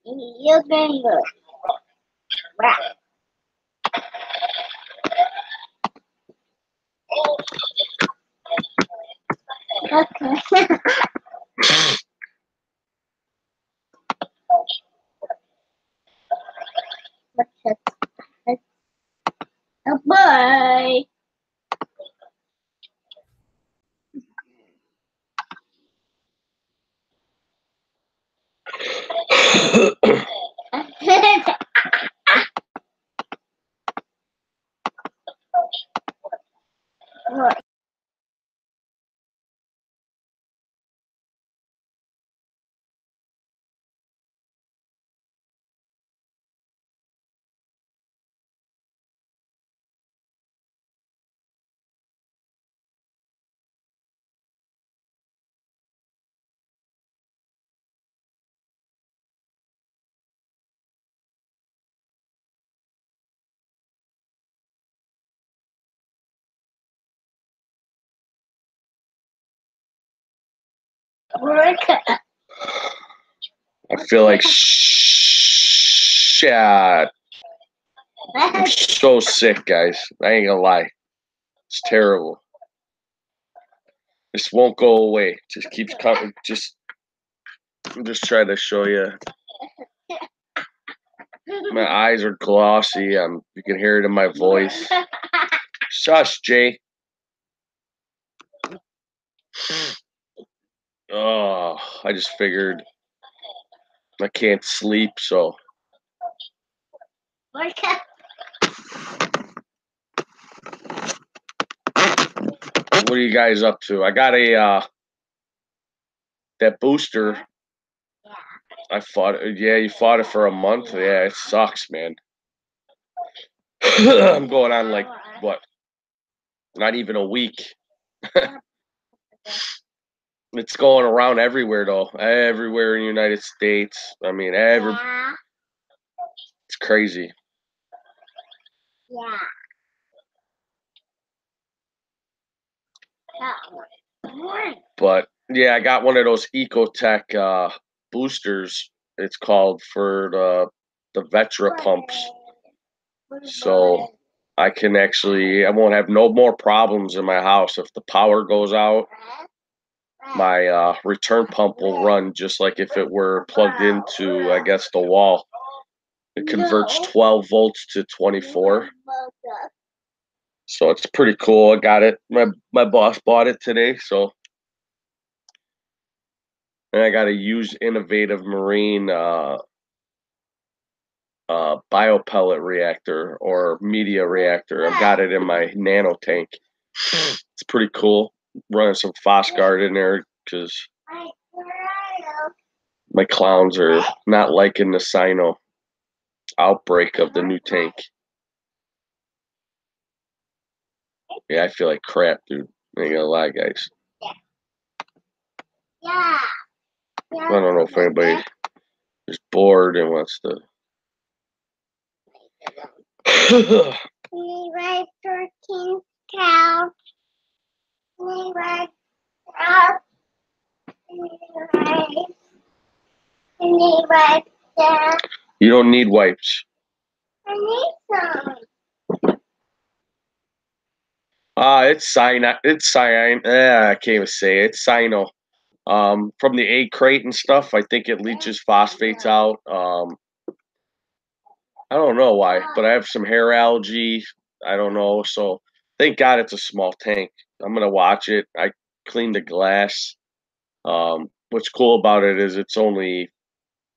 You're going good. Okay. Bye. I feel like shit. I'm so sick, guys. I ain't gonna lie. It's terrible. This won't go away. Just keeps coming. I'm just trying to show you. My eyes are glossy. You can hear it in my voice. Shush, Jay. Oh, I just figured I can't sleep, so. What are you guys up to? I got that booster. I fought it. Yeah, you fought it for a month. Yeah, it sucks, man. I'm going on like what? Not even a week. It's going around everywhere though. Everywhere in the United States. I mean, it's crazy. Yeah. But yeah, I got one of those Ecotech boosters. It's called for the Vetra pumps. So I won't have no more problems in my house. If the power goes out, my return pump will run just like if it were plugged into, I guess, the wall. It converts 12 volts to 24. So it's pretty cool. I got it. My boss bought it today, so. And I got a used innovative marine biopellet reactor or media reactor. I've got it in my nano tank. It's pretty cool. Running some Fosgard in there because my clowns are not liking the Sino outbreak of the new tank. Yeah, I feel like crap, dude. I ain't gonna lie, guys. Yeah. I don't know if anybody is bored and wants to. We ride 13 cows. We ride out. We ride down. You don't need wipes. I need some. It's cyanide. It's cyanide. I can't even say it. It's cyano. From the egg crate and stuff, I think it leaches phosphates out. I don't know why, but I have some hair allergy. I don't know. So thank God it's a small tank. I'm gonna watch it. I cleaned the glass. What's cool about it is it's only,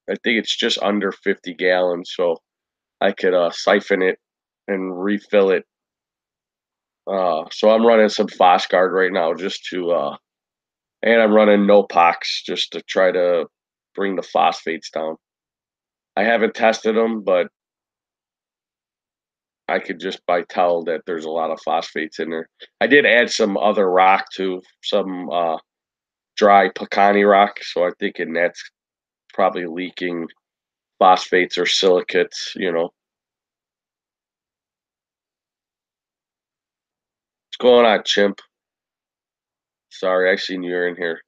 I think it's just under 50 gallons, so I could siphon it and refill it. So I'm running some Fosgard right now just to, and I'm running no pox just to try to bring the phosphates down. I haven't tested them, but I could just by tell that there's a lot of phosphates in there. I did add some other rock too, some dry Pecani rock, so I'm thinking that's probably leaking phosphates or silicates, you know. What's going on, chimp? Sorry, I seen you're in here.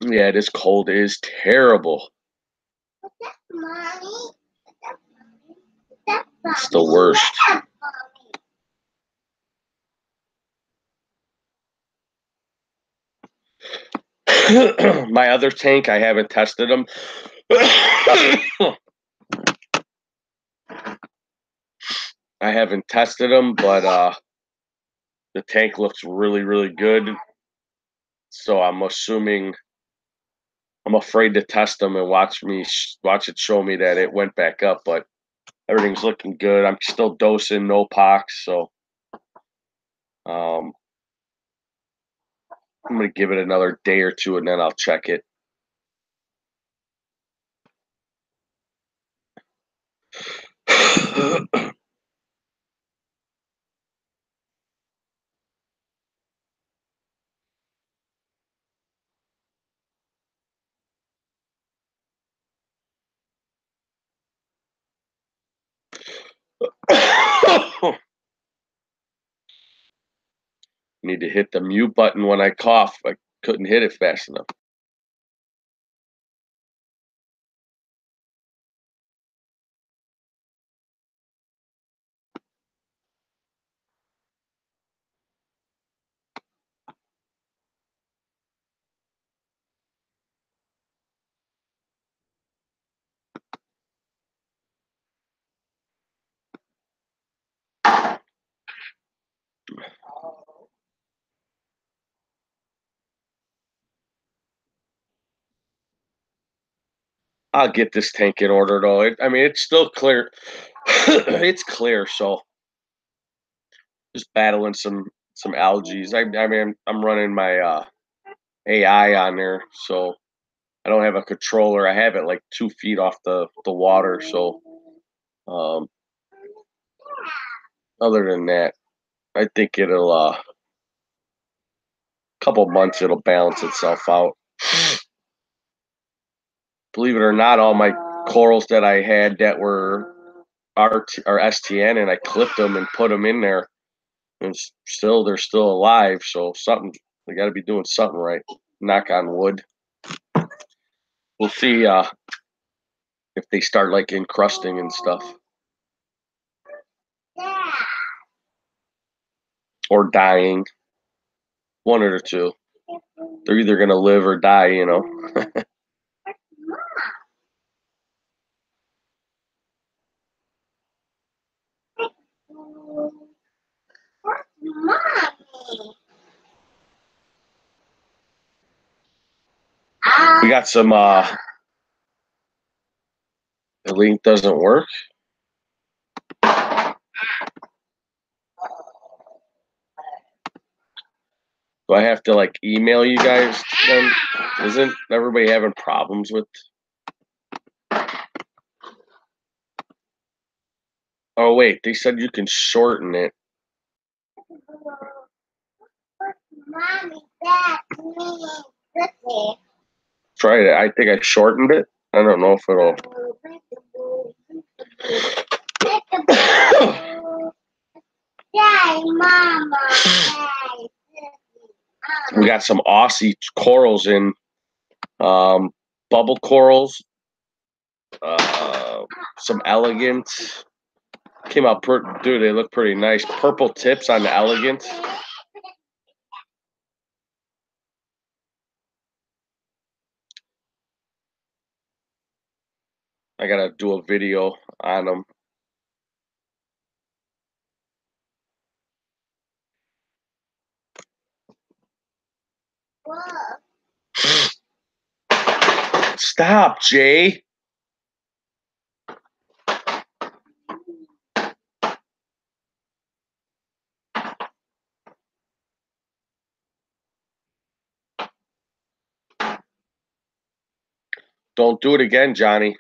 Yeah, this cold is terrible. Mommy. It's the worst. My other tank, I haven't tested them. I haven't tested them, but the tank looks really, really good. So I'm afraid to test them and watch it show me that it went back up. But everything's looking good. I'm still dosing, no pox. So um, I'm gonna give it another day or two, and then I'll check it. Need to hit the mute button when I cough. I couldn't hit it fast enough. I'll get this tank in order though. I mean, it's still clear. It's clear, so just battling some algae. I mean, I'm running my AI on there, so I don't have a controller. I have it like 2 feet off the water. So um, other than that, I think it'll couple months it'll balance itself out. Believe it or not, all my corals that I had that were or STN, and I clipped them and put them in there, and still they're still alive. So something we got to be doing something right. Knock on wood. We'll see if they start like encrusting and stuff or dying. One or two. They're either gonna live or die, you know. We got some the link doesn't work. Do I have to like email you guys then? Isn't everybody having problems with? Oh wait, they said you can shorten it. Mommy, Dad, me, Cookie. Tried it. I think I shortened it. I don't know if it'll. Dad, Mama, We got some Aussie corals in, bubble corals, some elegant. Came out dude. They look pretty nice. Purple tips on the elegant. I gotta do a video on them. Stop, Jay. Don't do it again, Johnny.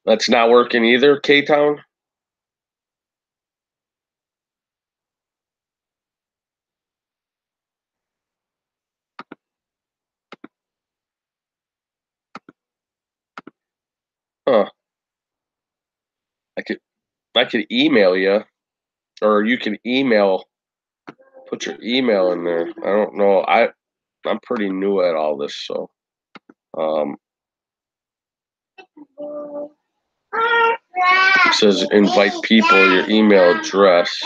That's not working either, K-Town. Huh. I could email you, or you can email. Put your email in there. I don't know. I'm pretty new at all this, so it says invite people, your email address.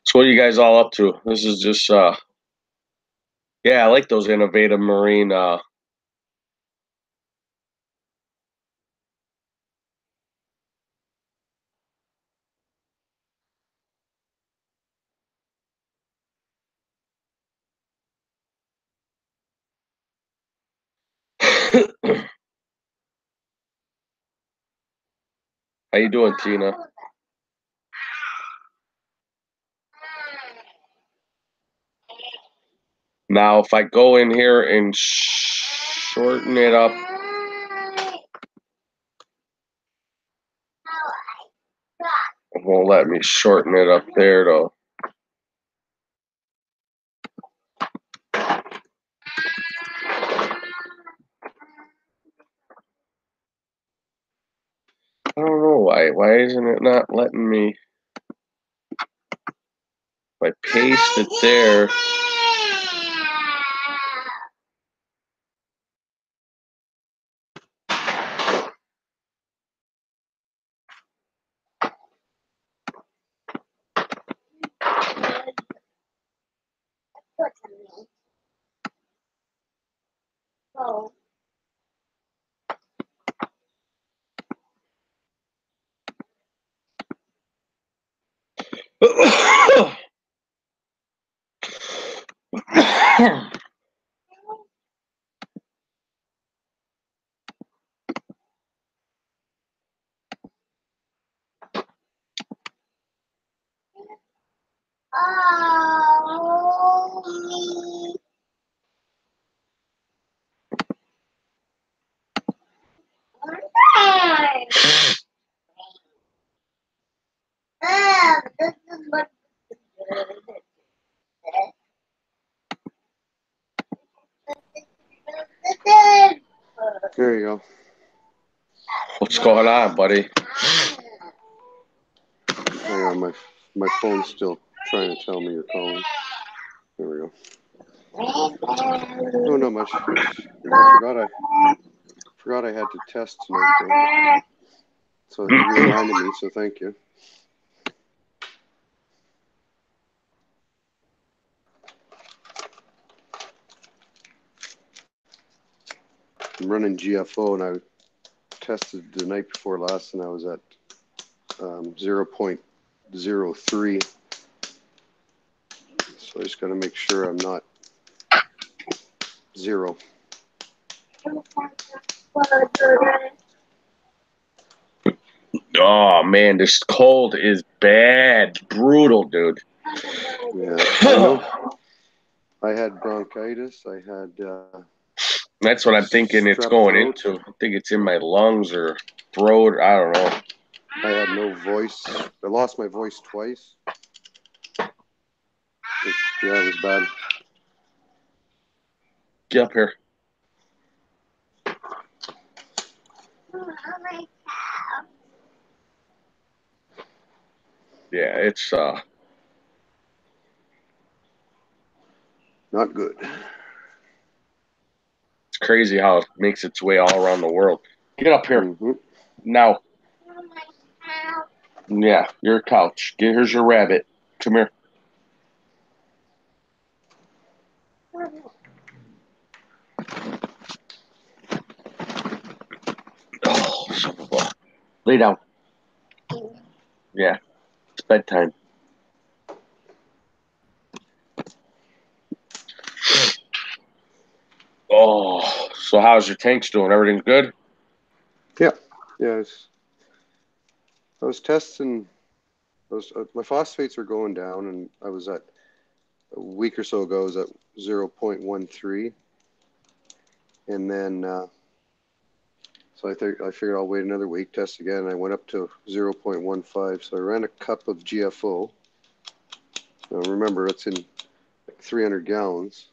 So what are you guys all up to? This is just yeah, I like those innovative marine How you doing, Tina? Now, if I go in here and shorten it up, it won't let me shorten it up there, though. I don't know why. Why isn't it not letting me? If I paste it there. There you go. What's going on, buddy? Hang on, my phone's still trying to tell me you're calling. There we go. No, not much. I forgot I had to test tonight, though. So you reminded me, so thank you. I'm running GFO, and I tested the night before last, and I was at 0.03. So I just got to make sure I'm not 0. Oh man, this cold is bad, brutal, dude. Yeah, I know. I had bronchitis. I had. That's what I'm thinking. It's going throat. into. I think it's in my lungs or throat. I don't know. I had no voice. I lost my voice twice. Yeah, it was bad. Get up here. Yeah, it's not good. It's crazy how it makes its way all around the world. Get up here. Mm-hmm. Now. Yeah, your couch. Here's your rabbit. Come here. Oh, lay down. Yeah, it's bedtime. Oh, so how's your tanks doing? Everything's good? Yeah. I was testing. My phosphates are going down, and I was at a week or so ago. I was at 0.13, and then So I figured I'll wait another week, test again. I went up to 0.15. So I ran a cup of GFO. Now remember, it's in like 300 gallons.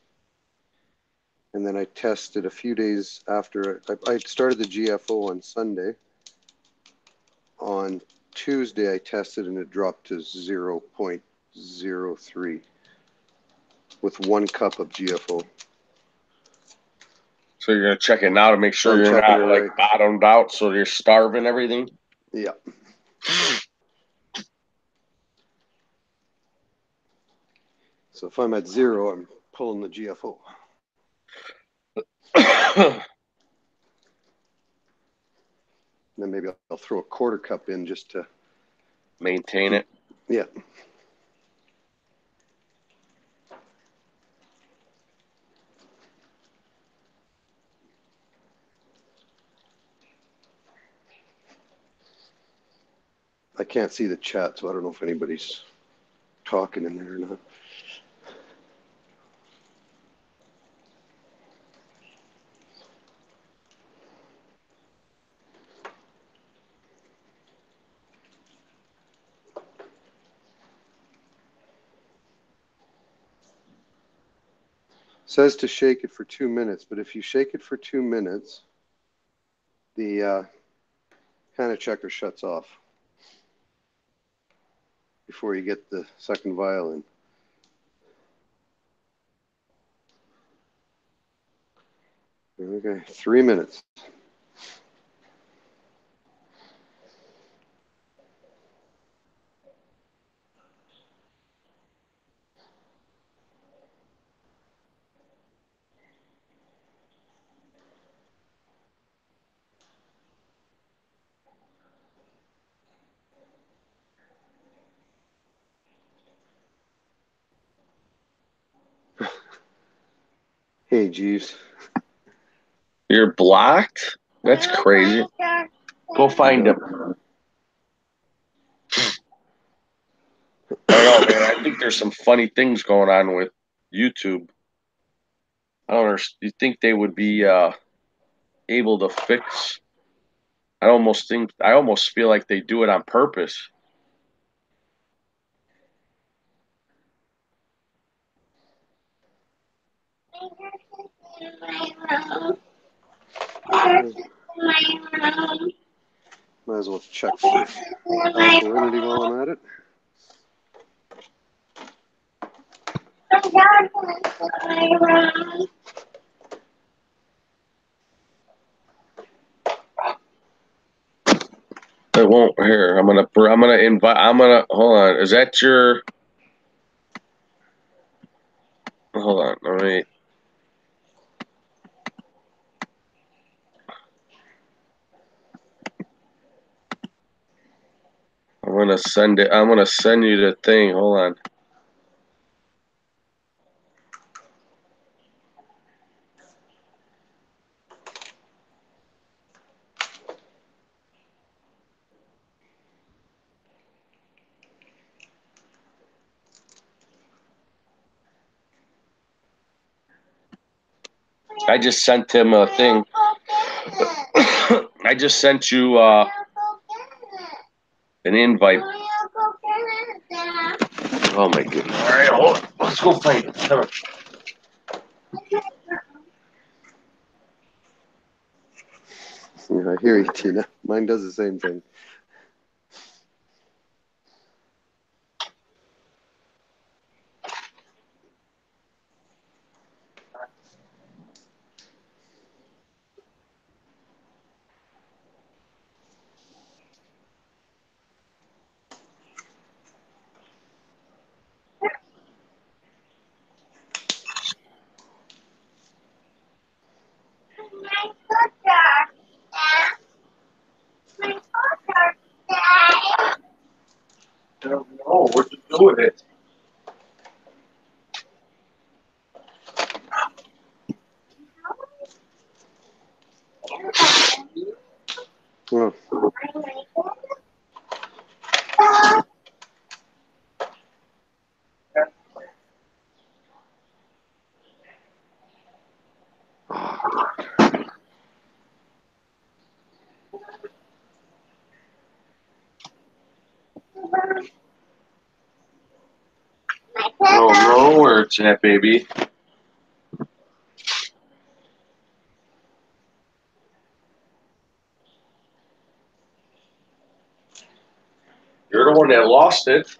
And then I tested a few days after. I started the GFO on Sunday. On Tuesday, I tested and it dropped to 0.03 with 1 cup of GFO. So you're gonna check it now to make sure you're not like bottomed out, so you're starving everything. Yeah. So if I'm at 0, I'm pulling the GFO. Then maybe I'll throw a quarter cup in just to maintain it. Yeah. I can't see the chat, so I don't know if anybody's talking in there or not. Says to shake it for 2 minutes, but if you shake it for 2 minutes, the Hannah checker shuts off before you get the second vial in. Okay, 3 minutes. Hey, Jeeves. You're blocked? That's crazy. Go find him. I don't know, man. I think there's some funny things going on with YouTube. I don't understand. You think they would be able to fix? I almost feel like they do it on purpose. Might as well check for alkalinity while I'm at it. It won't. Here, I'm gonna invite. Hold on. Is that your? Hold on. Let me. I'm gonna send it. I'm gonna send you the thing. Hold on. I just sent him a thing. I just sent you an invite. Oh my goodness! All right, hold on. Let's go find it. Come on. Yeah, I hear you, Tina. Mine does the same thing. I don't know what to do with it. Well, oh, God. know where it's at, baby. You're the one that lost it.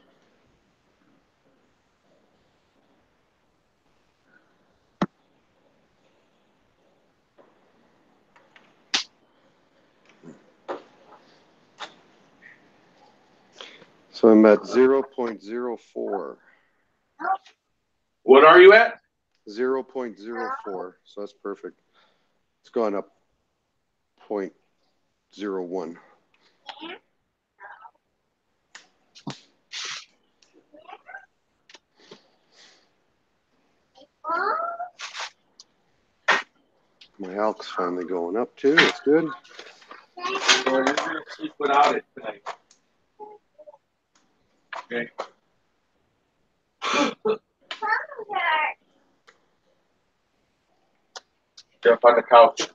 So I'm at 0.04. What are you at? 0.04. So that's perfect. It's gone up 0.01. My alk's finally going up too. That's good. So you're gonna sleep without it tonight. Okay. Get up on the couch.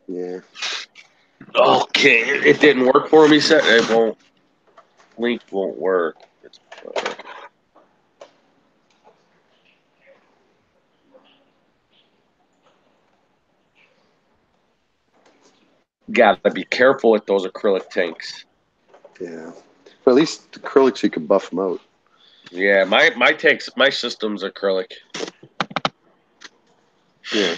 Yeah. Okay, it didn't work for me. Set it won't. Link won't work. It's, gotta be careful with those acrylic tanks. Yeah. But at least the acrylics, you can buff them out. Yeah, my tanks, my system's acrylic. Yeah.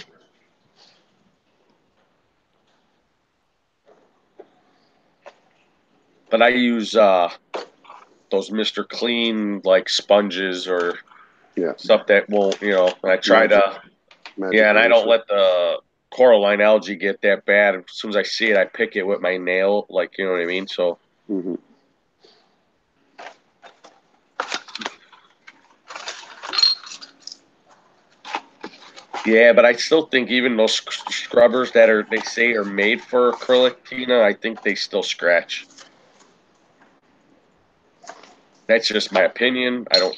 But I use those Mr. Clean like sponges or stuff that won't, I try Magic and I don't eraser. let the coralline algae get that bad. As soon as I see it, I pick it with my nail, like, you know what I mean? So, Mm-hmm. yeah, but I still think even those scrubbers that they say are made for acrylic, Tina, I think they still scratch. That's just my opinion. I'm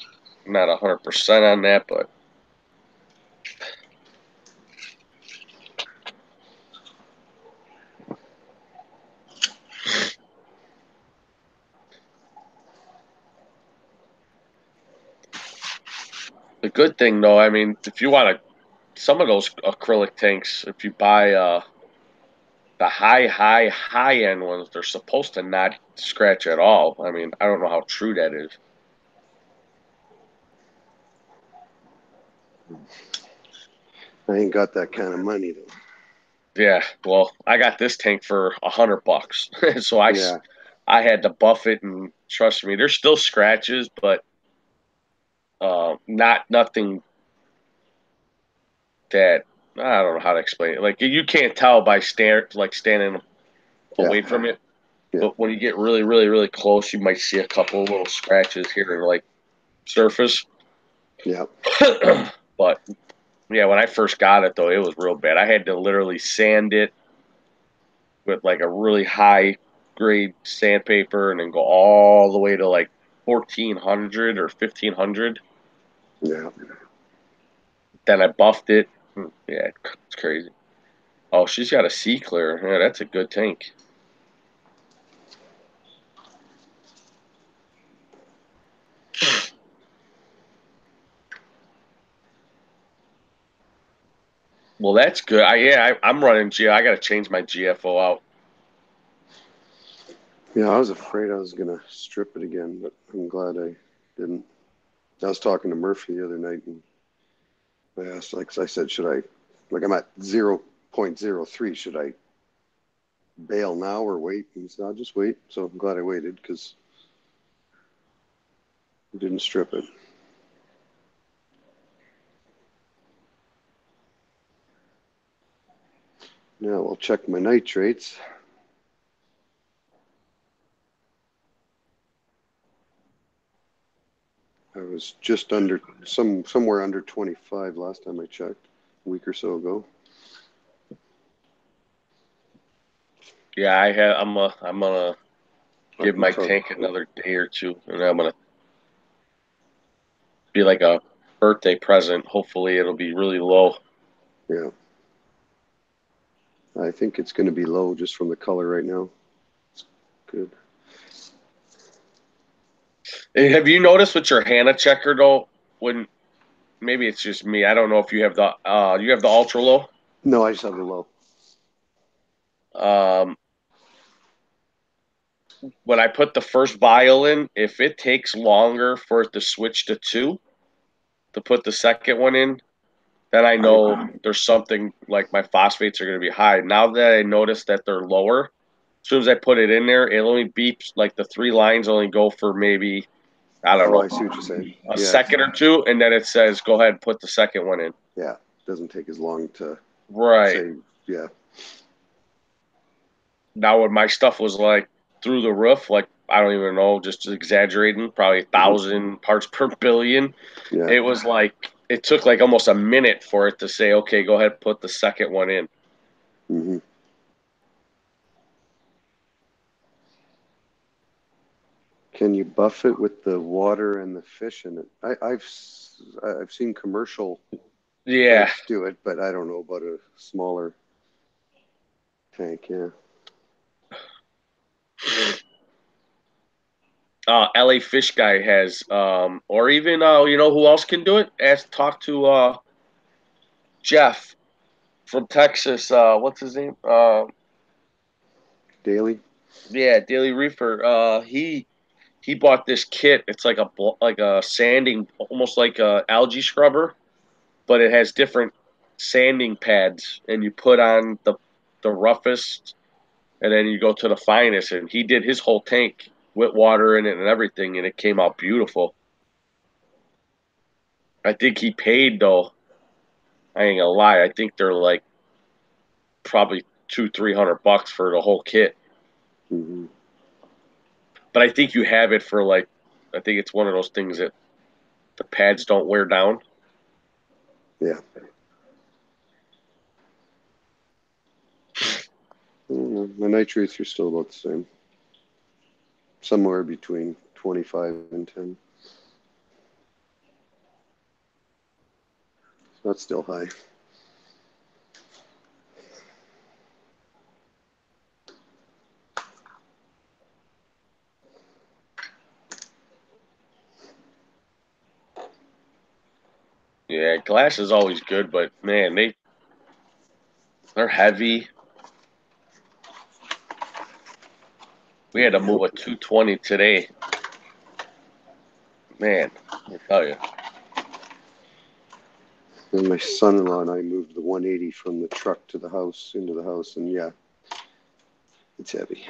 not 100% on that, but the good thing, though, I mean, if you want some of those acrylic tanks, if you buy the high end ones, they're supposed to not scratch at all. I mean, I don't know how true that is. I ain't got that kind of money though. Yeah, well, I got this tank for $100, so I had to buff it, and trust me, there's still scratches, but nothing that I don't know how to explain it. Like you can't tell by standing away from it, but when you get really, really, really close, you might see a couple little scratches here, like surface. Yeah. But yeah, when I first got it though, it was real bad. I had to literally sand it with like a really high grade sandpaper and then go all the way to like 1400 or 1500. Yeah. Then I buffed it. Yeah, it's crazy. Oh, she's got a sea clear. Yeah, that's a good tank. Well, that's good. I'm running G. I got to change my GFO out. Yeah, I was afraid I was gonna strip it again, but I'm glad I didn't. I was talking to Murphy the other night, and I asked, like I said, I'm at 0.03. Should I bail now or wait? And he said, I'll just wait. So I'm glad I waited because I didn't strip it. Now I'll check my nitrates. I was just somewhere under 25 last time I checked, a week or so ago. Yeah, I'm gonna give my tank another day or two, and I'm gonna be like a birthday present. Hopefully, it'll be really low. Yeah. I think it's going to be low just from the color right now. It's good. Have you noticed with your Hannah checker though? When maybe it's just me. I don't know if you have the ultra low. No, I just have the low. When I put the first vial in, if it takes longer for it to switch to 2 to put the second one in, then I know there's something like my phosphates are going to be high. Now that I notice that they're lower, as soon as I put it in there, it only beeps, like the 3 lines only go for maybe, I don't know, I see what you're saying. a second or two, and then it says, go ahead and put the second one in. Yeah, it doesn't take as long to Right. say, Now when my stuff was like through the roof, like I don't even know, just exaggerating, probably 1,000 parts per billion. Yeah. It was like it took like almost a minute for it to say, okay, go ahead and put the second one in. Mm-hmm. Can you buff it with the water and the fish in it? I've seen commercial tanks do it, but I don't know about a smaller tank. Yeah. LA Fish Guy has, or even you know who else can do it? Talk to Jeff from Texas. What's his name? Daily. Yeah, Daily Reefer. He bought this kit. It's like a sanding, almost like a algae scrubber, but it has different sanding pads, and you put on the roughest, and then you go to the finest. And he did his whole tank with water in it and everything, and it came out beautiful. I think he paid though. I ain't gonna lie. I think they're like probably $200-300 for the whole kit. Mm-hmm. But I think you have it for like, I think it's one of those things that the pads don't wear down. Yeah. My nitrates are still about the same. Somewhere between 25 and 10. So that's still high. Yeah, glass is always good, but man, they're heavy. We had to move a 220 today. Man, I tell you. And my son-in-law and I moved the 180 from the truck to the house, into the house, and yeah, it's heavy.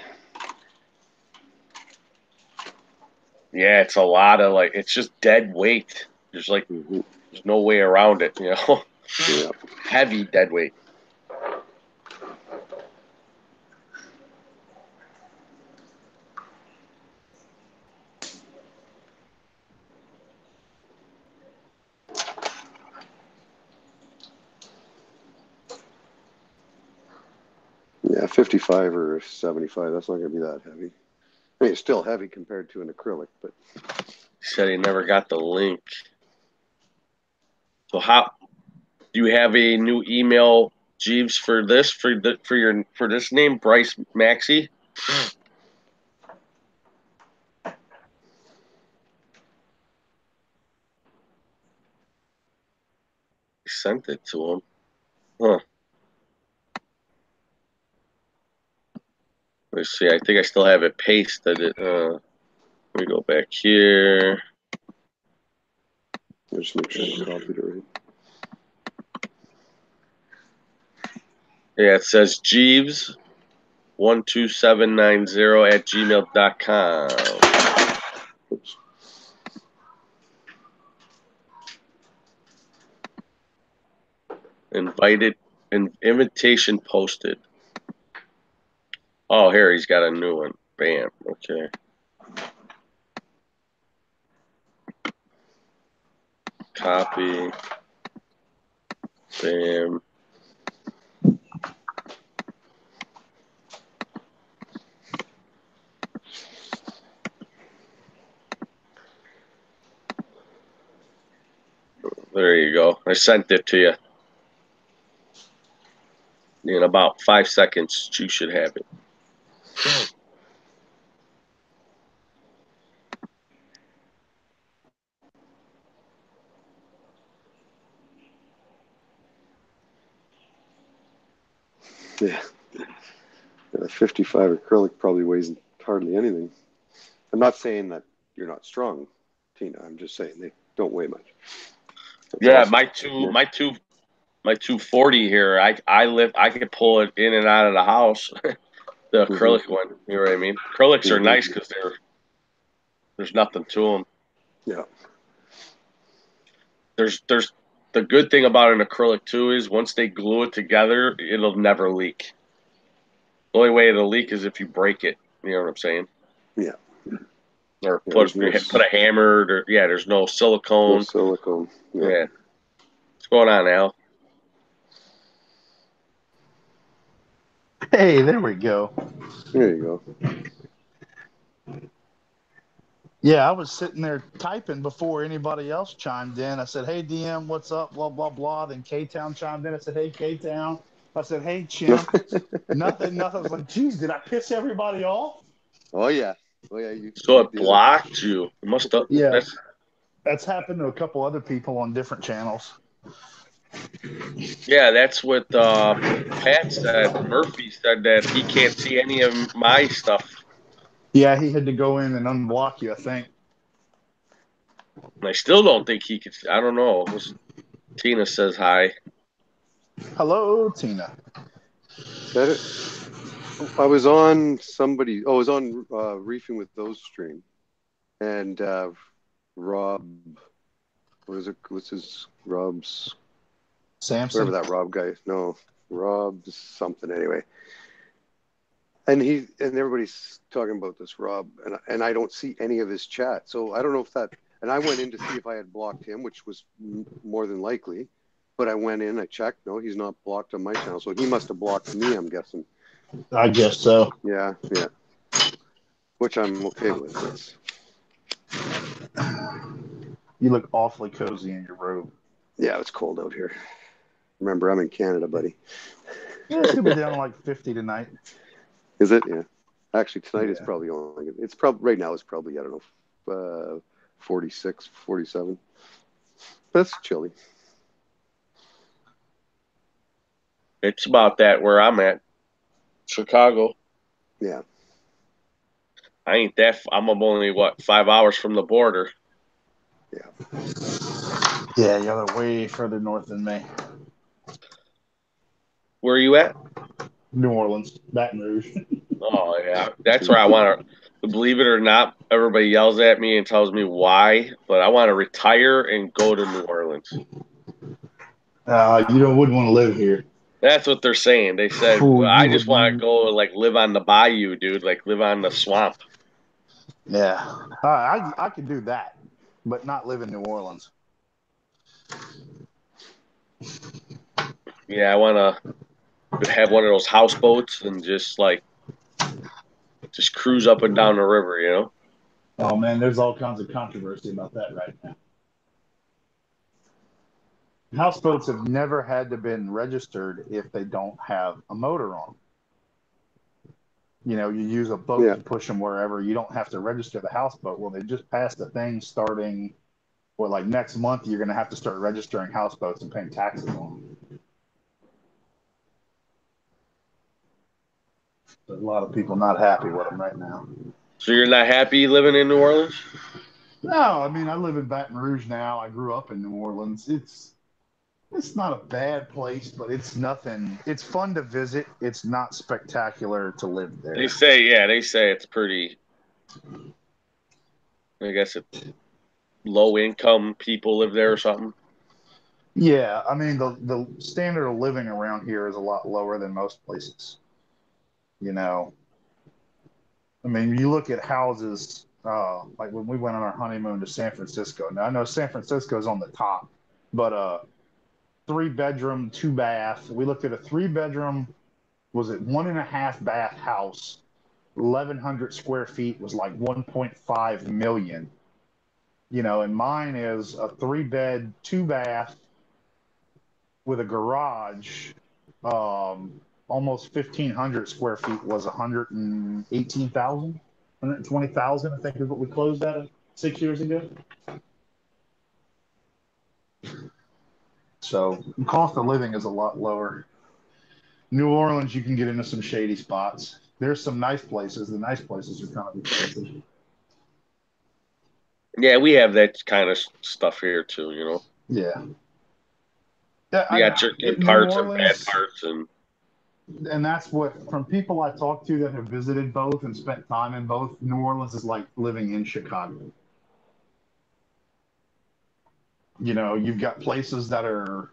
Yeah, it's a lot of like, it's just dead weight. There's like, there's no way around it, you know? Yeah. Heavy dead weight. Yeah, 55 or 75, that's not going to be that heavy. I mean, it's still heavy compared to an acrylic, but... He said he never got the link. So how, do you have a new email, Jeeves, for this, for this name, Bryce Maxey? He sent it to him. Huh. Let's see. I think I still have it pasted. Let me go back here. I'll just make sure I copied it right. Yeah, it says Jeeves 12790 @gmail.com. Oops. Invited, invitation posted. Oh, here he's got a new one. Bam. Okay. Copy. Bam. There you go. I sent it to you. In about 5 seconds, you should have it. Yeah. A 55 acrylic probably weighs hardly anything. I'm not saying that you're not strong, Tina. I'm just saying they don't weigh much. That's Yeah, awesome. my 240 here. I could pull it in and out of the house. The acrylic one. You know what I mean? Acrylics are nice because there's nothing to them. Yeah. There's the good thing about an acrylic too is once they glue it together, it'll never leak. The only way it'll leak is if you break it. You know what I'm saying? Yeah. Or Yeah, put a hammer. Or there's no silicone. No silicone. Yeah. What's going on, Al? Hey, there we go. There you go. Yeah, I was sitting there typing before anybody else chimed in. I said, "Hey, DM, what's up?" Blah blah blah. Then K-Town chimed in. I said, "Hey, K-Town." I said, "Hey, Chimp." Nothing. I was like, "Geez, did I piss everybody off?" Oh yeah. So You it blocked you. It must have. Yeah. That's happened to a couple other people on different channels. Yeah, that's what Pat said. Murphy said that he can't see any of my stuff. Yeah, he had to go in and unblock you, I think. And I still don't think he could. I don't know. Tina says hi. Hello, Tina. Is that it? I was on somebody. Oh, I was on Reefing with Those stream, and Rob. What is it? What's his Rob's? Samson. Whatever that Rob guy. No, Rob something. Anyway, and everybody's talking about this Rob, and I don't see any of his chat. So I don't know if that. And I went in to see if I had blocked him, which was more than likely. But I went in, I checked. No, he's not blocked on my channel. So he must have blocked me, I'm guessing. I guess so. Yeah. Which I'm okay with. You look awfully cozy in your robe. Yeah, it's cold out here. Remember, I'm in Canada, buddy. Yeah, it's going to be down to like 50 tonight. Is it? Yeah. Actually, tonight is probably only, it's probably, right now it's probably, I don't know, 46, 47. That's chilly. It's about that where I'm at, Chicago. Yeah. I ain't that. I'm only 5 hours from the border. Yeah. Yeah, y'all are way further north than me. Where are you at? New Orleans, Baton Rouge. Oh yeah, that's where I want to. Believe it or not, everybody yells at me and tells me why, but I want to retire and go to New Orleans. You wouldn't want to live here. That's what they're saying. They said, I just want to go like live on the bayou, dude. Like live on the swamp. Yeah, I could do that, but not live in New Orleans. Yeah, I want to have one of those houseboats and just cruise up and down the river, you know? Oh man, there's all kinds of controversy about that right now. Houseboats have never had to been registered if they don't have a motor on them. You know, you use a boat to push them wherever. You don't have to register the houseboat. Well, they just passed a thing starting, like next month, you're going to have to start registering houseboats and paying taxes on them. There's a lot of people not happy with them right now. So you're not happy living in New Orleans? No, I mean, I live in Baton Rouge now. I grew up in New Orleans. It's not a bad place, but it's nothing. It's fun to visit. It's not spectacular to live there. They say it's pretty. I guess low income people live there or something. Yeah, I mean the standard of living around here is a lot lower than most places. You know, I mean, you look at houses like when we went on our honeymoon to San Francisco. Now I know San Francisco is on the top, but 3-bedroom, 2-bath. We looked at a 3-bedroom, was it 1.5-bath house, 1,100 square feet, was like 1.5 million. And mine is a 3-bed, 2-bath with a garage. Almost 1,500 square feet was 118,000, 120,000, I think is what we closed at 6 years ago. So the cost of living is a lot lower. New Orleans, you can get into some shady spots. There's some nice places. The nice places are kind of expensive. Yeah, we have that kind of stuff here too. Yeah. Yeah, You got your good New parts and bad Orleans, parts, and that's what, from people I talk to that have visited both and spent time in both, New Orleans is like living in Chicago. You've got places that are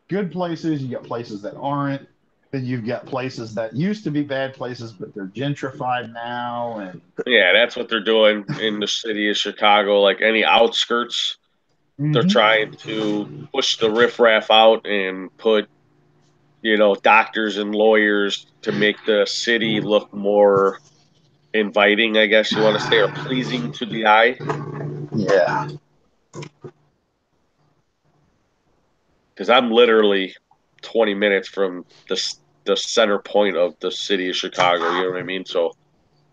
good places, you got places that aren't, then you've got places that used to be bad places, but they're gentrified now. And yeah, that's what they're doing in the city of Chicago. Like any outskirts, they're trying to push the riffraff out and put, doctors and lawyers to make the city look more inviting, I guess you want to say, or pleasing to the eye. Yeah. Because I'm literally 20 minutes from the center point of the city of Chicago. You know what I mean? So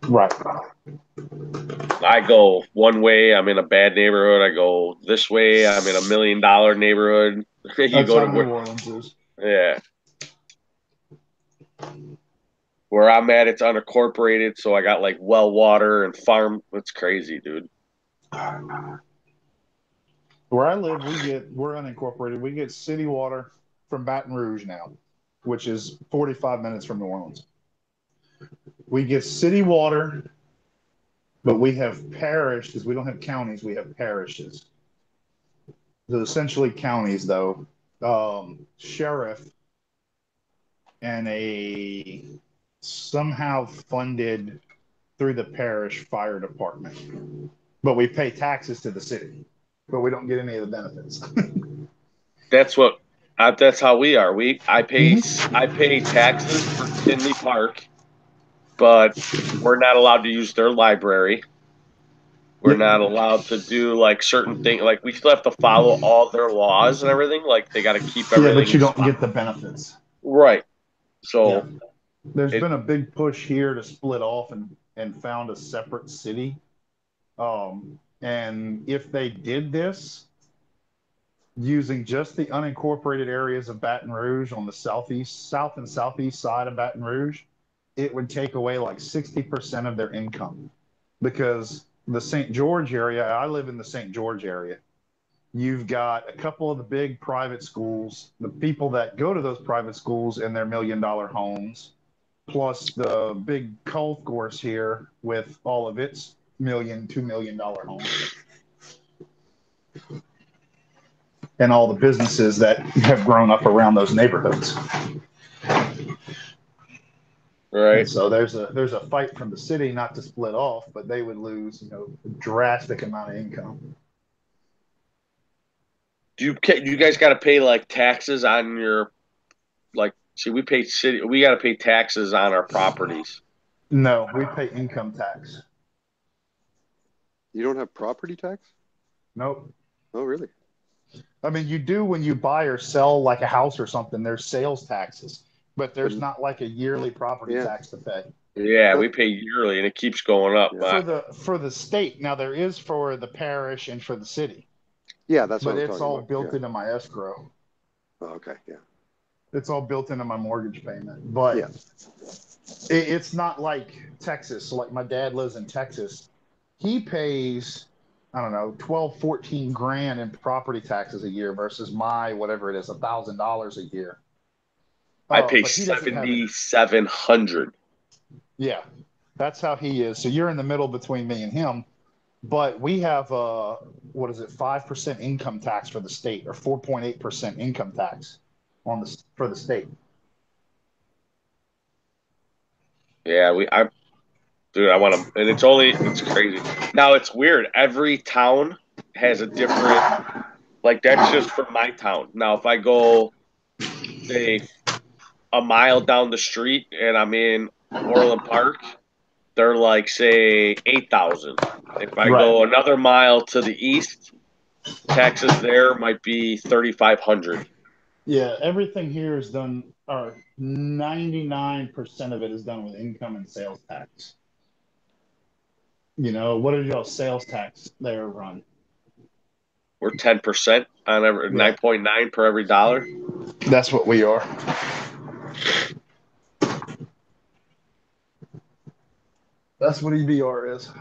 Right. I go one way, I'm in a bad neighborhood. I go this way, I'm in $1 million neighborhood. You That's go how to New where, Orleans is. yeah, where I'm at, it's unincorporated, so I got like well water and farm. It's crazy, dude. Where I live, we're unincorporated. We get city water from Baton Rouge now, which is 45 minutes from New Orleans. We get city water, but we have parishes. We don't have counties, we have parishes. They're essentially counties, though. Sheriff and a somehow funded through the parish fire department. But we pay taxes to the city, but we don't get any of the benefits. That's what. That's how we are. I pay Mhm. I pay taxes for Tinley Park, but we're not allowed to use their library. We're Yep. not allowed to do like certain things. Like we still have to follow all their laws and everything. Like they got to keep Yeah, but you everything don't get the benefits. right. Yeah. So There's it been a big push here to split off and found a separate city. And if they did this using just the unincorporated areas of Baton Rouge on the south and southeast side of Baton Rouge, it would take away like 60% of their income because the St. George area, I live in the St. George area. You've got a couple of the big private schools, the people that go to those private schools in their $1 million homes, plus the big golf course here with all of its $1 million, $2 million homes, and all the businesses that have grown up around those neighborhoods. And right. so there's a fight from the city not to split off, but they would lose, a drastic amount of income. Do you guys got to pay like taxes on your like? See, we pay city. We got to pay taxes on our properties. No, we pay income tax. You don't have property tax? Nope. Oh, really? I mean, you do when you buy or sell like a house or something, there's sales taxes, but But there's not like a yearly property yeah, tax to pay. Yeah, but we pay yearly, and it keeps going up. yeah, For the state. Now there is for the parish and for the city, yeah, that's what but I'm it's talking all about. built Yeah. into my escrow. Oh, okay. Yeah. It's all built into my mortgage payment. But Yeah. it's not like Texas. So like my dad lives in Texas. He pays, I don't know, 12, 14 grand in property taxes a year versus my whatever it is, $1,000 a year. I pay But he doesn't have it. 7,700. Yeah, that's how he is. So you're in the middle between me and him. But we have what is it, 5% income tax for the state, or 4.8% income tax for the state. Yeah, dude, I want to, and it's crazy. Now it's weird. Every town has a different, like that's just for my town. Now if I go, say, a mile down the street and I'm in Orland Park, they're like say 8,000. If I go another mile to the east, taxes there might be 3,500. Yeah, everything here is done, or 99% of it is done with income and sales tax. You know, what is your sales tax there run? We're 10% on every 9.9 per every dollar. That's what we are. That's what EBR is.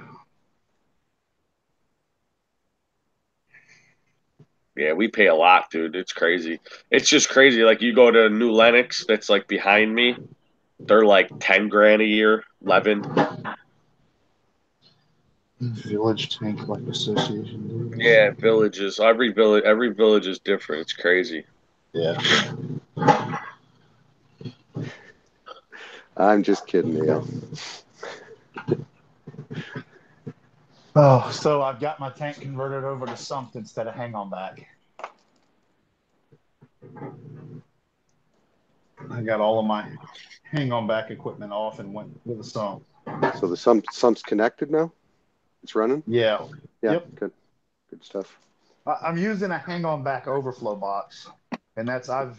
Yeah, we pay a lot, dude. It's crazy. It's just crazy. Like you go to New Lenox, that's like behind me. They're like 10 grand a year, 11. Village Tank Life Association. Yeah, villages. Every village is different. It's crazy. Yeah. I'm just kidding, Neil. Oh, so I've got my tank converted over to sump instead of hang on back. I got all of my hang on back equipment off and went with a sump. So the sump's connected now? It's running? Yeah. Yeah, Yep. good stuff. I'm using a hang on back overflow box. And that's I've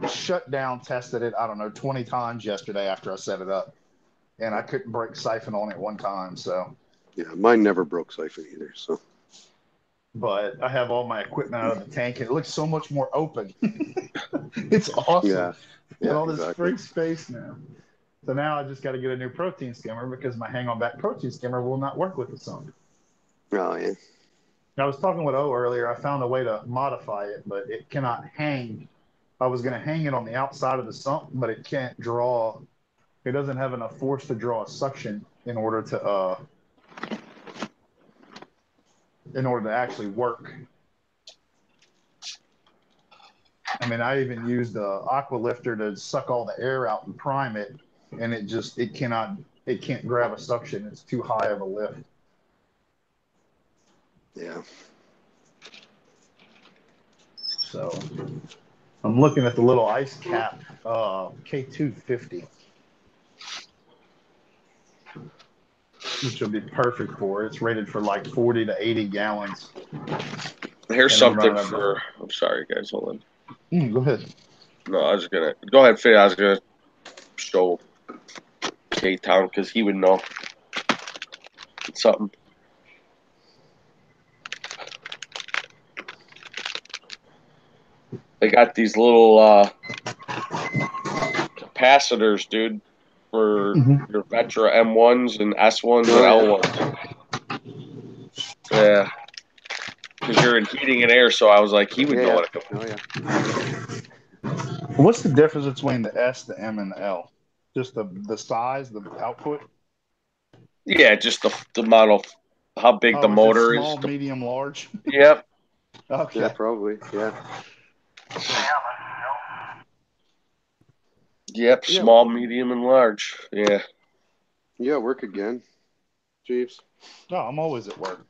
shut down, tested it, I don't know, 20 times yesterday after I set it up. And I couldn't break siphon on it one time, so. Yeah, mine never broke siphon either, so. But I have all my equipment out of the tank, and it looks so much more open. It's awesome. Yeah. Got all this free space now. So now I just got to get a new protein skimmer because my hang-on-back protein skimmer will not work with the sump. Oh, yeah. I was talking with O earlier. I found a way to modify it, but it cannot hang. I was going to hang it on the outside of the sump, but it can't draw. It doesn't have enough force to draw a suction in order to actually work. I mean, I even used the aqua lifter to suck all the air out and prime it, and it can't grab a suction. It's too high of a lift. Yeah. So I'm looking at the little ice cap K250, which would be perfect for it. It's rated for like 40 to 80 gallons. Here's something for. I'm sorry, guys. Hold on. Go ahead. No, I was gonna go ahead, Faye. I was gonna show K-Town because he would know it's something. They got these little capacitors, dude, for your Vetra M1s and S1s and L1s. Yeah. Because you're in heating and air, so I was like, he would know what it could. What's the difference between the S, the M, and the L? Just the size, the output? Yeah, just the model, how big the motor small, is. Small, medium, large? Yep. Okay. Yeah, probably. Yeah. Yep, small, medium, and large. Yeah. Yeah, work again, Jeeves. No, I'm always at work.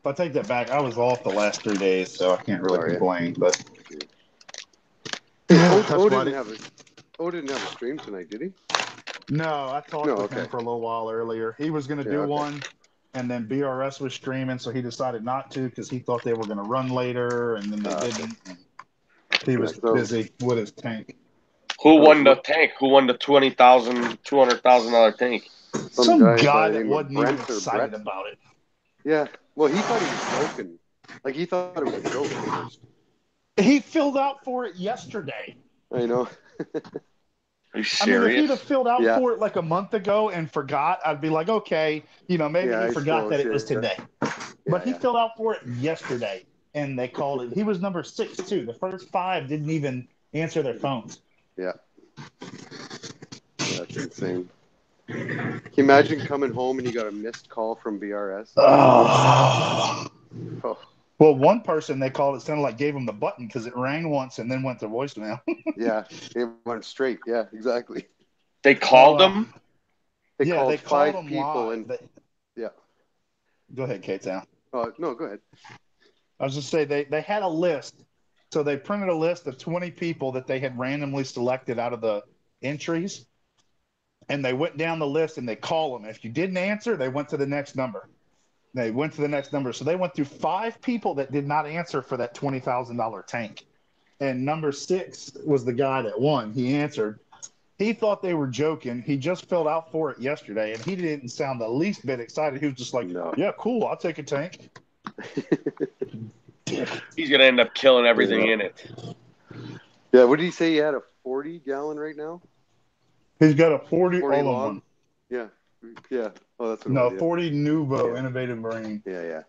If I take that back, I was off the last 3 days, so I can't really complain. But O didn't have a stream tonight, did he? No, I talked with him for a little while earlier. He was going to do one, and then BRS was streaming, so he decided not to because he thought they were going to run later, and then they didn't. And he was busy with his tank. Who won the tank? Who won the $200,000 tank? Some guy that wasn't even excited about it. Yeah. Well, he thought he was joking. Like, he thought it was a joke first. He filled out for it yesterday. I know. Are you serious? I mean, if he'd have filled out for it like a month ago and forgot, I'd be like, okay, maybe he forgot that it was today. But he filled out for it yesterday, and they called it. He was number 6, too. The first 5 didn't even answer their phones. Yeah. That's insane. Can you imagine coming home and you got a missed call from BRS? Oh. Well, one person they called, it sounded like gave him the button because it rang once and then went to voicemail. Yeah, it went straight. Yeah, exactly. They called him? They called 5 people. And yeah. Go ahead, K-Town. No, go ahead. I was just saying they had a list. So they printed a list of 20 people that they had randomly selected out of the entries. and they went down the list and they call them. If you didn't answer, they went to the next number. So they went through 5 people that did not answer for that $20,000 tank. And number 6 was the guy that won. He answered. He thought they were joking. He just filled out for it yesterday, and he didn't sound the least bit excited. He was just like, No. yeah, cool, I'll take a tank. He's gonna end up killing everything in it. Yeah, what did he say? He had a 40-gallon right now? He's got a 40 40 all-in long? one. Yeah. Yeah. Oh, that's what No, it was, 40 Nuvo Yeah. Innovative Marine. Yeah.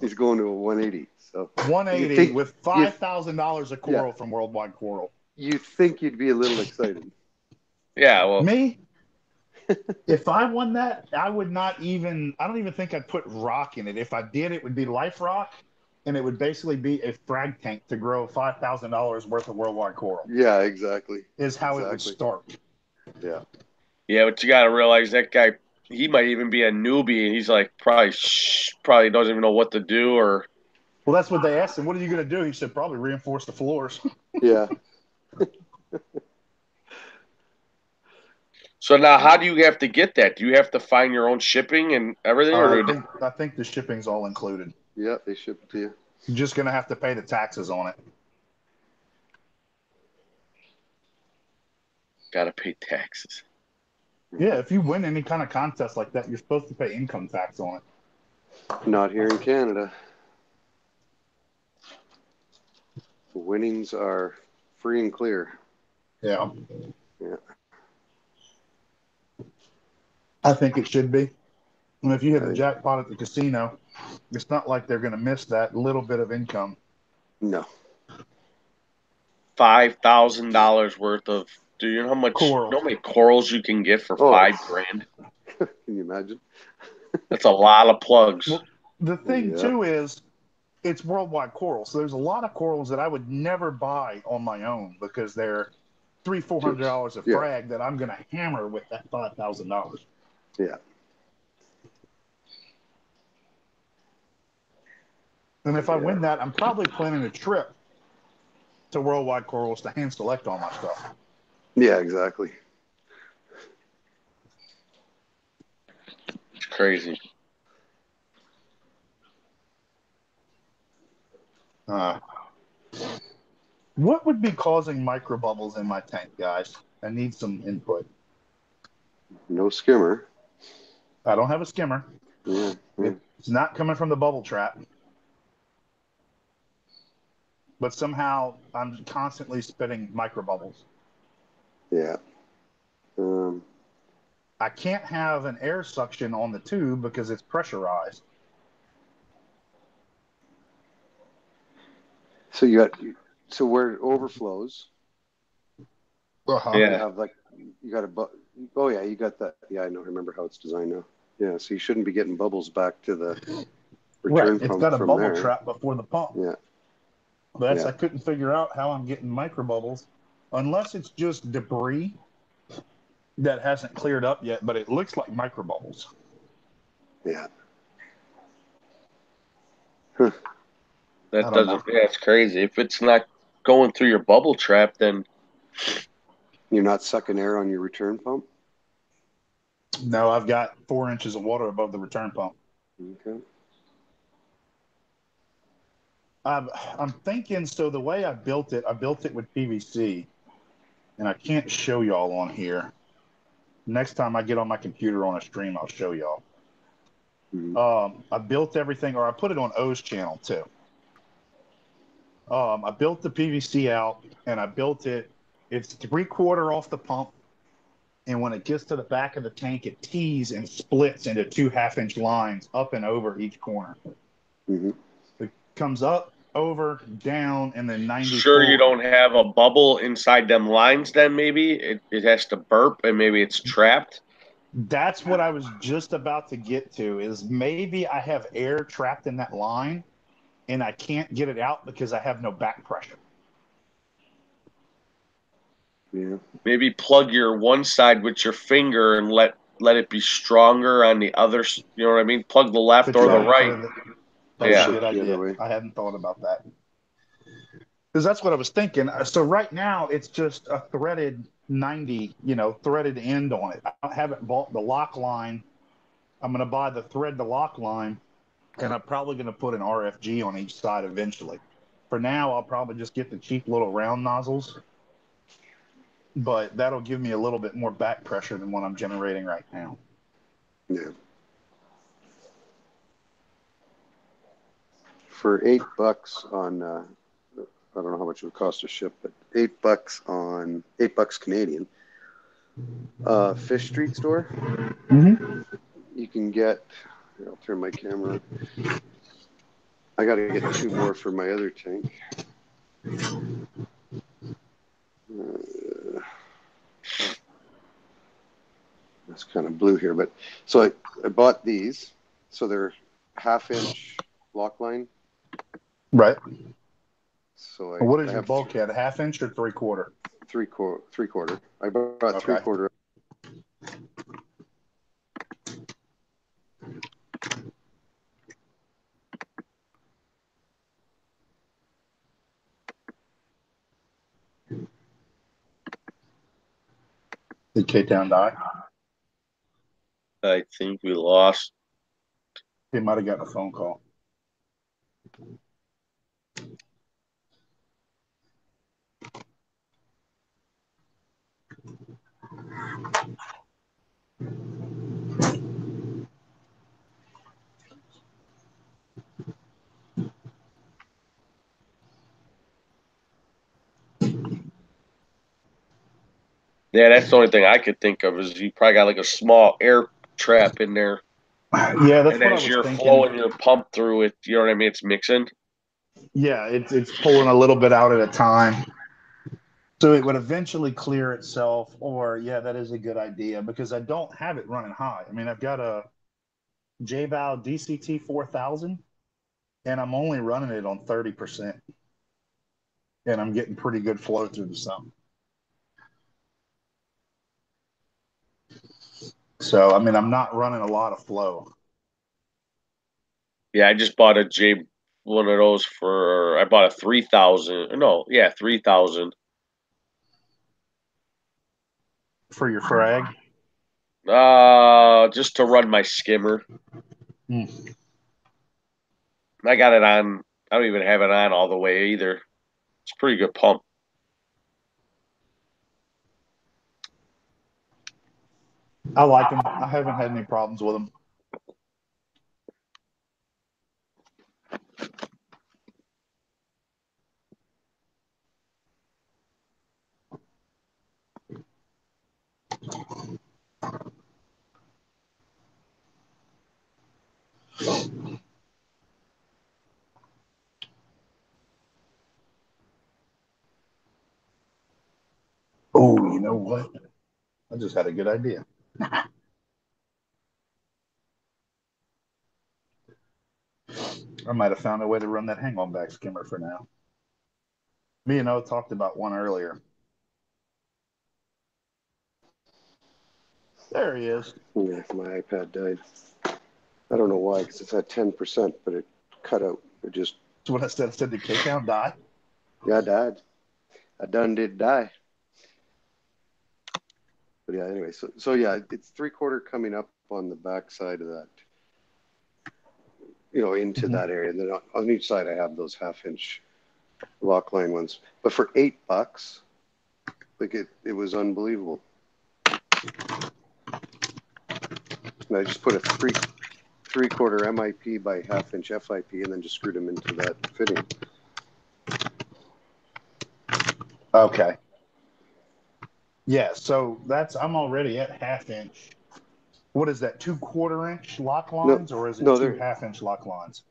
He's going to a 180. So 180 with $5,000 of coral from Worldwide Coral. You think you'd be a little excited. Yeah, well, Me? If I won that, I would not even, I don't even think I'd put rock in it. If I did, it would be life rock, and it would basically be a frag tank to grow $5,000 worth of Worldwide Coral. Yeah, exactly. Is how it would start. Yeah. Yeah, but you got to realize that guy, he might even be a newbie, and he's like probably doesn't even know what to do. Or well, that's what they asked him. What are you going to do? He said, probably reinforce the floors. Yeah. So now, how do you have to get that? Do you have to find your own shipping and everything? I think the shipping's all included. Yeah, they ship it to you. You're just going to have to pay the taxes on it. Got to pay taxes. Yeah, if you win any kind of contest like that, you're supposed to pay income tax on it. Not here in Canada. The winnings are free and clear. Yeah. Yeah. I think it should be. And if you hit the jackpot at the casino, it's not like they're going to miss that little bit of income. No. $5,000 worth of. Do you know how much? Coral. You know how many corals you can get for $5,000? Can you imagine? That's a lot of plugs. Well, the thing too is, it's Worldwide Coral, so there's a lot of corals that I would never buy on my own because they're $300-400 a frag that I'm going to hammer with that $5,000. Yeah. And if I win that, I'm probably planning a trip to Worldwide Corals to hand select all my stuff. Yeah, exactly. It's crazy. What would be causing microbubbles in my tank, guys? I need some input. No skimmer. I don't have a skimmer. Yeah. It's not coming from the bubble trap. But somehow I'm constantly spitting microbubbles. Yeah. I can't have an air suction on the tube because it's pressurized. So where it overflows, Yeah. you have you got you got that. Yeah, I know. I remember how it's designed now. Yeah, so you shouldn't be getting bubbles back to the return pump. It's got a from bubble there. trap before the pump. Yeah. But I couldn't figure out how I'm getting microbubbles, unless it's just debris that hasn't cleared up yet, but it looks like microbubbles. Yeah. That doesn't. Yeah, it's crazy. If it's not going through your bubble trap, then you're not sucking air on your return pump. No, I've got 4 inches of water above the return pump. Okay. I'm thinking, so the way I built it with PVC, and I can't show y'all on here. Next time I get on my computer on a stream, I'll show y'all. Mm-hmm. I built everything, or I put it on O's channel too. I built the PVC out, and I built it. It's 3/4 off the pump, and when it gets to the back of the tank, it tees and splits into 2 half-inch lines up and over each corner. Mm-hmm. It comes up, over, down, and then 90. Sure, you don't have a bubble inside them lines. Then maybe it has to burp, and maybe it's trapped. That's what I was just about to get to. Is maybe I have air trapped in that line, and I can't get it out because I have no back pressure. Yeah. Maybe plug your one side with your finger and let it be stronger on the other. You know what I mean? Plug the left or the right. That's a good idea. I hadn't thought about that. Because that's what I was thinking. So right now it's just a threaded 90, threaded end on it. I haven't bought the lock line. I'm going to buy the thread to lock line, and I'm probably going to put an RFG on each side eventually. For now, I'll probably just get the cheap little round nozzles, but that'll give me a little bit more back pressure than what I'm generating right now. Yeah. For $8 on, I don't know how much it would cost to ship, but $8 Canadian, Fish Street store, you can get, here, I'll turn my camera. I got to get 2 more for my other tank. It's kind of blue here, but so I bought these. So they're 1/2-inch lock line. Right. So what is your bulkhead? 1/2 inch or 3/4? 3/4. I bought Okay. 3/4. Did K-Town die? I think we lost. He might have gotten a phone call. Yeah, that's the only thing I could think of is you probably got like a small air trap in there. Yeah, that's and what I as was you're thinking. flowing your pump through it, you know what I mean? It's mixing. Yeah, it's pulling a little bit out at a time. So it would eventually clear itself, or yeah, that is a good idea because I don't have it running high. I mean, I've got a J-Val DCT 4000 and I'm only running it on 30%. And I'm getting pretty good flow through the sump. So, I mean, I'm not running a lot of flow. Yeah, I just bought one of those I bought a 3,000. No, yeah, 3,000. For your frag? Just to run my skimmer. Mm. I got it on. I don't even have it on all the way either. It's a pretty good pump. I like them. I haven't had any problems with them. Oh, you know what? I just had a good idea. I might have found a way to run that hang-on back skimmer for now. Me and O talked about one earlier. There he is. Yeah, my iPad died. I don't know why, because it's at 10%, but it cut out. It just. That's what I said. I said, did K-Town die? Yeah, I died. I done did die. But yeah, anyway, so yeah, it's 3/4 coming up on the back side of that, into that area. And then on each side, I have those 1/2-inch lock line ones. But for $8, like it was unbelievable. And I just put a 3/4 MIP by 1/2-inch FIP and then just screwed them into that fitting. Okay. Yeah, so I'm already at 1/2 inch. What is that, 2/4 inch lock lines, or is it 2 1/2-inch lock lines?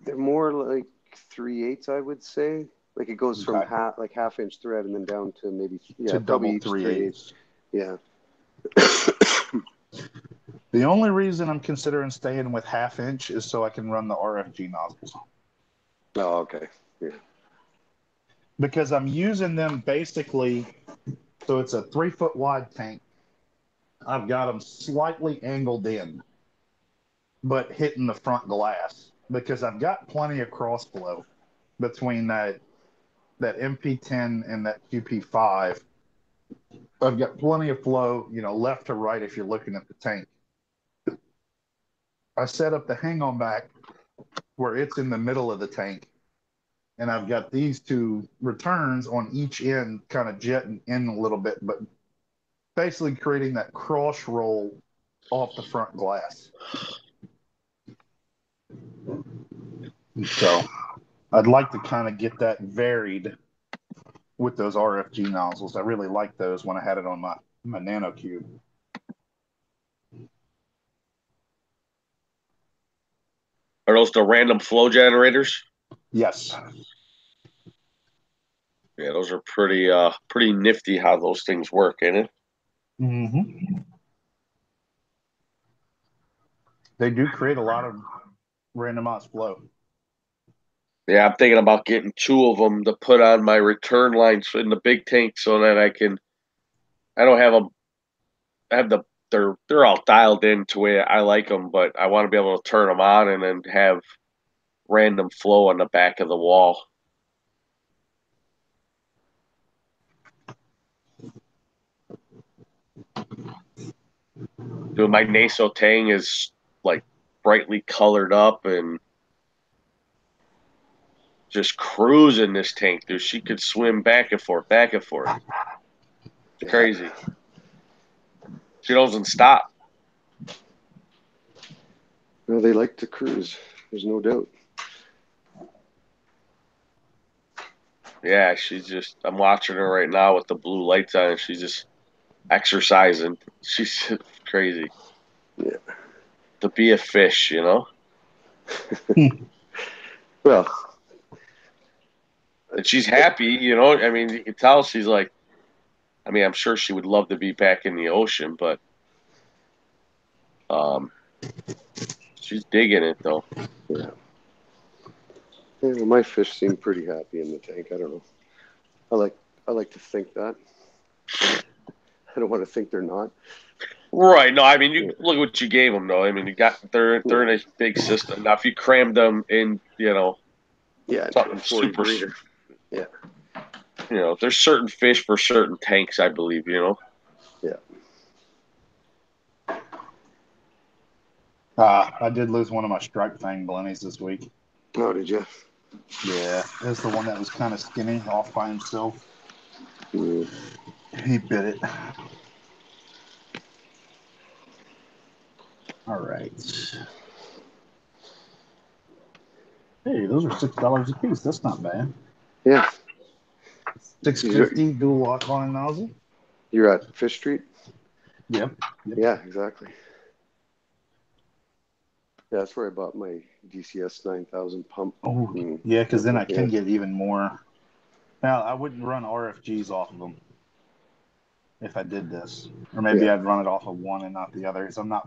They're more like 3/8, I would say. Like it goes from 1/2-inch thread and then down to maybe to probably double 3/8. Yeah. The only reason I'm considering staying with 1/2 inch is so I can run the RFG nozzles. Oh, okay. Yeah. Because I'm using them basically, so it's a 3-foot wide tank. I've got them slightly angled in, but hitting the front glass because I've got plenty of cross flow between that MP10 and that QP5 I've got plenty of flow, left to right if you're looking at the tank. I set up the hang on back where it's in the middle of the tank. And I've got these two returns on each end kind of jetting in a little bit, but basically creating that cross roll off the front glass. So I'd like to kind of get that varied with those RFG nozzles. I really like those when I had it on my Nano Cube. Are those the random flow generators? Yes. Yeah, those are pretty nifty how those things work, ain't it? Mm-hmm. They do create a lot of randomized flow. Yeah, I'm thinking about getting 2 of them to put on my return lines in the big tank so that I don't have them. I have they're all dialed in to where I like them, but I want to be able to turn them on and then have random flow on the back of the wall. Dude, my Naso Tang is like brightly colored up and just cruising this tank, dude. She could swim back and forth, back and forth. It's crazy. She doesn't stop. Well, they like to cruise. There's no doubt. Yeah, I'm watching her right now with the blue lights on, and she's just exercising. She's crazy. Yeah. To be a fish, Well, and she's happy, I mean, you can tell she's like, I mean, I'm sure she would love to be back in the ocean, but she's digging it though. yeah. Well, my fish seem pretty happy in the tank. I don't know. I like to think that. I don't want to think they're not. Right. No, I mean, you look what you gave them, though. I mean, they're in a big system. Now, if you crammed them in, Yeah, something 40 super, breeder. Yeah. There's certain fish for certain tanks, I believe, Yeah. I did lose one of my striped fang blennies this week. Oh, did you? Yeah, it's the one that was kind of skinny off by himself. Mm. He bit it. All right. Hey, those are $6 a piece. That's not bad. Yeah. $6.50 dual lock line nozzle. You're at Fish Street? Yep. Yeah, exactly. Yeah, that's where I bought my DCS 9000 pump. Oh, yeah, because then I can get even more. Now, I wouldn't run RFGs off of them if I did this. Or maybe I'd run it off of one and not the other. Because I'm not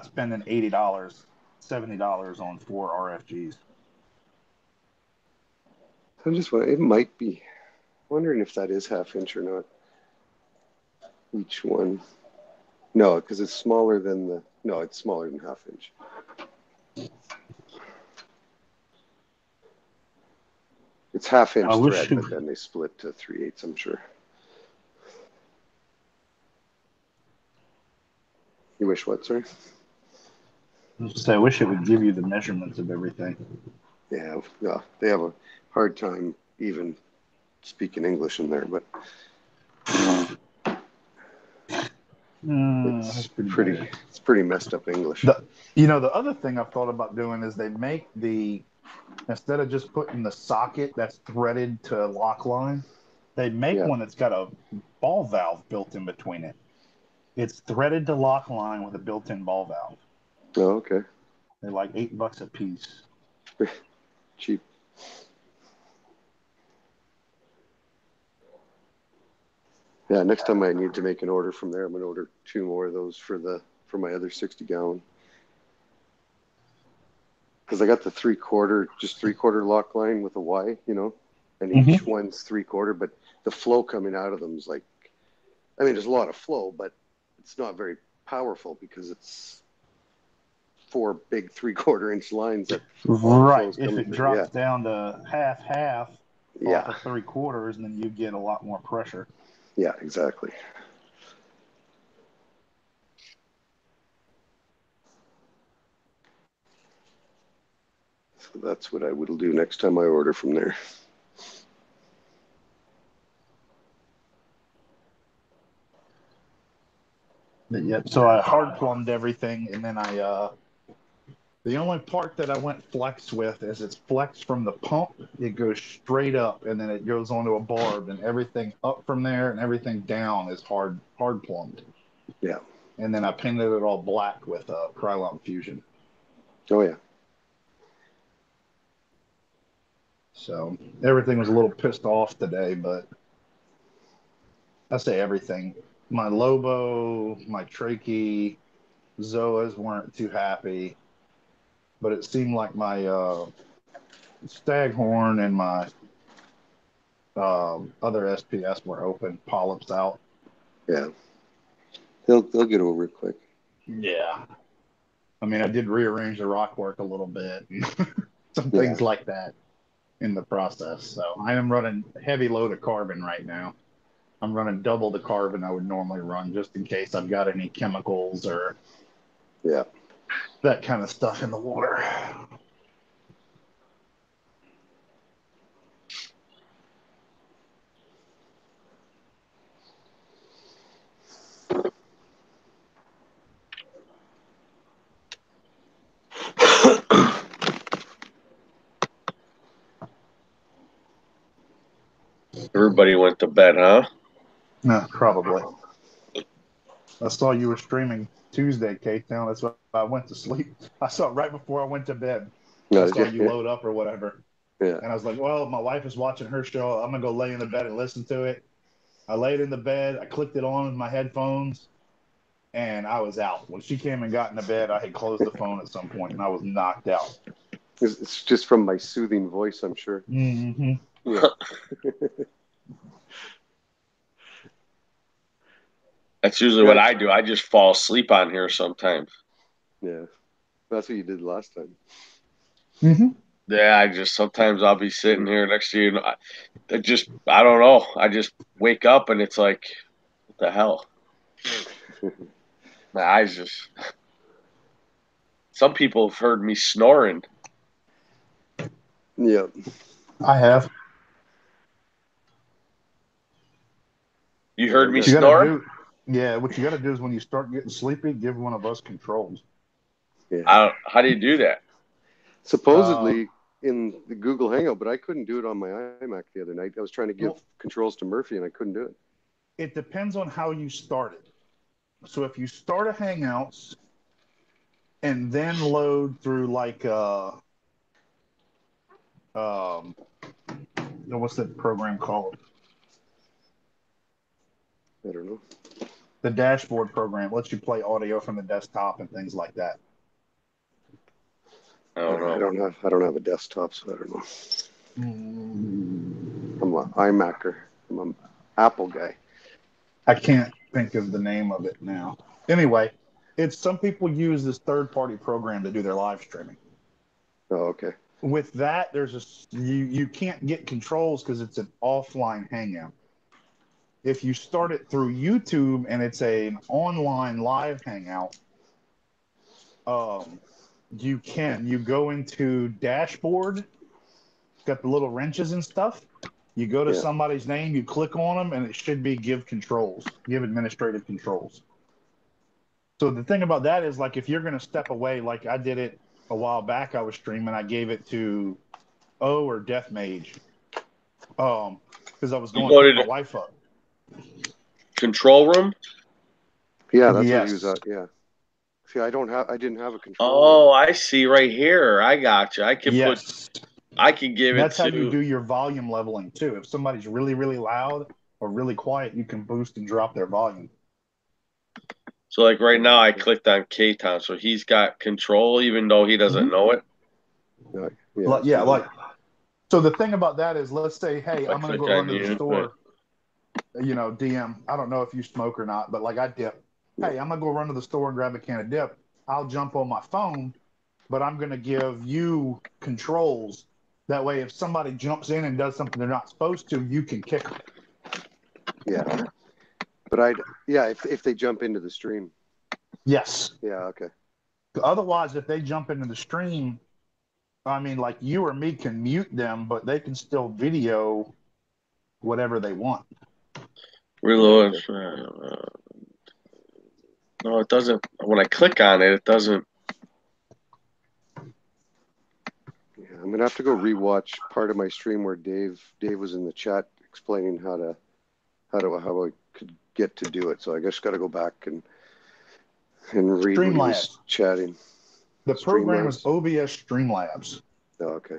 spending $80, $70 on 4 RFGs. I'm just wondering, it might be. Wondering if that is half inch or not. Each one. No, because it's smaller than it's smaller than half inch. It's half inch thread, but then they split to 3/8, I'm sure. You wish what, sorry? I wish it would give you the measurements of everything. Yeah, no, they have a hard time even speaking English in there, but it's pretty messed up English. The other thing I've thought about doing is they make instead of just putting the socket that's threaded to lock line, they make one that's got a ball valve built in between it. It's threaded to lock line with a built-in ball valve. Oh, okay. They're like $8 a piece. Cheap. Yeah, next time I need to make an order from there, I'm gonna order 2 more of those for my other 60-gallon. Because I got the 3/4 lock line with a Y, and each one's 3/4, but the flow coming out of them is like, I mean, there's a lot of flow, but it's not very powerful because it's 4 big 3/4 inch lines that right. If it drops down to half, off of 3/4, then you get a lot more pressure. Yeah, exactly. So that's what I will do next time I order from there. But yeah, so I hard plumbed everything, and then the only part that I went flex with is it's flex from the pump. It goes straight up, and then it goes onto a barb, and everything up from there and everything down is hard plumbed. Yeah. And then I painted it all black with Krylon Fusion. Oh yeah. So everything was a little pissed off today, but I say everything. My Lobo, my Trachea, Zoas weren't too happy, but it seemed like my Staghorn and my other SPS were open, polyps out. Yeah. They'll get over it quick. Yeah. I mean, I did rearrange the rock work a little bit, some things like that in the process. So I am running heavy load of carbon right now. I'm running double the carbon I would normally run just in case I've got any chemicals or that kind of stuff in the water. Everybody went to bed, huh? Probably. I saw you were streaming Tuesday, K-Town. That's why I went to sleep. I saw it right before I went to bed. I saw you load up or whatever. Yeah. And I was like, well, my wife is watching her show. I'm going to go lay in the bed and listen to it. I laid in the bed. I clicked it on with my headphones, and I was out. When she came and got in the bed, I had closed the phone at some point, and I was knocked out. It's just from my soothing voice, I'm sure. Mm-hmm. Yeah. That's usually what I do. I just fall asleep on here sometimes. Yeah. That's what you did last time. Mm-hmm. Yeah, sometimes I'll be sitting here next to you, and I don't know. I just wake up and it's like, what the hell? My eyes just. Some people have heard me snoring. Yeah. I have. You heard me What you gotta snoring? what you got to do is when you start getting sleepy, give one of us controls. Yeah. How do you do that? Supposedly in the Google Hangout, but I couldn't do it on my iMac the other night. I was trying to give controls to Murphy, and I couldn't do it. It depends on how you started. So if you start a Hangouts and then load through like what's that program called? I don't know. The dashboard program lets you play audio from the desktop and things like that. I don't know. I don't have a desktop, so I don't know. I'm an iMacer. I'm an Apple guy. I can't think of the name of it now. Anyway, some people use this third-party program to do their live streaming. Oh, okay. With that, you can't get controls because it's an offline Hangout. If you start it through YouTube and it's an online live Hangout, you go into dashboard. It's got the little wrenches and stuff. You go to somebody's name, you click on them, and it should be give administrative controls. So the thing about that is, like, if you're going to step away, like I did it a while back, I was streaming, I gave it to O or Death Mage, because I was going to pick my wife up. Control room? Yeah, that's what he was at. Yeah. See, I didn't have a control room. Oh, I see right here. I got you. I can give it That's how you do your volume leveling too. If somebody's really, really loud or really quiet, you can boost and drop their volume. So like right now I clicked on K-Town, so he's got control even though he doesn't know it? So the thing about that is, let's say, hey, I'm going to go run to the store, DM, I don't know if you smoke or not, but like I dip. Hey, I'm going to go run to the store and grab a can of dip. I'll jump on my phone, but I'm going to give you controls. That way, if somebody jumps in and does something they're not supposed to, you can kick them. Yeah. But if they jump into the stream. Yes. Yeah, okay. Otherwise, if they jump into the stream, I mean, like you or me can mute them, but they can still video whatever they want. Reload. No, it doesn't. When I click on it, it doesn't. Yeah, I'm gonna have to go rewatch part of my stream where Dave was in the chat explaining how I could get to do it. So I just got to go back and read what he was chatting. The program is OBS Streamlabs. Oh, okay.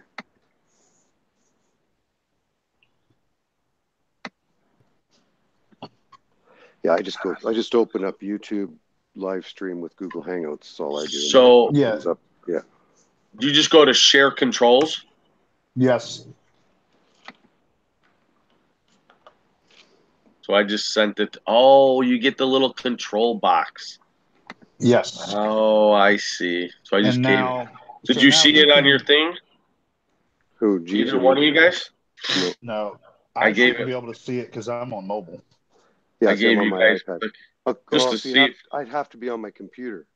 Yeah, I just open up YouTube live stream with Google Hangouts. That's all I do. So yeah. Yeah. You just go to share controls? Yes. So I just sent it. Oh, you get the little control box. Yes. Oh, I see. So I just gave it. Did you see it on your thing? Who? Either one of you guys? No. I gave it. Be able to see it because I'm on mobile. Yeah, I gave I'm on you my guys iPad. just to see. I'd have to be on my computer.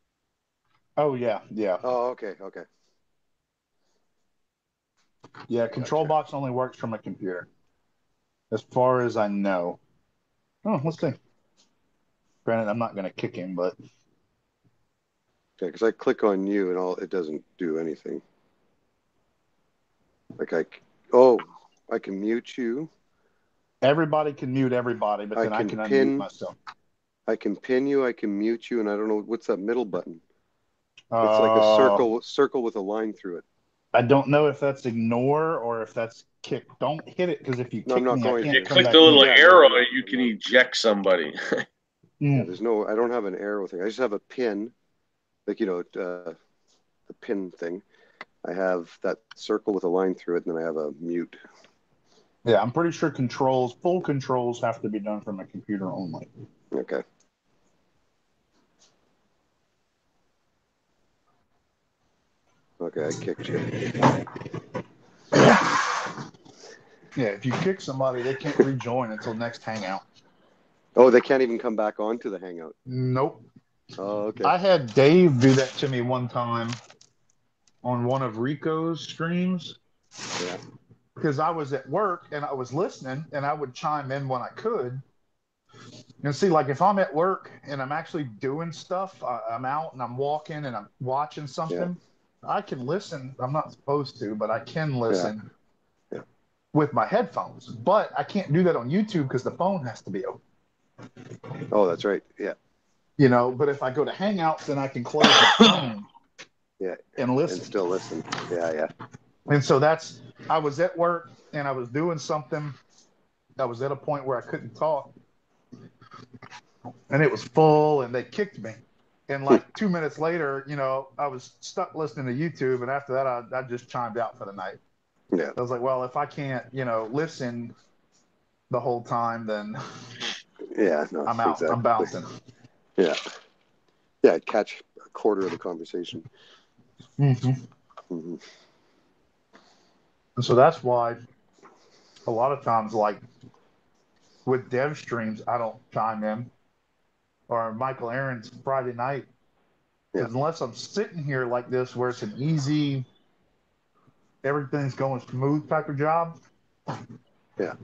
Oh yeah. Oh, okay. Yeah, control box only works from a computer, as far as I know. Oh, let's see. Granted, I'm not going to kick him, but okay, because I click on you and it doesn't do anything. Like I can mute you. Everybody can mute everybody, but then I can unmute myself. I can pin you. I can mute you, and I don't know what's that middle button. It's like a circle with a line through it. I don't know if that's ignore or if that's kick. Don't hit it because if you kick me, I can't you click the little arrow, you can eject somebody. Yeah, I don't have an arrow thing. I just have a pin, like the pin thing. I have that circle with a line through it, and then I have a mute. Yeah, I'm pretty sure full controls have to be done from a computer only. Okay. Okay, I kicked you. Yeah, if you kick somebody, they can't rejoin until next Hangout. Oh, they can't even come back onto the Hangout? Nope. Oh, okay. I had Dave do that to me one time on one of Rico's streams. Yeah. Because I was at work and I was listening and I would chime in when I could. And see, like if I'm at work and I'm actually doing stuff, I'm out and I'm walking and I'm watching something, I can listen. I'm not supposed to, but I can listen with my headphones. But I can't do that on YouTube because the phone has to be open. Oh, that's right. Yeah. But if I go to Hangouts, then I can close my phone. Yeah. And listen. And still listen. Yeah. And so I was at work and I was doing something. I was at a point where I couldn't talk. And it was full and they kicked me. And like 2 minutes later, I was stuck listening to YouTube. And after that, I just chimed out for the night. Yeah. I was like, well, if I can't, listen the whole time, then I'm out. Exactly. I'm bouncing. Yeah. Yeah, I'd catch a quarter of the conversation. Mm-hmm. Mm-hmm. And so that's why a lot of times, like with dev streams, I don't chime in. Or Michael Aaron's Friday night. Because unless I'm sitting here like this where it's an easy, everything's going smooth type of job. Yeah.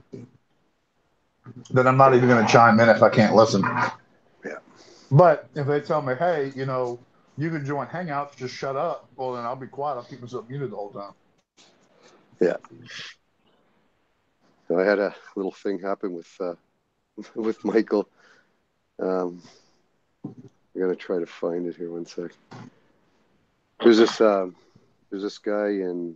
Then I'm not even going to chime in if I can't listen. Yeah. But if they tell me, hey, you can join Hangouts, just shut up. Well, then I'll be quiet. I'll keep myself muted the whole time. Yeah. So I had a little thing happen with Michael. I'm gonna try to find it here. One sec. There's this guy in.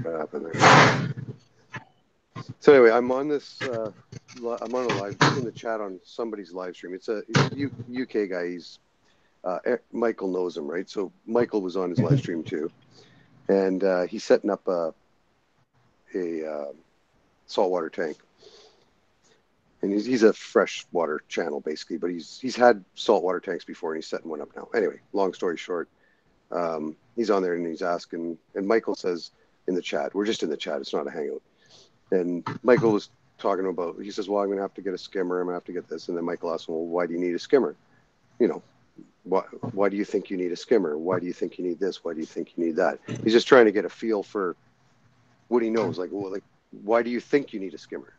What happened there? So anyway, I'm on this. I'm on a live in the chat on somebody's live stream. It's a UK guy. He's Michael knows him, right? So Michael was on his live stream too, and he's setting up a saltwater tank. And he's a freshwater channel basically, but he's had saltwater tanks before, and he's setting one up now. Anyway, long story short, he's on there and he's asking, and Michael says in the chat, we're just in the chat, it's not a hangout. And Michael was talking about, he says, well, I'm going to have to get a skimmer, I'm going to have to get this. And then Michael asks him, well, why do you need a skimmer? You know, why do you think you need a skimmer? Why do you think you need this? Why do you think you need that? He's just trying to get a feel for what he knows. Like, well, like, why do you think you need a skimmer?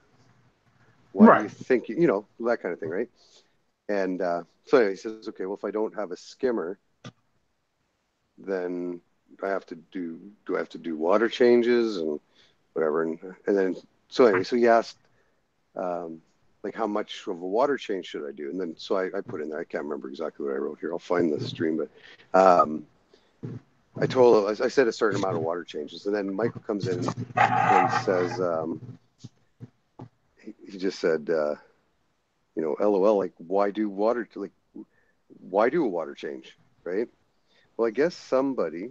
Why do you think, that kind of thing, right? And so anyway, he says, okay, well, if I don't have a skimmer, then do I have to do water changes and whatever? And then, so anyway, so he asked, like, how much of a water change should I do? And then, so I put in there, I can't remember exactly what I wrote here. I'll find the stream, but I said a certain amount of water changes. And then Michael comes in and says, he just said, LOL, like, why do a water change, right? Well, I guess somebody,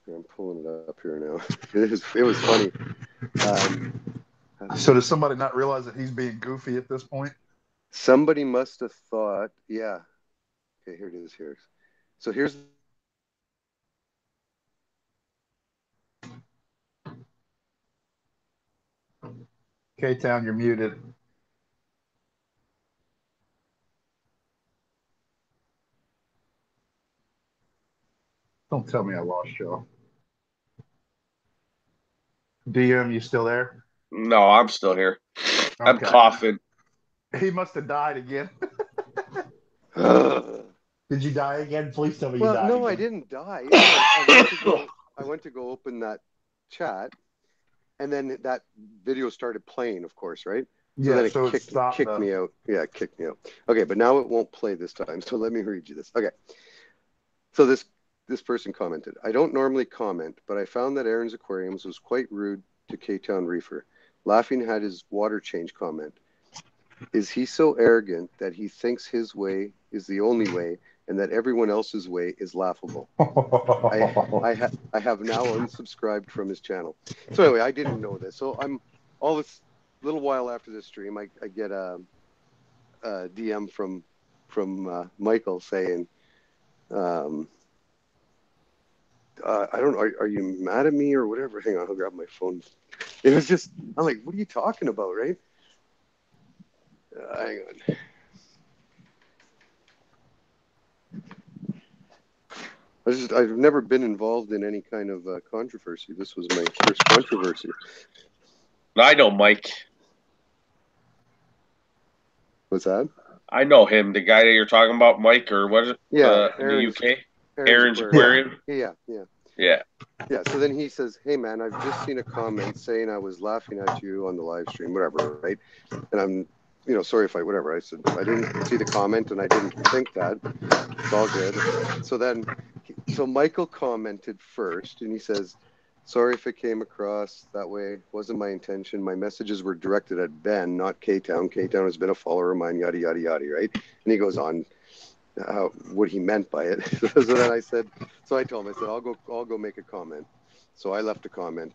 I'm pulling it up here now. It was funny. So does somebody not realize that he's being goofy at this point? Somebody must have thought, yeah. Okay, here it is here. So here's K-Town, you're muted. Don't tell me I lost y'all. DM, you still there? No, I'm still here. Okay. I'm coughing. He must have died again. Did you die again? Please tell me you died. Well, no, again. I didn't die. I went to go open that chat, and then that video started playing, of course, right? So then it kicked me out. Yeah, it kicked me out. Okay, but now it won't play this time. So let me read you this. Okay. So this person commented, I don't normally comment, but I found that Aaron's Aquariums was quite rude to K-Town Reefer. Laughing at his water change comment. Is he so arrogant that he thinks his way is the only way and that everyone else's way is laughable? I have now unsubscribed from his channel. So anyway, I didn't know this. So I'm all this little while after this stream, I get a DM from Michael saying, I don't know, are you mad at me or whatever? Hang on, I'll grab my phone. It was just, I'm like, what are you talking about, right? Hang on. I've never been involved in any kind of controversy. This was my first controversy. I know Mike. What's that? I know him, the guy that you're talking about, Mike, or what is it? Yeah, in the UK? Aaron's Aquarium? Yeah. So then he says, hey, man, I've just seen a comment saying I was laughing at you on the live stream, whatever, right? And I'm, sorry if whatever. I said, I didn't see the comment and I didn't think that. It's all good. So Michael commented first and he says, sorry if it came across that way. Wasn't my intention. My messages were directed at Ben, not K-Town. K-Town has been a follower of mine, yada, yada, yada, right? And he goes on what he meant by it. So then I said, I told him, I said, I'll go make a comment. So I left a comment,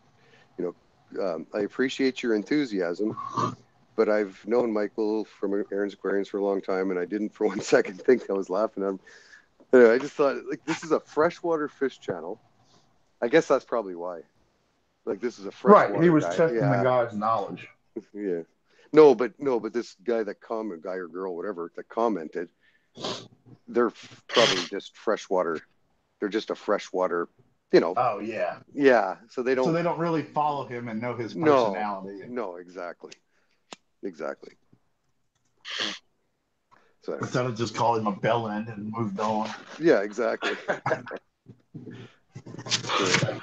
I appreciate your enthusiasm, but I've known Michael from Aaron's Aquariums for a long time, and I didn't for 1 second think I was laughing at him. Anyway, I just thought, like, this is a freshwater fish channel. I guess that's probably why. Like, this is a freshwater Right, he was guy. testing the guy's knowledge. Yeah. No, but this guy guy or girl, whatever, that commented, they're probably just freshwater. They're just a freshwater, Oh yeah. Yeah. So they don't really follow him and know his personality. No, exactly. So instead of just calling him a bell end and moved on. Yeah, exactly.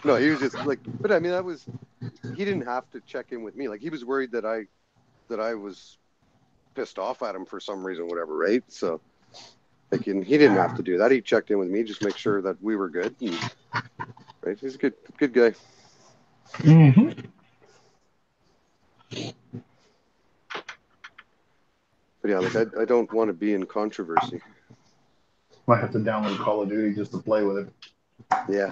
No, he was just like, but I mean, he didn't have to check in with me. Like, he was worried that I was pissed off at him for some reason, whatever, right? So, like, he didn't have to do that. He checked in with me, just make sure that we were good. And, right? He's a good guy. Mm-hmm. But yeah, like, I don't want to be in controversy. Might have to download Call of Duty just to play with it. Yeah.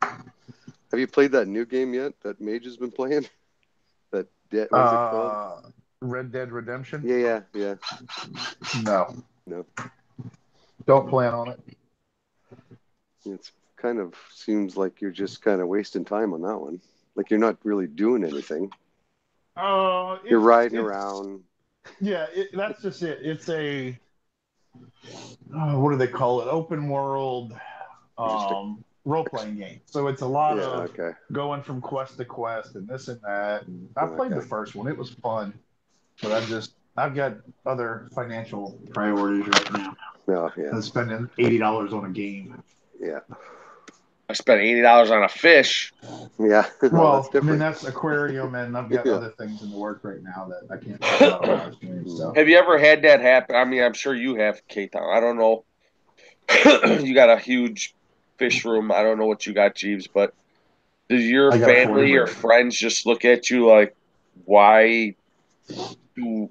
Have you played that new game yet that Mage has been playing? That What's it called? Red Dead Redemption? Yeah. No. No. Don't plan on it. It's kind of seems like you're just kind of wasting time on that one. Like you're not really doing anything. You're riding around. Yeah, that's just it. It's a what do they call it? Open world role playing game. So it's a lot of going from quest to quest and this and that. And I played the first one. It was fun, but I've got other financial priorities right now. Oh, yeah. I'm spending $80 on a game. Yeah. I spent $80 on a fish. Yeah. Well, I mean that's aquarium, and I've got other things in the work right now that I can't talk about on live stream. So. Have you ever had that happen? I mean, I'm sure you have, K-Town. I don't know. You got a huge fish room. I don't know what you got, Jeeves, but does your family or friends just look at you like, why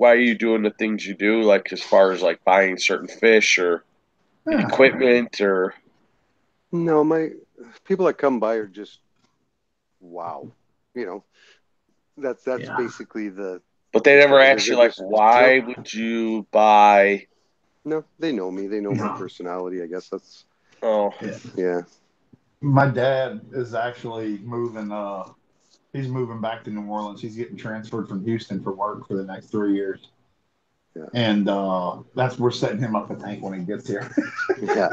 are you doing the things you do? Like as far as like buying certain fish or equipment or? No, my people that come by are just wow. You know, that's basically the. But they never ask you like, why would you buy? No, they know me. They know my personality. I guess that's. Oh. Yeah. My dad is actually moving. He's moving back to New Orleans. He's getting transferred from Houston for work for the next 3 years. Yeah. And we're setting him up a tank when he gets here. Yeah.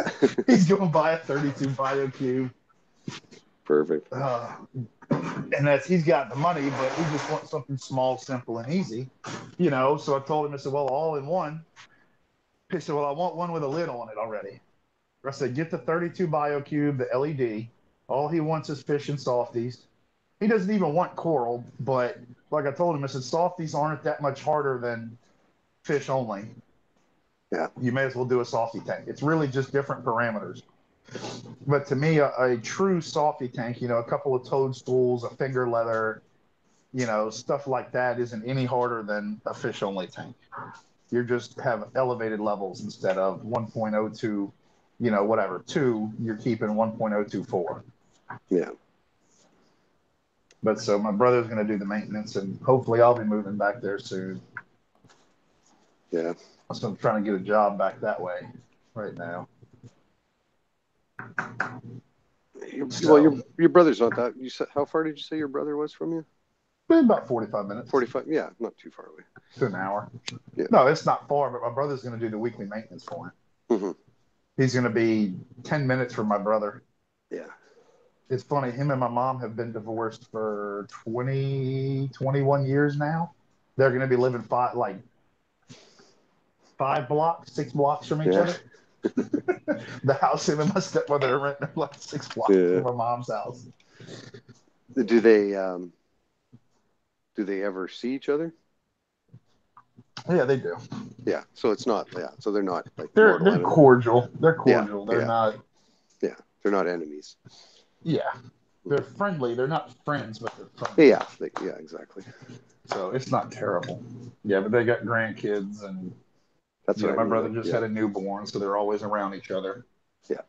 He's going to buy a 32 BioCube. Perfect. And he's got the money, but he just wants something small, simple, and easy. You know, so I told him, I said, well, all in one. He said, well, I want one with a lid on it already. I said, get the 32 BioCube, the LED. All he wants is fish and softies. He doesn't even want coral, but like I told him, I said, softies aren't that much harder than fish only. Yeah. You may as well do a softy tank. It's really just different parameters. But to me, a true softy tank, you know, a couple of toadstools, a finger leather, you know, stuff like that isn't any harder than a fish only tank. You just have elevated levels instead of 1.02, you know, whatever, 2, you're keeping 1.024. Yeah. But so my brother's going to do the maintenance, and hopefully I'll be moving back there soon. Yeah. So I'm trying to get a job back that way right now. Well, your brother's not that. You said, how far did you say your brother was from you? About 45 minutes. 45, yeah, not too far away. To an hour. Yeah. No, it's not far, but my brother's going to do the weekly maintenance for him. Mm-hmm. He's going to be 10 minutes from my brother. Yeah. It's funny, him and my mom have been divorced for 21 years now. They're going to be living 6 blocks from each other. The house him and my stepmother are renting like 6 blocks from my mom's house. Do they ever see each other? Yeah, they do. Yeah, so it's not. Yeah, so they're not like they're cordial. They're cordial. Yeah, they're not. Yeah, they're not enemies. Yeah, they're friendly. They're not friends, but they're friendly. Yeah, yeah, exactly. So it's not terrible. Yeah, but they got grandkids, and that's what my brother just had a newborn, so they're always around each other. Yeah.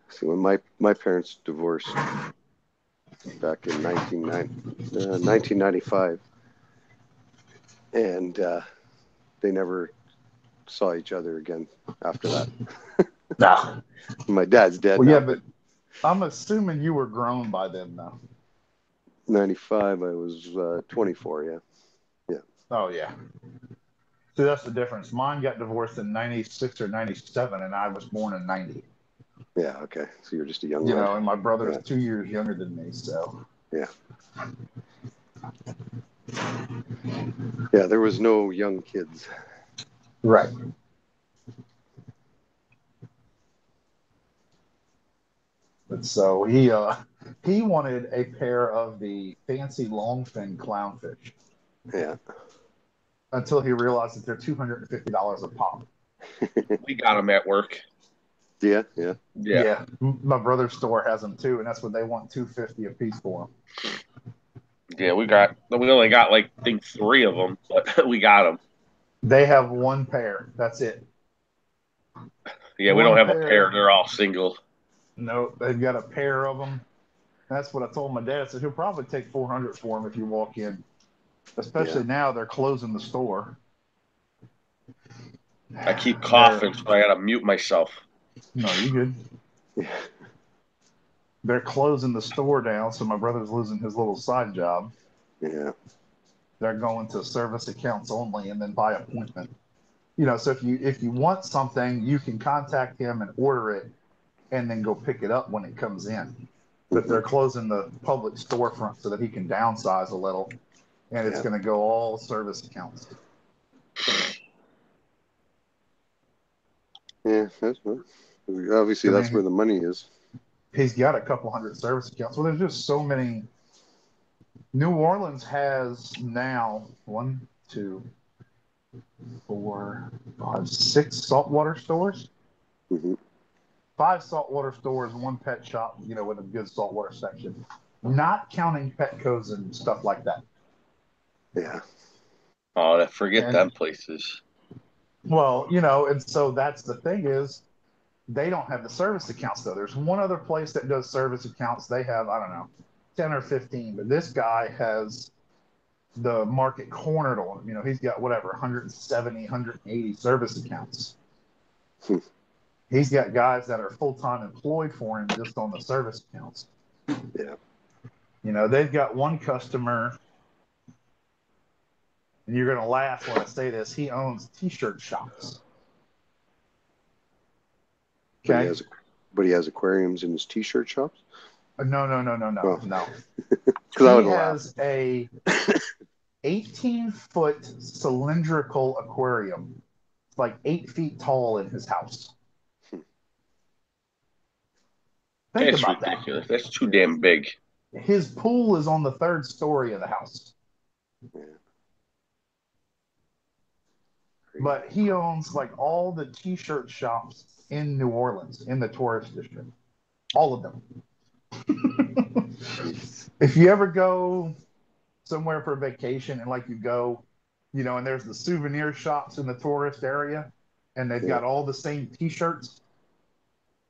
See, when my parents divorced back in 1995, and they never saw each other again after that. Nah. My dad's dead now. Yeah, but I'm assuming you were grown by then, though. 95, I was 24, yeah. Oh, yeah. See, that's the difference. Mine got divorced in 96 or 97, and I was born in 90. Yeah, okay. So you're just a young lad. You know, and my brother's 2 years younger than me, so. Yeah. Yeah, there was no young kids. Right. But so he wanted a pair of the fancy longfin clownfish. Yeah. Until he realized that they're $250 a pop. We got them at work. Yeah. My brother's store has them too, and that's what they want, $250 a piece for them. Yeah, we only got like I think 3 of them, but we got them. They have 1 pair. That's it. Yeah, we don't have a pair. They're all single. No, they've got a pair of them. That's what I told my dad. I said he'll probably take 400 for them if you walk in. Especially now they're closing the store. I keep coughing, so I gotta mute myself. No, you good. Yeah. They're closing the store down, so my brother's losing his little side job. Yeah. They're going to service accounts only and then by appointment. So if you want something, you can contact him and order it and then go pick it up when it comes in. But they're closing the public storefront so that he can downsize a little, and it's going to go all service accounts. Yeah, obviously that's where the money is. He's got a couple hundred service accounts. Well, there's just so many. New Orleans has now 1, 2, 4, 5, 6 saltwater stores. 5 saltwater stores, 1 pet shop, with a good saltwater section. Not counting Petco's and stuff like that. Yeah. Oh, forget them places. Well, and so that's the thing is, they don't have the service accounts though. There's one other place that does service accounts. They have, I don't know, 10 or 15, but this guy has the market cornered on him. He's got whatever, 170, 180 service accounts. He's got guys that are full-time employed for him just on the service accounts. Yeah. They've got one customer, and you're going to laugh when I say this. He owns t-shirt shops. Okay. But he has aquariums in his t-shirt shops? No. Well, No. Because I would He laugh. has a 18-foot cylindrical aquarium. It's like 8 feet tall in his house. Think That's about ridiculous. That's too damn big. His pool is on the 3rd story of the house. Yeah. But he owns like all the t-shirt shops in New Orleans, in the tourist district. All of them. If you ever go somewhere for a vacation and like you go, and there's the souvenir shops in the tourist area and they've got all the same t-shirts.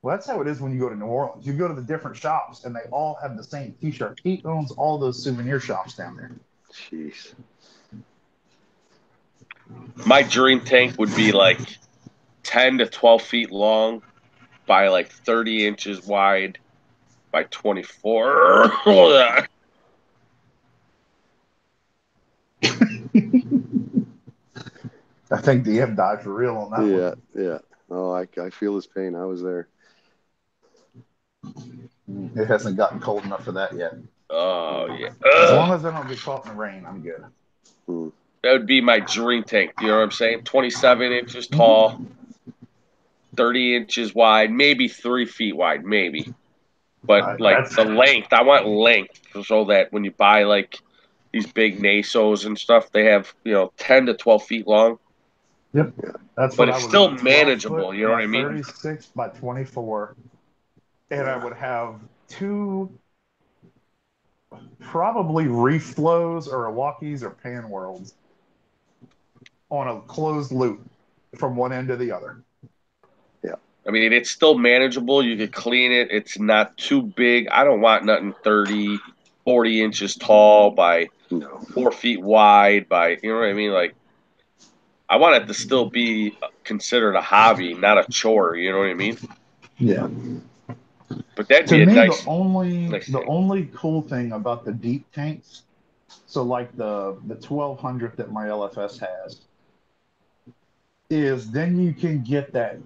Well, that's how it is when you go to New Orleans. You go to the different shops and they all have the same t-shirt. He owns all those souvenir shops down there. Jeez. My dream tank would be like 10 to 12 feet long by like 30 inches wide by 24. I think DM died for real on that one. Yeah. Oh, I feel his pain. I was there. It hasn't gotten cold enough for that yet. Oh, yeah. As long as I don't get caught in the rain, I'm good. That would be my dream tank. You know what I'm saying? 27 inches tall, 30 inches wide, maybe 3 feet wide, maybe. But like the length, I want length so that when you buy like these big Nasos and stuff, they have 10 to 12 feet long. Yep, that's but what it's I would still want. manageable. You know what I mean? 36 by 24, and I would have 2 probably Reef flows or Iwakis or Pan Worlds on a closed loop from one end to the other. Yeah. I mean, it's still manageable. You could clean it. It's not too big. I don't want nothing 30, 40 inches tall by 4 feet wide by, you know what I mean? Like, I want it to still be considered a hobby, not a chore. You know what I mean? Yeah. But that'd To be me, nice. the only cool thing about the deep tanks, so like the 1200 that my LFS has, is then you can get that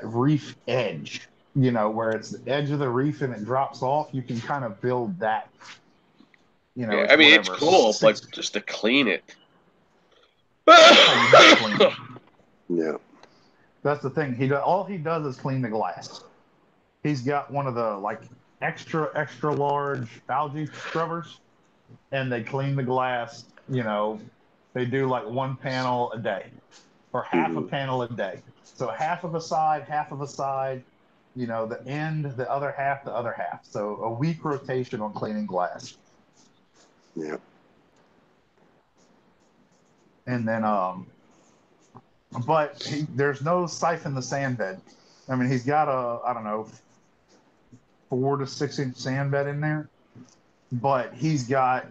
reef edge, where it's the edge of the reef and it drops off. You can kind of build that. Yeah, I mean, it's cool, but just to clean it. Yeah. That's the thing. All he does is clean the glass. He's got one of the like extra large algae scrubbers, and they clean the glass. They do like 1 panel a day, or half a panel a day. So half of a side. The end, the other half. So a week rotation on cleaning glass. Yeah. And then but there's no siphon the sand bed. I mean, he's got a, I don't know, 4 to 6 inch sand bed in there. But he's got,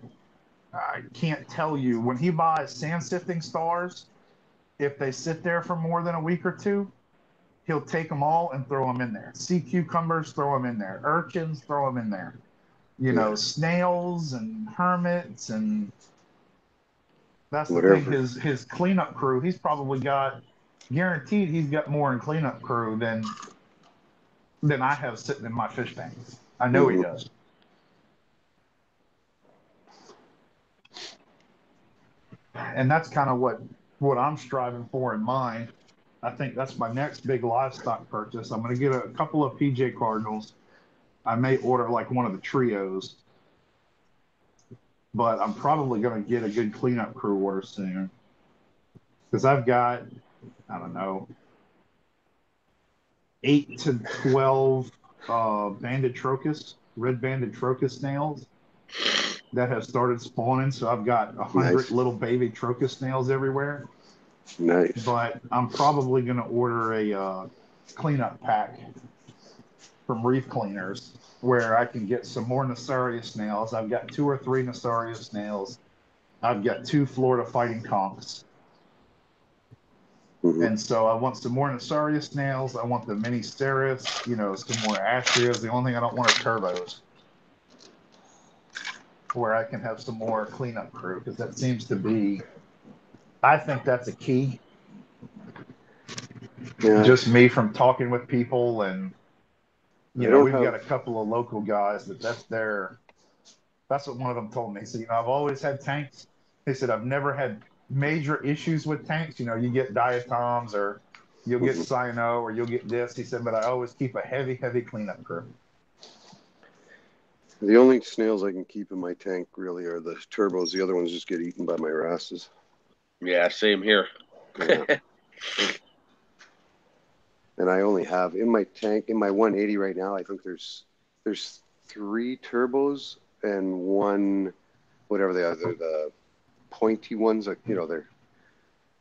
I can't tell you, when he buys sand sifting stars, if they sit there for more than a week or two, he'll take them all and throw them in there. Sea cucumbers, throw them in there. Urchins, throw them in there. You know, snails and hermits, and that's the thing. Whatever. His cleanup crew, he's probably got, guaranteed, he's got more in cleanup crew than I have sitting in my fish tanks. I know he does. And that's kind of what I'm striving for in mine. I think that's my next big livestock purchase. I'm going to get a couple of PJ Cardinals. I may order like one of the trios, but I'm probably going to get a good cleanup crew order soon, because I've got, I don't know, 8 to 12 banded trochus, red banded trochus snails that have started spawning. So I've got 100 little baby trochus snails everywhere. Nice. But I'm probably going to order a cleanup pack from Reef Cleaners where I can get some more Nasaria snails. I've got 2 or 3 Nasaria snails. I've got 2 Florida fighting conchs. And so I want some more Nasaria snails. I want the mini Ceres, you know, some more Astrias. The only thing I don't want are turbos, where I can have some more cleanup crew, because that seems to be, I think that's a key. Yeah. Just me from talking with people, and you know, we've got a couple of local guys that's what one of them told me. So, you know, I've always had tanks. They said I've never had major issues with tanks. You know, you get diatoms, or you'll get cyano, or you'll get this. He said, but I always keep a heavy cleanup crew. The only snails I can keep in my tank really are the turbos. The other ones just get eaten by my wrasses. Yeah, same here. Yeah. And I only have in my tank, in my 180 right now, I think there's 3 turbos and 1, whatever they are, they're the pointy ones, like, you know, they're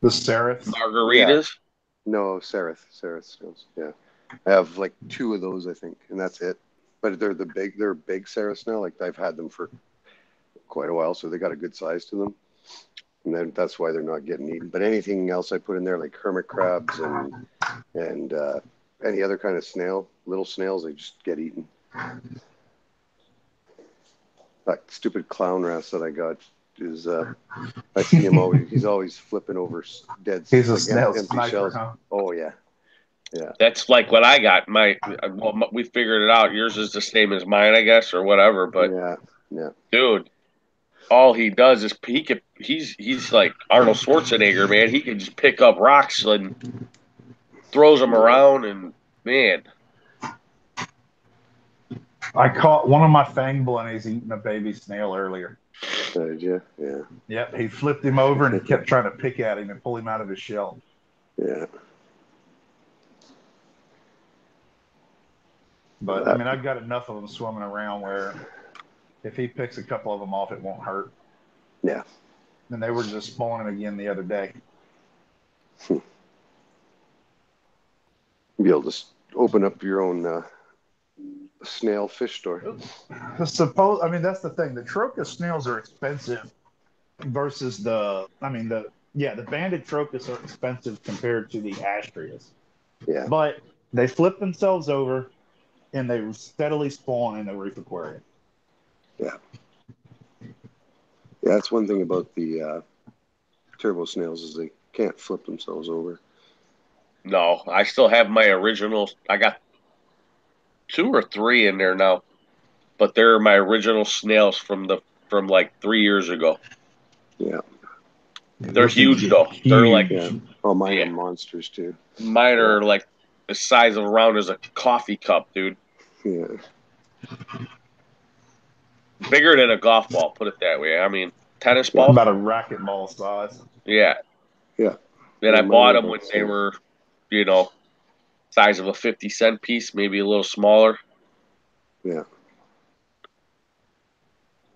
the Seraph margaritas. Yeah. No, Seraph snails. Yeah, I have like 2 of those, I think, and that's it. But they're big Seraph snail. Like, I've had them for quite a while, so they got a good size to them. And then that's why they're not getting eaten. But anything else I put in there, like hermit crabs and any other kind of snail, little snails, they just get eaten. That stupid clown wrasse that I got is, I see him always. He's always flipping over dead. He's a snail empty sniper, shells. huh? Oh yeah, yeah. That's like what I got. We figured it out. Yours is the same as mine, I guess, or whatever. But yeah, dude, all he does is he's like Arnold Schwarzenegger, man. He can just pick up rocks and throws them around, and man. I caught one of my fang bunnies eating a baby snail earlier. Did you? Yeah. Yep, he flipped him over and he kept trying to pick at him and pull him out of his shell. Yeah. But I mean, I've got enough of them swimming around where if he picks a couple of them off, it won't hurt. Yeah. And they were just spawning again the other day. You'll just open up your own snail fish store. I mean, that's the thing. The trochus snails are expensive versus the banded trochus are expensive compared to the astrias. Yeah. But they flip themselves over and they steadily spawn in the reef aquarium. Yeah. Yeah, that's one thing about the turbo snails is they can't flip themselves over. No, I still have my original. I got 2 or 3 in there now, but they're my original snails from like 3 years ago. Yeah. They're huge though. Huge. They're like mine are monsters too. Mine are like the size of around as a coffee cup, dude. Yeah. Bigger than a golf ball, put it that way. I mean, tennis ball. About a racquetball size. Yeah. Yeah. And I bought them when they were, you know, size of a 50-cent piece, maybe a little smaller. Yeah.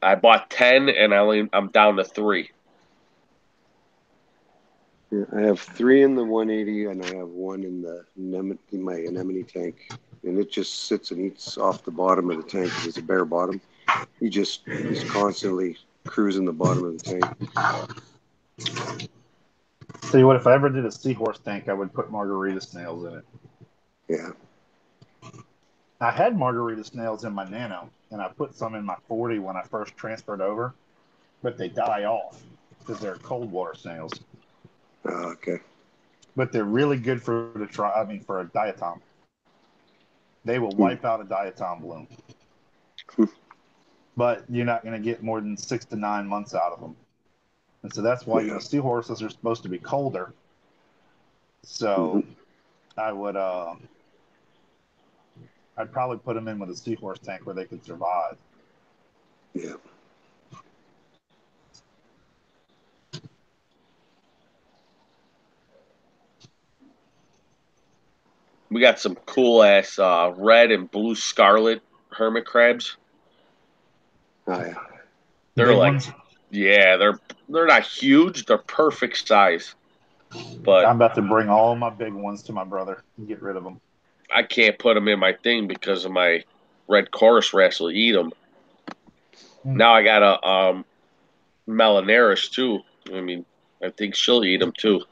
I bought 10 and I'm down to 3. Yeah, I have 3 in the 180 and I have 1 in my anemone tank. and it just sits and eats off the bottom of the tank because it's a bare bottom. He's constantly cruising the bottom of the tank. Tell you what, if I ever did a seahorse tank, I would put margarita snails in it. Yeah. I had margarita snails in my Nano, and I put some in my 40 when I first transferred over, but they die off because they're cold water snails. Okay. But they're really good for for a diatom. They will wipe out a diatom bloom. But you're not going to get more than 6 to 9 months out of them. And so that's why, seahorses are supposed to be colder. So I would, I'd probably put them in with a seahorse tank where they could survive. Yeah. We got some cool ass red and blue scarlet hermit crabs. Oh yeah. They're Big like, ones? yeah, they're not huge. They're perfect size. But I'm about to bring all my big ones to my brother and get rid of them. I can't put them in my thing because of my red chorus wrasse will eat them. Now I got a Melanaris too. I mean, I think she'll eat them too.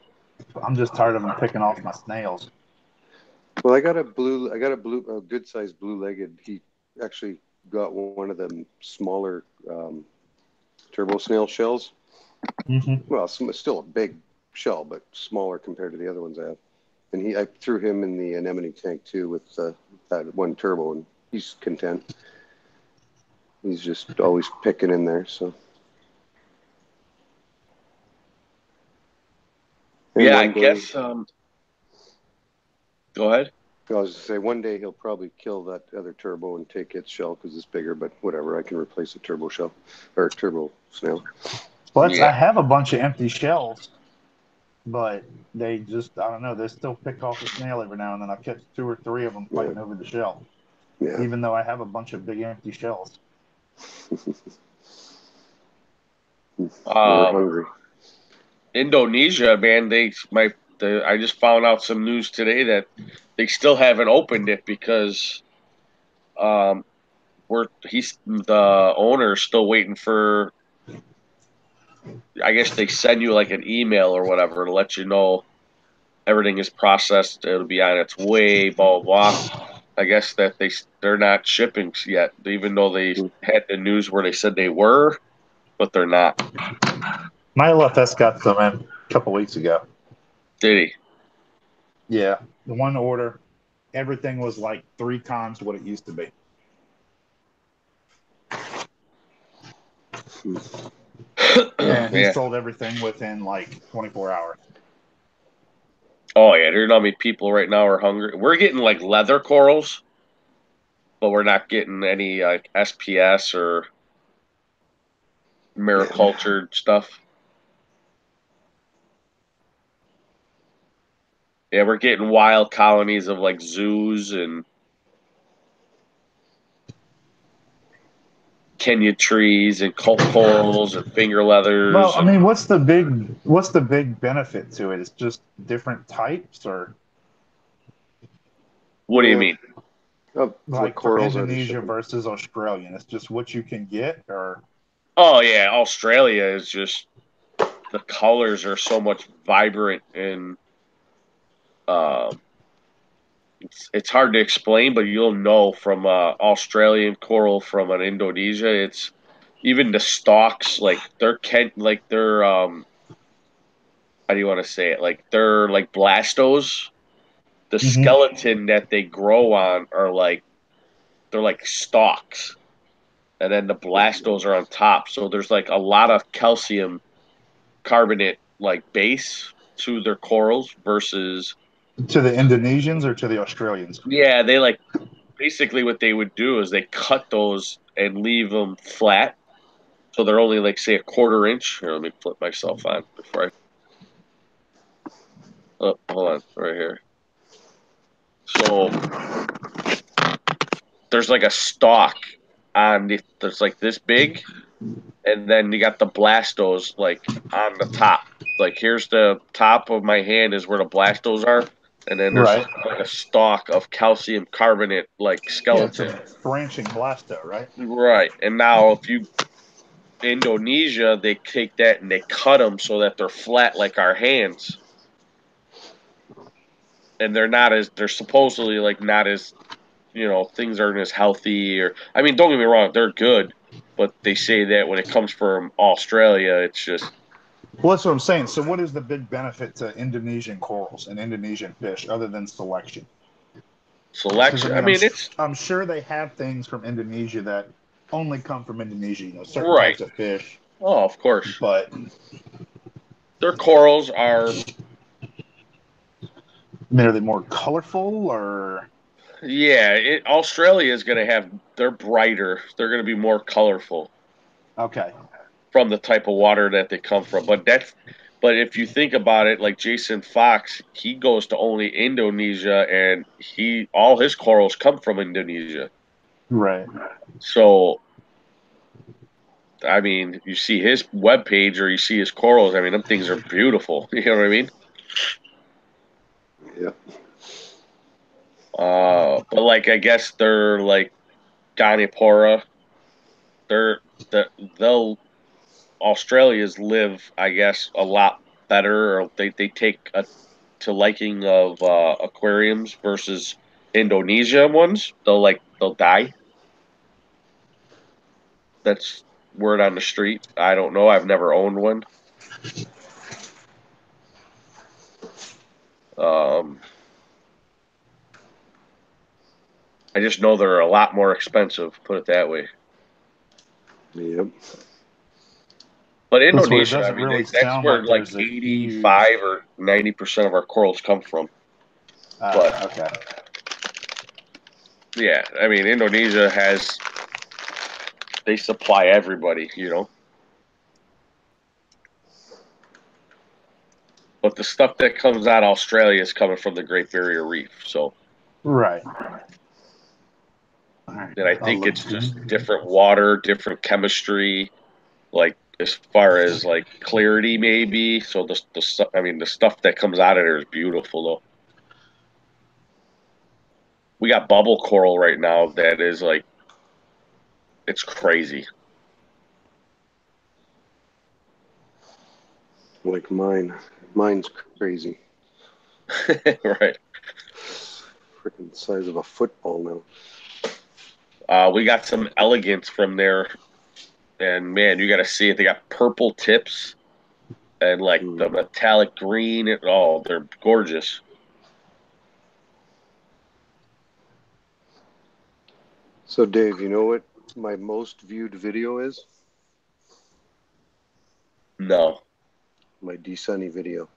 I'm just tired of them picking off my snails. Well, I got a good sized blue-legged. He actually got one of them smaller turbo snail shells. Well, still a big shell, but smaller compared to the other ones I have. And I threw him in the anemone tank too with that one turbo, and he's content. He's just always picking in there. So. And yeah, I guess. Go ahead. I was to say one day he'll probably kill that other turbo and take its shell because it's bigger. But whatever, I can replace the turbo shell or turbo snail. Well, I have a bunch of empty shells, but they just, I don't know, they still pick off a snail every now and then. I catch 2 or 3 of them fighting over the shell, even though I have a bunch of big empty shells. We're hungry. Indonesia, man, I just found out some news today that they still haven't opened it because the owner's still waiting for, I guess they send you like an email or whatever to let you know everything is processed. It'll be on its way, blah, blah, blah. I guess that they're not shipping yet, even though they had the news where they said they were, but they're not. My LFS got some in a couple weeks ago. Did he? Yeah. The one order, everything was like 3 times what it used to be. And he sold everything within like 24 hours. Oh, yeah. There's not many people right now are hungry. We're getting like leather corals, but we're not getting any like SPS or maricultured stuff. Yeah, we're getting wild colonies of like zoos and Kenya trees and corals and finger leathers. Well, I mean, what's the big benefit to it? It's just different types, or what do you mean? Like for Indonesia versus Australian, it's just what you can get, or? Oh yeah, Australia is just the colors are so much vibrant and it's hard to explain, but you'll know from Australian coral from an Indonesia. It's even the stalks, like they're how do you want to say it? Like they're like blastos. The skeleton that they grow on are like they're like stalks, and then the blastos are on top. So there's like a lot of calcium carbonate like base to their corals versus to the Indonesians or to the Australians. Yeah, they like basically what they would do is they cut those and leave them flat, so they're only like say a quarter inch. Here, let me flip myself on before I. Oh, hold on, right here. So there's like a stalk that's like this big, and then you got the blastos like on the top. Like here's the top of my hand is where the blastos are, and then there's Right. like a stalk of calcium carbonate like Yeah, it's skeleton. a branching blasto, right? Right. And now if you Indonesia, they take that and they cut them so that they're flat like our hands. And they're supposedly like not as, things aren't as healthy or, I mean, don't get me wrong, they're good, but they say that when it comes from Australia, it's just Well, that's what I'm saying. So, what is the big benefit to Indonesian corals and Indonesian fish other than selection? Because I selection. I mean, mean, it's I'm sure they have things from Indonesia that only come from Indonesia. You know, certain right. types of fish, Oh, of course. but Their corals are, I mean, are they more colorful or yeah, Australia is going to have, they're brighter. They're going to be more colorful okay? from the type of water that they come from. But if you think about it, like Jason Fox, he goes to only Indonesia, and all his corals come from Indonesia. Right. So, I mean, you see his webpage or you see his corals. I mean, them things are beautiful. You know what I mean? Yeah. But like, I guess they're like Gynepora. They're they'll Australians live, I guess, a lot better, or they take to liking of aquariums versus Indonesia ones. They'll die. That's word on the street. I don't know. I've never owned one. Um, I just know they're a lot more expensive. Put it that way. Yep. But That's what it Indonesia, I doesn't mean, really that's sound where like. like There's a huge. 85 or 90% of our corals come from. But Okay. yeah, I mean, Indonesia they supply everybody, But the stuff that comes out of Australia is coming from the Great Barrier Reef. So, Right. All right. and I I'll think look. it's just different water, different chemistry, like as far as like clarity, maybe. So I mean, the stuff that comes out of there is beautiful, though. We got bubble coral right now that is like it's crazy. Like mine. Mine's crazy. Right. Freaking size of a football now. We got some elegance from there, and man, you got to see it. They got purple tips and like the metallic green. They're gorgeous. So, Dave, you know what my most viewed video is? No, My D-Sunny video.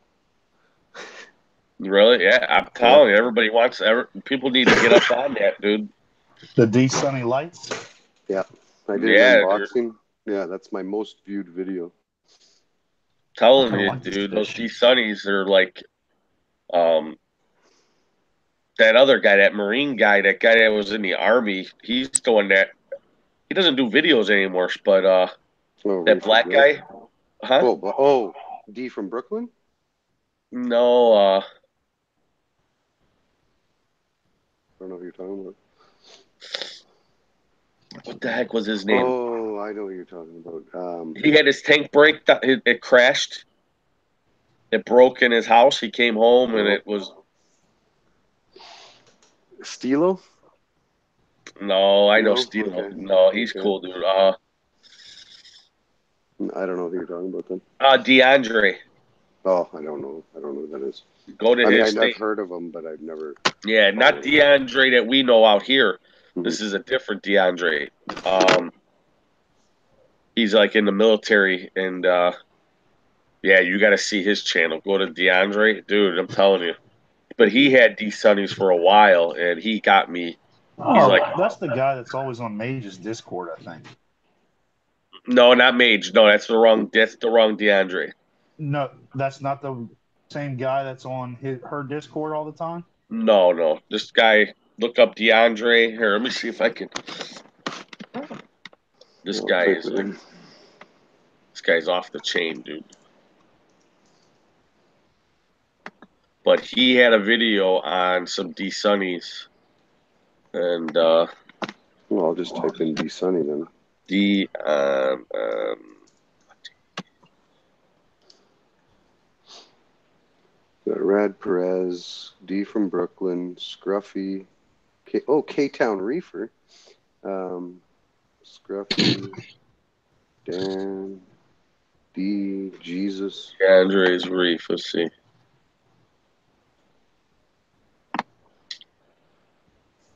really? Yeah, I'm Yeah. telling you, people need to get up on that, dude. The D Sunny Lights. Yeah. I did an Yeah, dude. unboxing. Yeah, that's my most viewed video. Telling I you, like this dude, those fish. D Sunnies are like um that other guy, that Marine guy, that guy that was in the army. He's the one that he doesn't do videos anymore, but Oh, that Reef is black good. guy, huh? Oh, D from Brooklyn? No, I don't know who you're talking about. what the heck was his name? Oh, I know what you're talking about. He had his tank break. It crashed. It broke in his house. He came home and it was Stilo? no. I know No? Steel. Okay. No, he's Okay. cool, dude. I don't know who you're talking about then. DeAndre. Oh, I don't know. I don't know who that is. Go to I mean, his I've thing. heard of him, but I've never. Yeah, not DeAndre that we know out here. Mhm. This is a different DeAndre. He's like in the military, and yeah, you got to see his channel. Go to DeAndre, dude. I'm telling you. But he had D Sunnies for a while, and he got me. He's Oh, like, that's the guy that's always on Mage's Discord, I think. no, not Mage. No, that's the wrong. That's the wrong DeAndre. No, that's not the same guy that's on her Discord all the time. No, no. This guy. Look up DeAndre. Here, let me see if I can. This I'll guy type is it like, in. this guy's off the chain, dude. but he had a video on some D Sunnies, and Well, I'll just type in D Sunny then. D Got Rad Perez, D from Brooklyn, Scruffy, K-Town Reefer, Scruffy, Dan, D, Jesus. Andre's Reef. Let's see.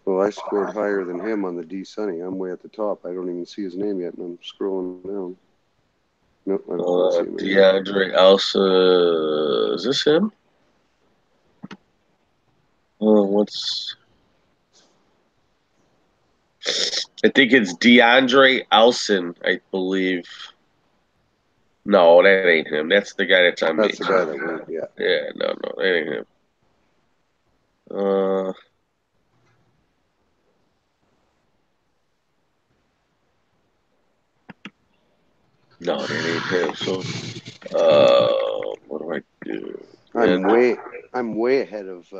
Well, I scored higher than him on the D Sunny. I'm way at the top. I don't even see his name yet, and I'm scrolling down. Nope, I don't see him. DeAndre Elsa. Is this him? Oh, what's? I think it's DeAndre Elson, I believe. No, that ain't him. That's the guy that's on me. That's the guy that went, yeah. Yeah, no, that ain't him. No, that ain't him. So, what do I do? I'm way ahead of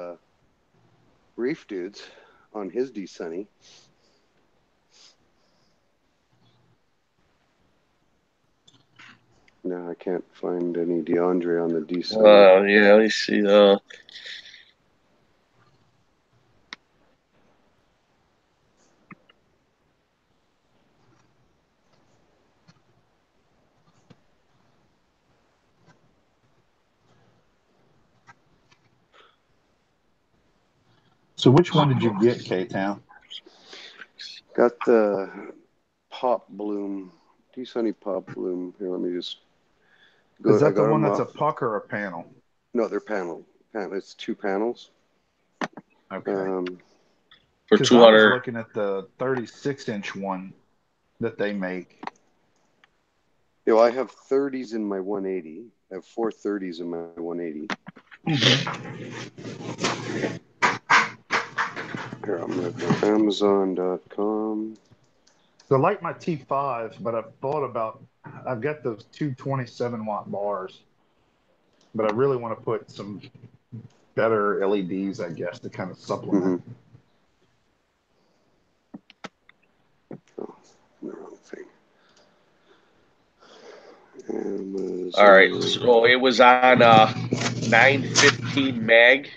Reef Dudes on his D Sunny. No, I can't find any DeAndre on the D Sunny. Yeah, let me see. So which one did you get, K-Town? Got the Pop Bloom, D Sunny Pop Bloom. Here, let me just go. Is I that the got one them that's a off. puck or a panel? No, they're panel. It's 2 panels. Okay. For Because I was 200. looking at the 36-inch one that they make. You know, I have 30s in my 180. I have 4 30s in my 180. Here, I'm going to go Amazon.com. So I like my T5, but I've got those 227-watt bars, but I really want to put some better LEDs, I guess, to kind of supplement. Oh, the wrong thing. Amazon. All right, so it was on 915 mag.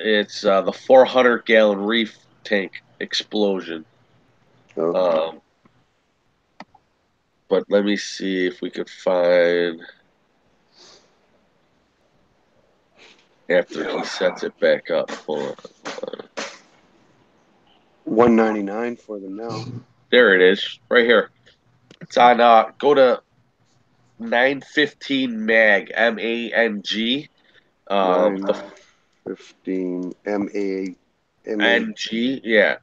It's the 400-gallon Reef tank explosion. Oh. But let me see if we could find after he sets it back up. Hold on. $199 for them now. There it is, right here. It's on. Go to 915 mag, MANG. The 915 MANG. yeah.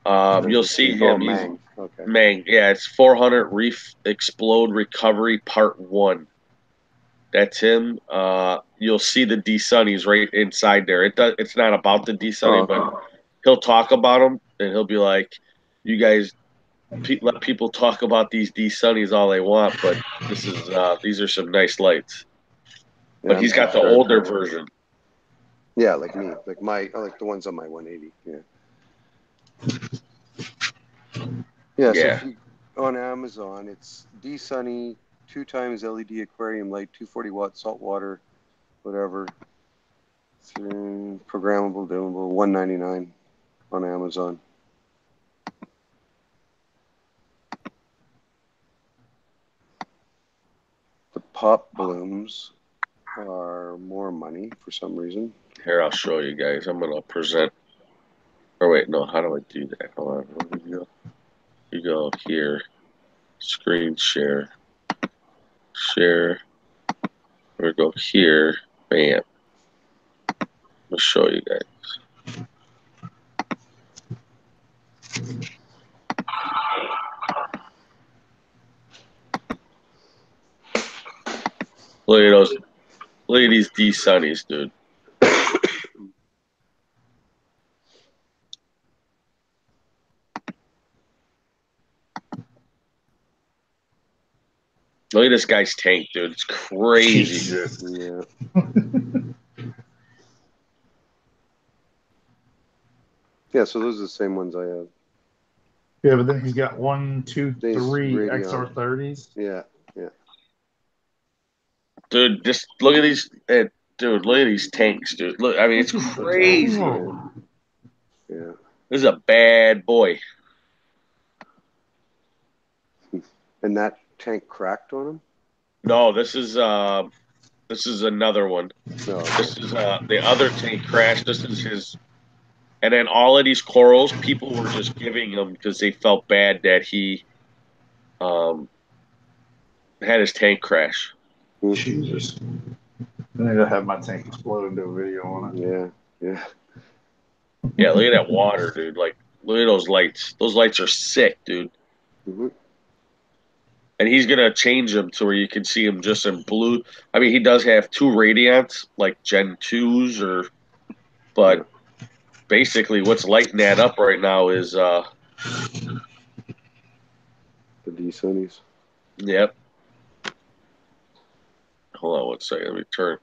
You'll see him. He's Mang. Okay. Mang. Yeah, it's 400 Reef Explode Recovery Part 1. That's him. You'll see the D Sunnies right inside there. It's not about the D Sunny, but he'll talk about them and he'll be like, "You guys let people talk about these D Sunnies all they want, but these are some nice lights." Yeah, But he's got the older version. Yeah, like me, like the ones on my 180. Yeah. So if you, on Amazon, it's D Sunny 2 times LED aquarium light, 240-watt salt water, whatever. Programmable, dimmable, $199 on Amazon. The Pop Blooms are more money for some reason. Here, I'll show you guys. I'm gonna present. Or wait, no. How do I do that? Hold on. Where do you go? You go here. Screen share. Share. We go here. Bam. I'll show you guys. Look at those. Look at these D Sunnies, dude. Look at this guy's tank, dude. It's crazy. Jesus. Yeah. Yeah, so those are the same ones I have. Yeah, but then he's got 1, 2, These 3 Radeon. XR30s. Yeah, yeah. Dude, just look at these. Dude, look at these tanks, dude. Look, I mean, it's This is crazy. horrible. Yeah. This is a bad boy. And that tank cracked on him? No, this is another one. No. This is the other tank crashed. This is his. And then all of these corals, people were just giving him because they felt bad that he had his tank crash. Jesus. I need to have my tank explode and do a video on it. Yeah, yeah. Yeah, look at that water, dude. Like, look at those lights. Those lights are sick, dude. Mm-hmm. And he's gonna change them to where you can see him just in blue. I mean, he does have 2 Radiants, like Gen 2s, but basically what's lighting that up right now is The D-Sunnies. yep. Hold on one second, let me turn.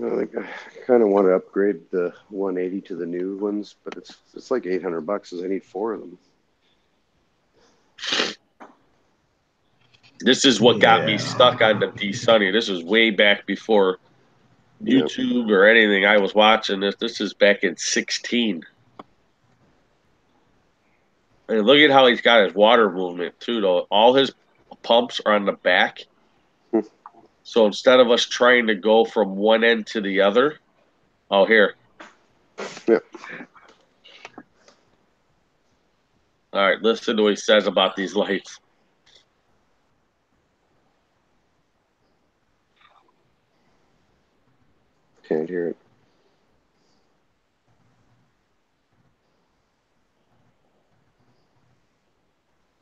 I think I kind of want to upgrade the 180 to the new ones, but it's like $800. I need 4 of them. This is what got me Yeah. stuck on the D Sunny. This was way back before Yep. YouTube or anything. I was watching this. This is back in 16. And look at how he's got his water movement too, though. All his pumps are on the back. So instead of us trying to go from one end to the other, oh here. Yep. All right, listen to what he says about these lights. Can't hear it.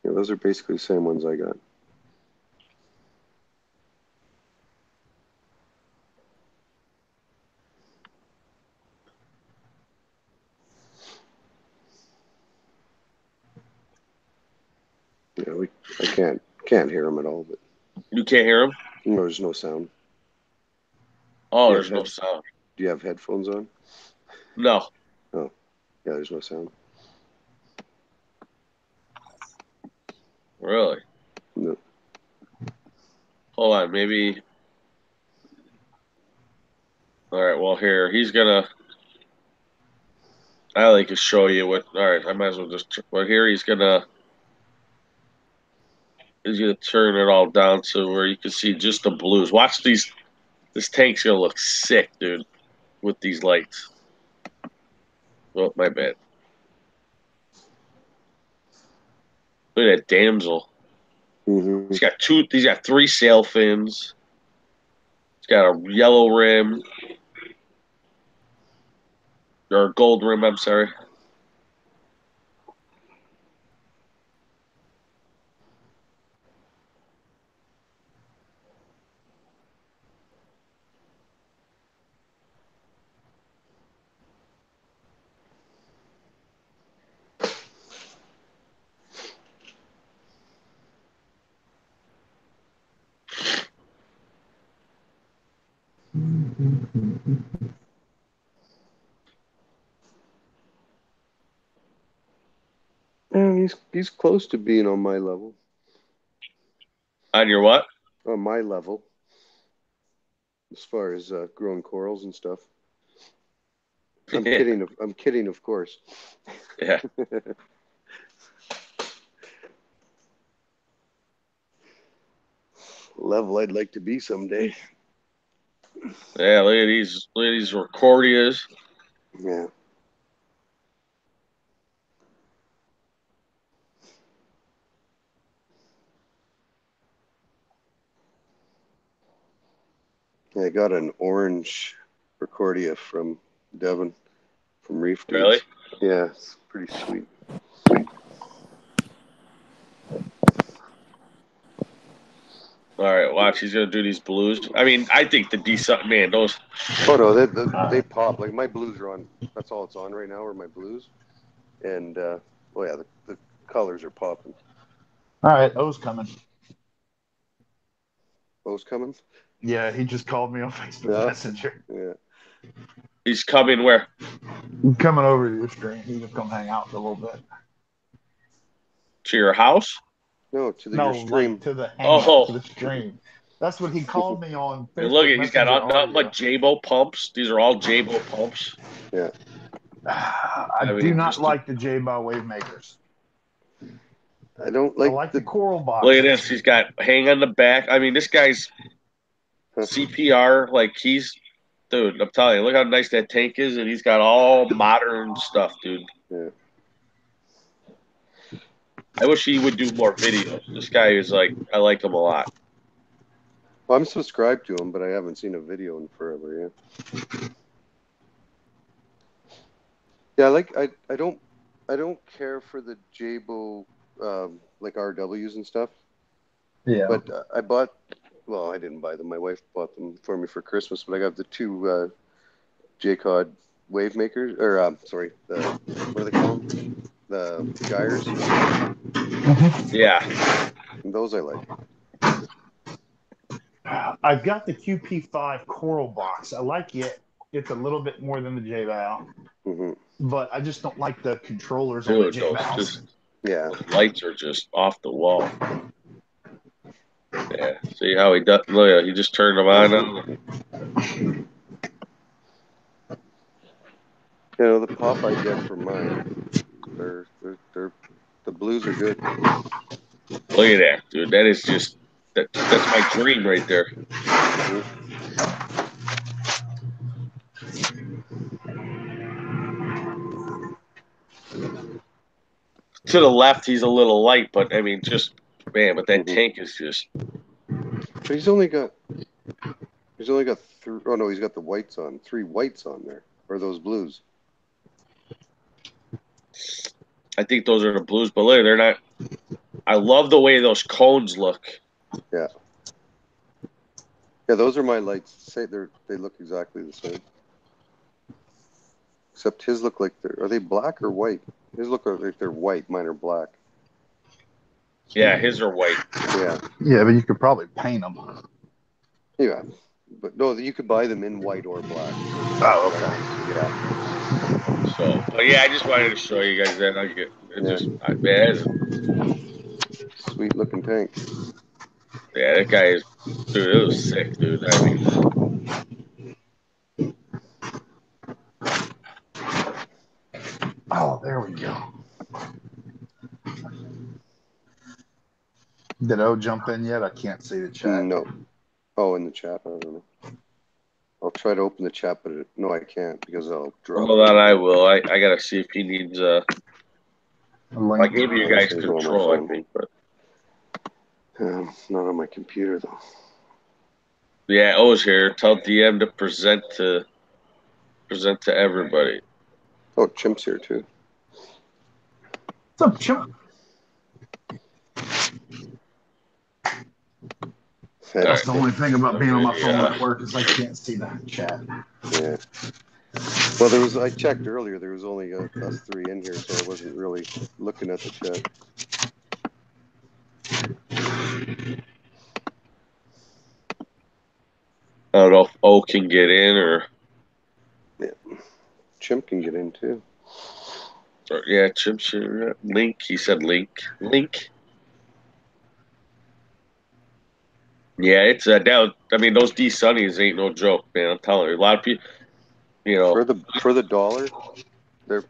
Yeah, those are basically the same ones I got. Yeah, I can't hear them at all, but You can't hear him? there's no sound. Oh, Yeah, there's no sound. Do you have headphones on? No. Oh, yeah, there's no sound. Really? No. Hold on, maybe. All right, well, here, he's going to. I like to show you what. All right, I might as well just. Well, here he's going to. He's going to turn it all down to where you can see just the blues. Watch these. This tank's going to look sick, dude, with these lights. Oh, my bad. Look at that damsel. Mm-hmm. He's got 3 sail fins. He's got a yellow rim. Or a gold rim, I'm sorry. Yeah, he's close to being on my level. On your what? On my level, as far as growing corals and stuff. I'm Yeah. kidding. I'm kidding, of course. Yeah. Level I'd like to be someday. Yeah, look at these Recordias. Yeah. I got an orange Recordia from Devon, from Reef Dudes. Really? Yeah, it's pretty sweet. All right, watch. He's gonna do these blues. I mean, I think the decent man. Those. Oh no, they pop. Like my blues are on. That's all it's on right now are my blues, and oh yeah, the colors are popping. All right, O's coming. O's coming. Yeah, he just called me on Facebook Messenger. Yeah. He's coming where? He's coming over to your stream. He's gonna come hang out for a little bit. To your house? No, to No, your stream. like to the hangout, to Oh, the stream. That's what he called me on Facebook and look at he's got Messenger. nothing but Jabo pumps. These are all Jabo pumps. Yeah. I do mean, not just like the J-Bow wave makers. I don't I like like the coral box. Look at this. He's got hang on the back. I mean, this guy's CPR. Like dude. I'm telling you, look how nice that tank is, and he's got all modern stuff, dude. Yeah. I wish he would do more videos. This guy is like, I like him a lot. Well, I'm subscribed to him, but I haven't seen a video in forever yet. Yeah, I don't care for the Jabo like RWs and stuff. Yeah. But I bought. Well, I didn't buy them. My wife bought them for me for Christmas. But I got the two J-Cod wave makers, or sorry, what do they call them? The gyres. Yeah. And those I like. I've got the QP5 coral box. I like it. It's a little bit more than the J-Bow. Mm-hmm. But I just don't like the controllers Dude, on the J-Bows. Yeah. The lights are just off the wall. Yeah. See how he does? Look, he just turned them on. You know, the pop I get from mine, they're the blues are good. Look at that, dude. That is just that's my dream right there. To the left, he's a little light, but I mean, just man, but that tank is just. But he's only got three. Oh no, he's got the whites on. 3 whites on there, or those blues. I think those are the blues, but look, they're not. I love the way those cones look. Yeah. Yeah, those are my lights. They look exactly the same. Except his look like are they black or white? His look like they're white. Mine are black. Yeah, his are white. Yeah. Yeah, but you could probably paint them. Yeah. But no, you could buy them in white or black. Oh, okay. Yeah. So, but yeah, I just wanted to show you guys that. Sweet looking tank. Yeah, that guy is, dude, it was sick, dude. I mean, oh, there we go. Did O jump in yet? I can't see the chat. No. Oh, in the chat. I don't know. I'll try to open the chat, but no, I can't because I'll drop. Hold on, I will. I gotta see if he needs. I gave you guys control, I think, but not on my computer though. Yeah, O's here. Tell DM to present to everybody. Oh, Chimp's here too. What's up, Chimp? That's the only thing about being on my phone at work is I can't see the chat. Yeah. Well, I checked earlier. There was only us 3 in here, so I wasn't really looking at the chat. I don't know if O can get in or. Yeah. Chimp can get in too. Or, yeah, Chimp's here. Link. He said link. Link. Yeah, it's down. I mean, those D Sunnies ain't no joke, man. I'm telling you, a lot of people, you know, for the dollar, they're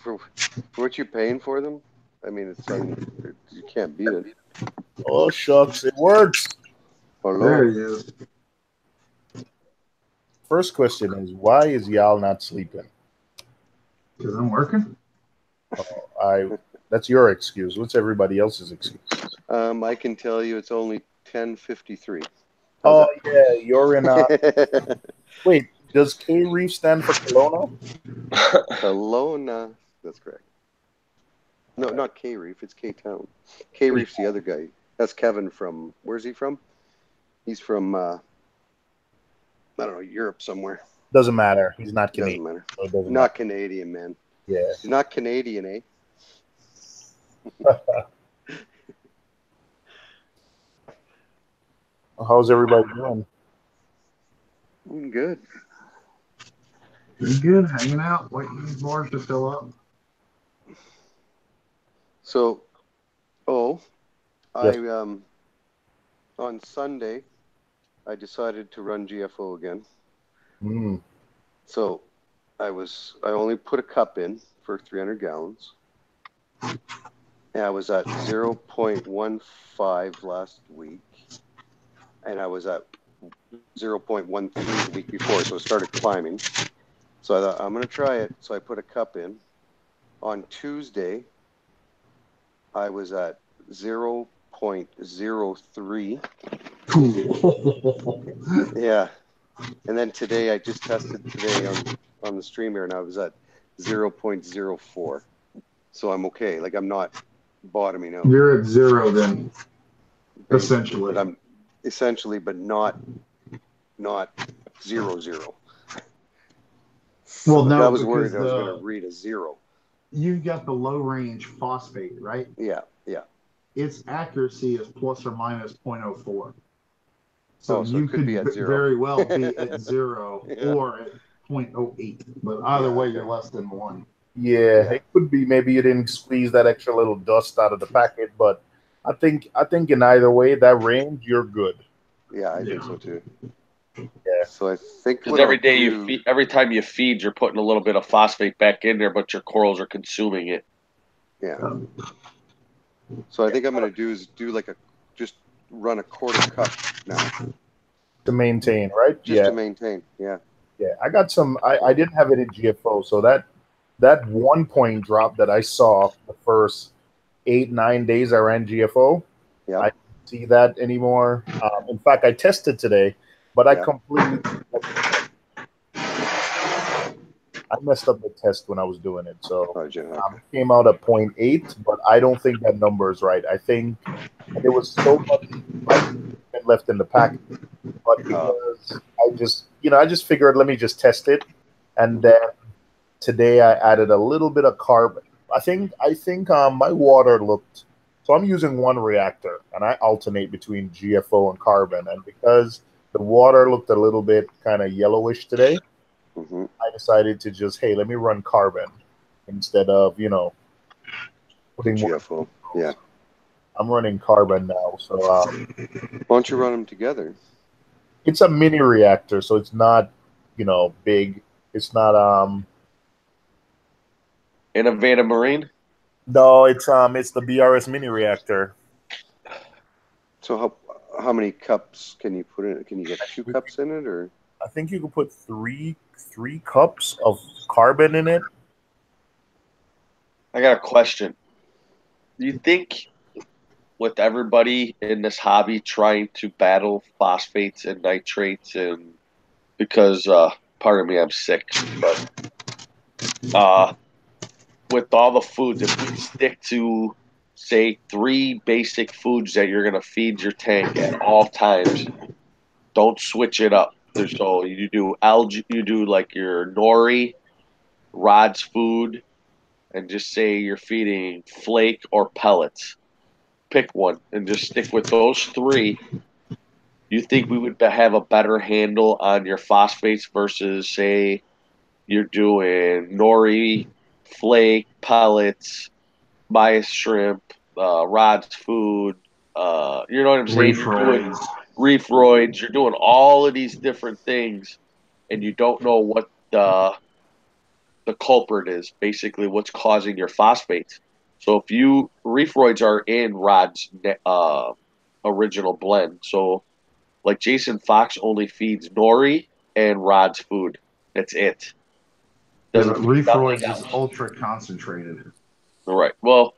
for what you're paying for them. I mean, you can't beat it. Oh shucks, it works. There he is. First question is, why is y'all not sleeping? Because I'm working. That's your excuse. What's everybody else's excuse? I can tell you, it's only 10:53. Oh yeah, you're in. Wait, does K Reef stand for Kelowna? Kelowna, that's correct. No, not K Reef. It's K Town. K Reef's the other guy. That's Kevin from. Where's he from? He's from I don't know, Europe somewhere. Doesn't matter. He's not Doesn't Canadian. matter. So it doesn't Not matter. Canadian, man. Yeah. He's not Canadian, eh? How's everybody doing? Good. Pretty good, hanging out, waiting for these bars to fill up. So, Yes. On Sunday, I decided to run GFO again. Mm. So, I only put a cup in for 300 gallons. And I was at 0.15 last week, and I was at 0.13 the week before, so it started climbing. So I thought, I'm going to try it. So I put a cup in. On Tuesday, I was at 0.03. Yeah. And then today, I just tested today on the stream here, and I was at 0.04. So I'm okay. Like, I'm not bottoming out. You're at zero then, Basically, essentially. but I'm essentially, but not 0. Well, Like, no, I was worried because I was going to read a 0. you've got the low range phosphate, right? Yeah. Its accuracy is plus or minus 0.04. So So you it could be at 0. very well be at 0 Yeah. or at 0.08. But either Yeah, way, okay. you're less than 1. Yeah, it could be maybe you didn't squeeze that extra little dust out of the packet, but I think in either way, that range, you're good. Yeah, I think so too. Yeah. So I think Because every time you feed, you're putting a little bit of phosphate back in there, but your corals are consuming it. Yeah. So I think I'm going to do is just run a quarter cup now. To maintain, right? Just to maintain. Yeah. Yeah, I got some. I didn't have it in GFO, so that 1 point drop that I saw the first 8-9 days I ran GFO, Yeah. I don't see that anymore. In fact, I tested today, but I completely I messed up the test when I was doing it. So it came out at 0.8, but I don't think that number is right. I think there was so much left in the packet, but because I just figured let me just test it, and then today I added a little bit of carbon. I think my water looked. So I'm using one reactor, and I alternate between GFO and carbon. And because the water looked a little bit kind of yellowish today, I decided to just, hey, let me run carbon instead of putting GFO. Yeah. I'm running carbon now. So why don't you run them together? It's a mini reactor, so it's not big. It's not Innovative Marine? No, it's the BRS mini reactor. So how many cups can you put in it? Can you get 2 cups in it, or? I think you could put three cups of carbon in it. I got a question. Do you think with everybody in this hobby trying to battle phosphates and nitrates, and because pardon me, I'm sick, but with all the foods, if we stick to say 3 basic foods that you're going to feed your tank at all times, don't switch it up. So you do algae, you do like your nori, rod's food, and just say you're feeding flake or pellets. Pick one and just stick with those 3. You think we would have a better handle on your phosphates versus, say, you're doing nori, flake, pellets, Maya shrimp, Rod's food, you know what I'm saying? You're doing reef roids, you're doing all of these different things, and you don't know what the culprit is, basically what's causing your phosphates. So if reef roids are in Rod's original blend. So like Jason Fox only feeds nori and Rod's food. That's it. But Reef Roids is ultra concentrated. All right. Well,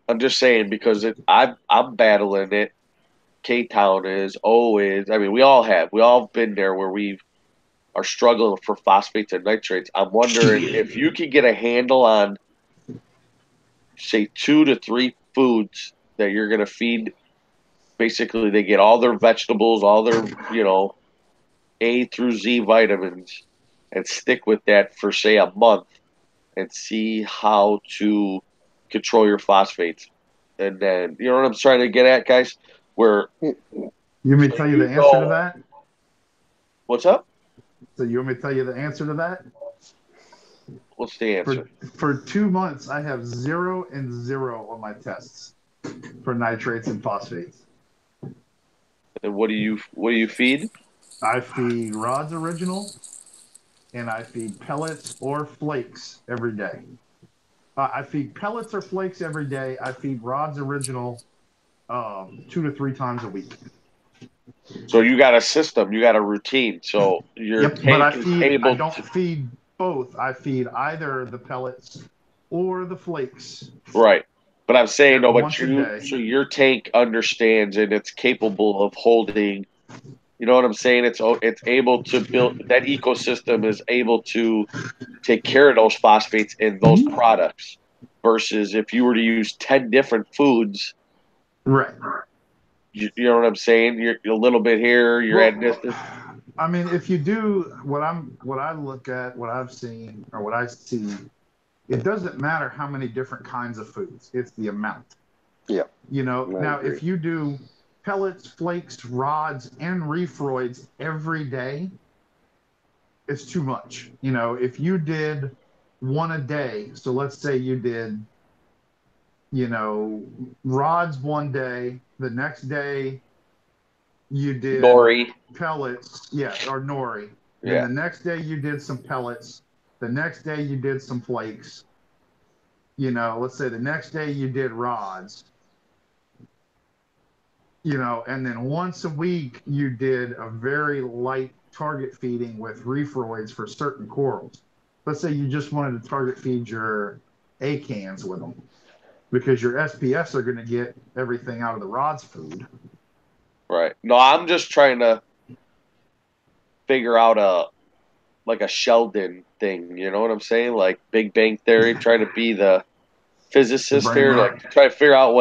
I'm just saying because I'm battling it. K-Town is. I mean, we all been there where we are struggling for phosphates and nitrates. I'm wondering if you could get a handle on, say, 2 to 3 foods that you're going to feed basically they get all their vegetables, all their, A through Z vitamins, and stick with that for, say, a month and see how to control your phosphates. And then, you know what I'm trying to get at, guys? Where you want me to tell you the answer to that? What's up? So you want me to tell you the answer to that? What's the answer? For 2 months, I have 0 and 0 on my tests for nitrates and phosphates. And what do you feed? I feed Rod's Original, and I feed pellets or flakes every day. I feed pellets or flakes every day. I feed Rod's Original 2 to 3 times a week. So you got a system, you got a routine. So your but I able don't feed both. I feed either the pellets or the flakes. Right. But I'm saying so your tank understands and it's capable of holding, you know what I'm saying? It's able to build, that ecosystem is able to take care of those phosphates in those products versus if you were to use 10 different foods. Right. You know what I'm saying? You're a little bit here, you're at distance. I mean, if you do what I look at, what I've seen or what I see, it doesn't matter how many different kinds of foods. It's the amount. Yeah. Now if you do pellets, flakes, rods, and Reefroids every day, it's too much. If you did one a day, so let's say you did, rods one day, the next day you did nori pellets, or nori. Yeah. Then the next day you did some pellets. The next day you did some flakes. Let's say the next day you did rods. And then once a week you did a very light target feeding with Reefroids for certain corals. Let's say you just wanted to target feed your acans with them because your SPFs are going to get everything out of the rods food. Right. No, I'm just trying to figure out a Sheldon thing. You know what I'm saying? Like Big Bang Theory, trying to be the physicist here, try to figure out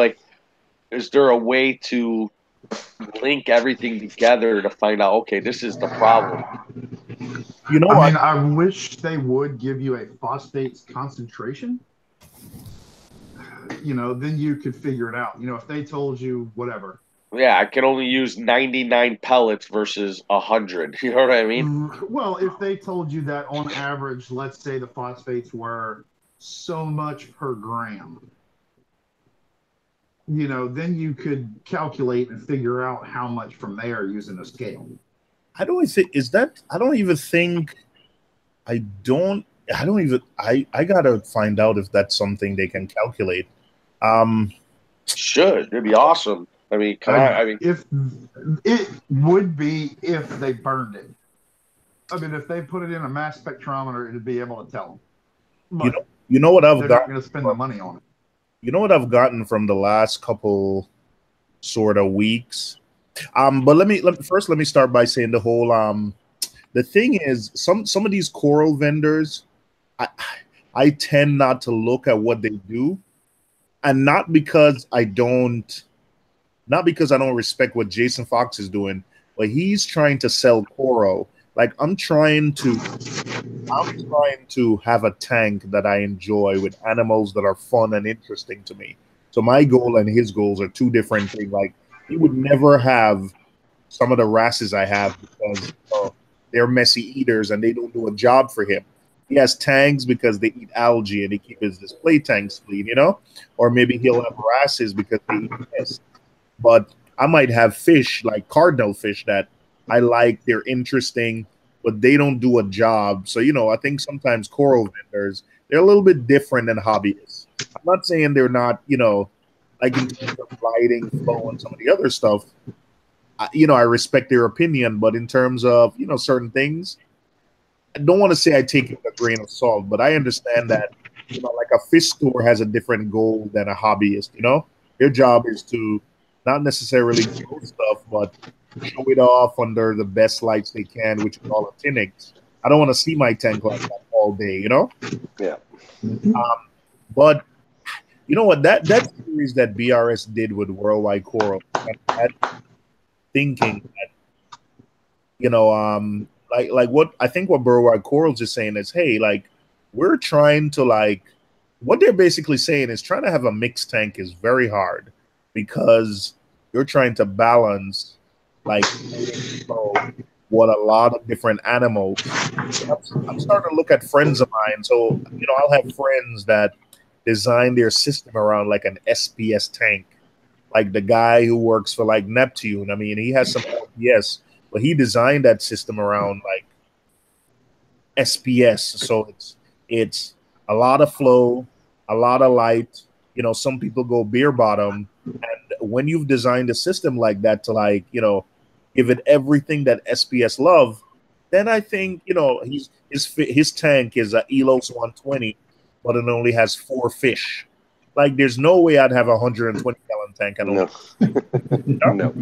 is there a way to link everything together to find out, okay, this is the problem. I wish they would give you a phosphates concentration. Then you could figure it out. If they told you whatever. Yeah, I can only use 99 pellets versus 100. You know what I mean? Well, if they told you that on average, let's say the phosphates were so much per gram, then you could calculate and figure out how much from there using a scale. I don't even think I gotta find out if that's something they can calculate. Should. It'd be awesome. I mean, if it would be if they burned it. I mean, if they put it in a mass spectrometer, it'd be able to tell them. But you know what I've got? They're not going to spend the money on it. You know what I've gotten from the last couple sort of weeks. But let me start by saying the whole the thing is some of these coral vendors, I tend not to look at what they do, and not because I don't respect what Jason Fox is doing, but he's trying to sell coral. Like I'm trying to have a tank that I enjoy with animals that are fun and interesting to me. So my goal and his goals are two different things. Like he would never have some of the wrasses I have because they're messy eaters and they don't do a job for him. He has tanks because they eat algae and they keep his display tanks clean, or maybe he'll have wrasses because they eat pests. But I might have fish like cardinal fish that I like, they're interesting, but they don't do a job. So, I think sometimes coral vendors, they're a little bit different than hobbyists. I'm not saying they're not, like in terms of lighting, flow, and some of the other stuff, I respect their opinion, but in terms of, certain things, I don't want to say I take it with a grain of salt, but I understand that, like a fish store has a different goal than a hobbyist, Their job is to not necessarily grow stuff, but show it off under the best lights they can, which is all actinics. I don't want to see my tank like that all day, Yeah. But You know what? That series that BRS did with Worldwide Coral, that thinking that, you know, like what I think what Worldwide Corals is saying is, hey, like we're trying to like what they're basically saying is trying to have a mixed tank is very hard because you're trying to balance like what a lot of different animals. I'm starting to look at friends of mine. So, you know, I'll have friends that design their system around like an SPS tank. Like the guy who works for like Neptune. I mean, he has some LPS, but he designed that system around like SPS. So it's a lot of flow, a lot of light. You know, some people go beer bottom. And when you've designed a system like that to like, you know, give it everything that SPS love, then I think, you know, his tank is a Elos 120, but it only has 4 fish. Like there's no way I'd have a 120-gallon tank. I don't know. No.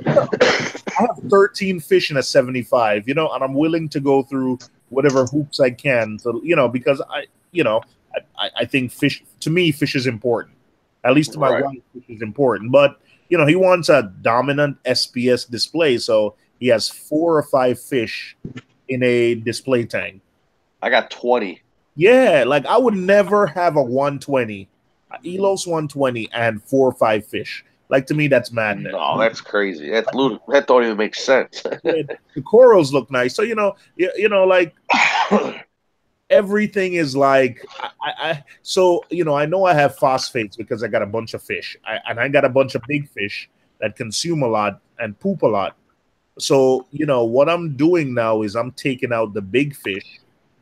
I have 13 fish in a 75, you know, and I'm willing to go through whatever hoops I can to, you know, because I think fish, to me, fish is important. At least to my wife, fish is important. But, you know, he wants a dominant SPS display. So he has 4 or 5 fish in a display tank. I got 20. Yeah, like I would never have a 120, Elos 120 and 4 or 5 fish. Like to me, that's madness. No, that's crazy. That don't even make sense. Yeah, the corals look nice. So, you know, like everything is like so, you know, I know I have phosphates because I got a bunch of fish. And I got a bunch of big fish that consume a lot and poop a lot. So, you know, what I'm doing now is I'm taking out the big fish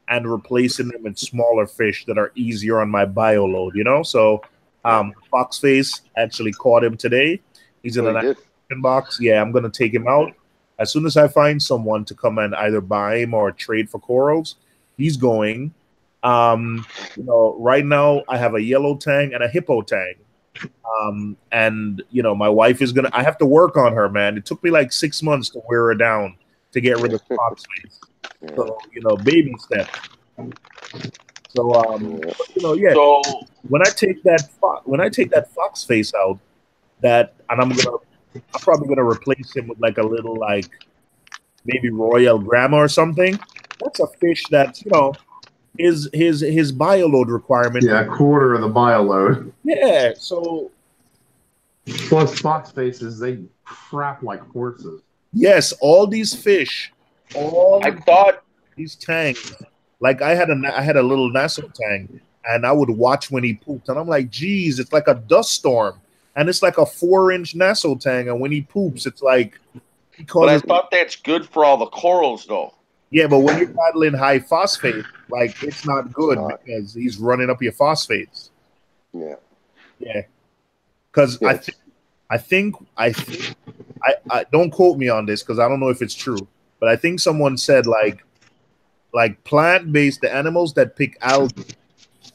and replacing them with smaller fish that are easier on my bio load, you know? So Foxface actually caught him today. He's in an acquisition box. Yeah, I'm gonna take him out. As soon as I find someone to come and either buy him or trade for corals, he's going. You know, right now I have a yellow tang and a hippo tang. And you know, my wife is I have to work on her, man. It took me like 6 months to wear her down to get rid of Foxface. So, you know, baby steps. So, you know, yeah. So when I take that fox face out, and I'm probably gonna replace him with like a little like maybe Royal Grandma or something. That's a fish that, you know, is his bio load requirement. Yeah, a quarter of the bio load. Yeah. So plus fox faces, they crap like horses. Yes, all these fish, these tangs. Like I had a little Nassau tang, and I would watch when he pooped, and I'm like, geez, it's like a dust storm, and it's like a 4-inch Nassau tang, and when he poops, it's like. But I thought that's good for all the corals, though. Yeah, but when you're battling high phosphate, like it's not good because he's running up your phosphates. Yeah. Yeah. Because I think don't quote me on this because I don't know if it's true, but I think someone said like plant-based, the animals that pick algae,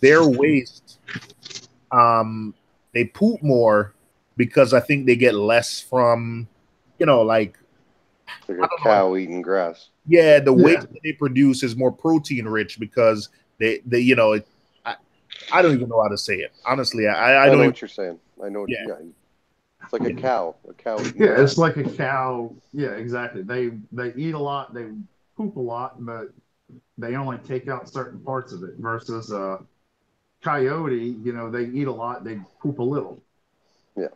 their waste, they poop more because I think they get less from, you know, like a cow eating grass. Yeah, the waste that they produce is more protein rich because they you know, I don't even know how to say it. Honestly, I know don't what you're saying. I know. It's like a cow. Yeah, it's like a cow. Yeah, exactly. They eat a lot. They poop a lot, but they only take out certain parts of it. Versus a coyote, you know, they eat a lot. They poop a little. Yeah.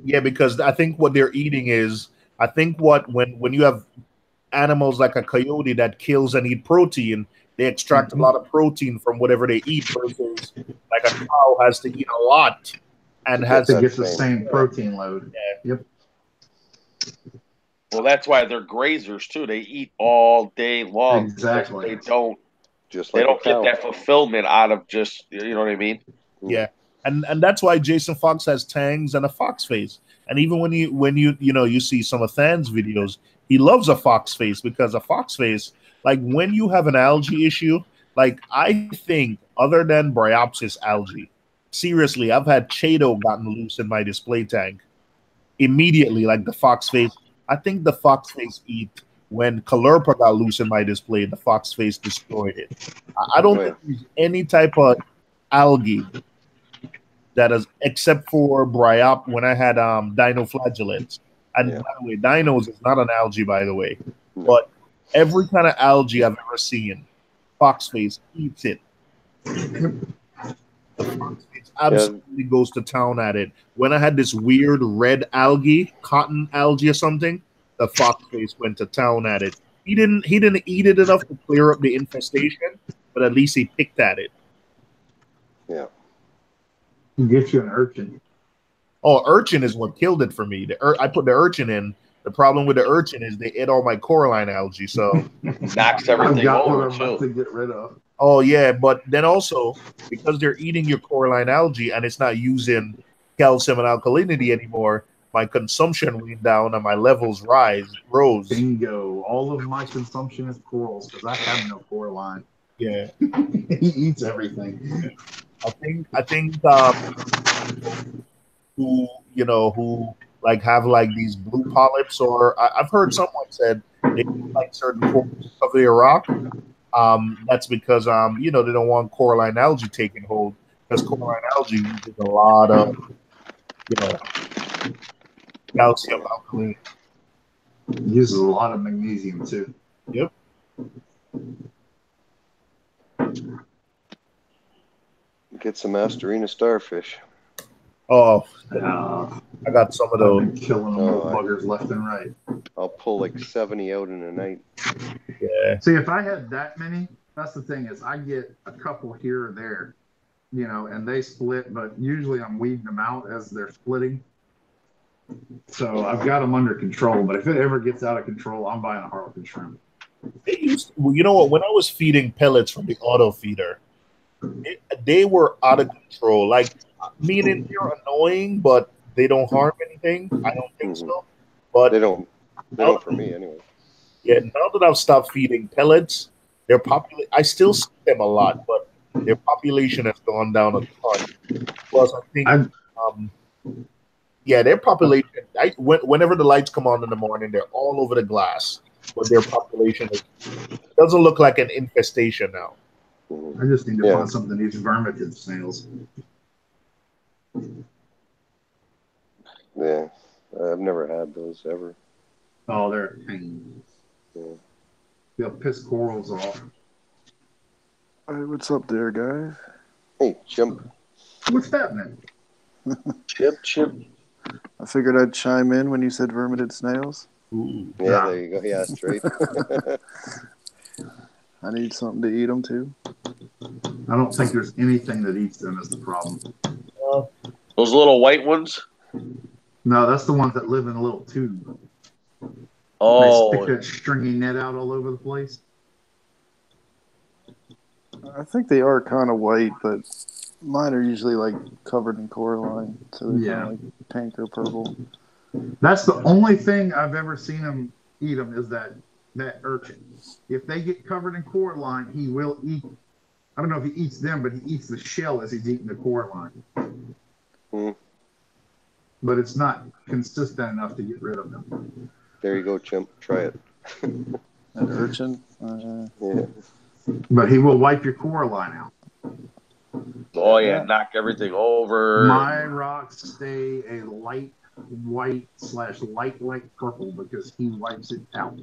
Yeah, because I think what they're eating is, I think when you have animals like a coyote that kills and eat protein, they extract a lot of protein from whatever they eat versus like a cow has to eat a lot and has to get the same protein load. Yeah. Yep. Well, that's why they're grazers too. They eat all day long. Exactly. They don't get that fulfillment out of just, you know what I mean? Yeah. And that's why Jason Fox has tangs and a fox face. And even when you see some of Than's videos, he loves a fox face because a fox face, like when you have an algae issue, like I think other than Bryopsis algae, seriously, I've had Chaeto gotten loose in my display tank immediately, like the fox face. I think the fox face eat when Caulerpa got loose in my display, the fox face destroyed it. I don't think there's any type of algae that is, except for bryop when I had dinoflagellates. And by the way, dinos is not an algae, by the way, but every kind of algae I've ever seen, foxface eats it. The foxface absolutely goes to town at it. When I had this weird red algae, cotton algae or something, the foxface went to town at it. He didn't eat it enough to clear up the infestation, but at least he picked at it. Yeah. Get you an urchin. Oh, urchin is what killed it for me. I put the urchin in. The problem with the urchin is they ate all my coralline algae, so knocks everything over too. To get rid of. Oh yeah, but then also because they're eating your coralline algae and it's not using calcium and alkalinity anymore, my consumption went down and my levels rose. Bingo! All of my consumption is corals because I have no coralline. Yeah, he eats everything. I think who like have like these blue polyps, or I've heard someone said they like certain corals of the rock. That's because they don't want coralline algae taking hold, because coralline algae uses a lot of calcium alkaline. Uses a lot of magnesium too. Yep. Get some Asterina starfish. Oh, I got some of those. I've been killing them little buggers left and right. I'll pull like 70 out in a night. Yeah. See, if I had that many, that's the thing is I get a couple here or there, and they split, but usually I'm weeding them out as they're splitting. So I've got them under control, but if it ever gets out of control, I'm buying a Harlequin shrimp. You know what? When I was feeding pellets from the auto feeder, they were out of control. Like, meaning they're annoying, but they don't harm anything. I don't think so. But they don't for me anyway. Yeah, now that I've stopped feeding pellets, I still see them a lot, but their population has gone down a ton. Plus, I think, their population. Whenever the lights come on in the morning, they're all over the glass. But their population doesn't look like an infestation now. I just need to find something that eats vermitid snails. Yeah, I've never had those ever. Oh, they're pain. Yeah. They'll piss corals off. Hey, what's up there, guys? Hey, Chimp. What's happening? Chip. I figured I'd chime in when you said vermitid snails. Ooh. Yeah, there you go. Yeah, straight. I need something to eat them too. I don't think there's anything that eats them is the problem. Those little white ones? No, that's the ones that live in a little tube. Oh. They stick that stringy net out all over the place. I think they are kind of white, but mine are usually like covered in coralline, so they're kind of like pink or purple. That's the only thing I've ever seen them eat them is that urchin. If they get covered in coralline, he will eat. I don't know if he eats them, but he eats the shell as he's eating the coralline. But it's not consistent enough to get rid of them. There you go, Chimp. Try it. An urchin? Yeah. But he will wipe your coralline out. Oh, yeah, knock everything over. My rocks stay a light white / light purple because he wipes it out.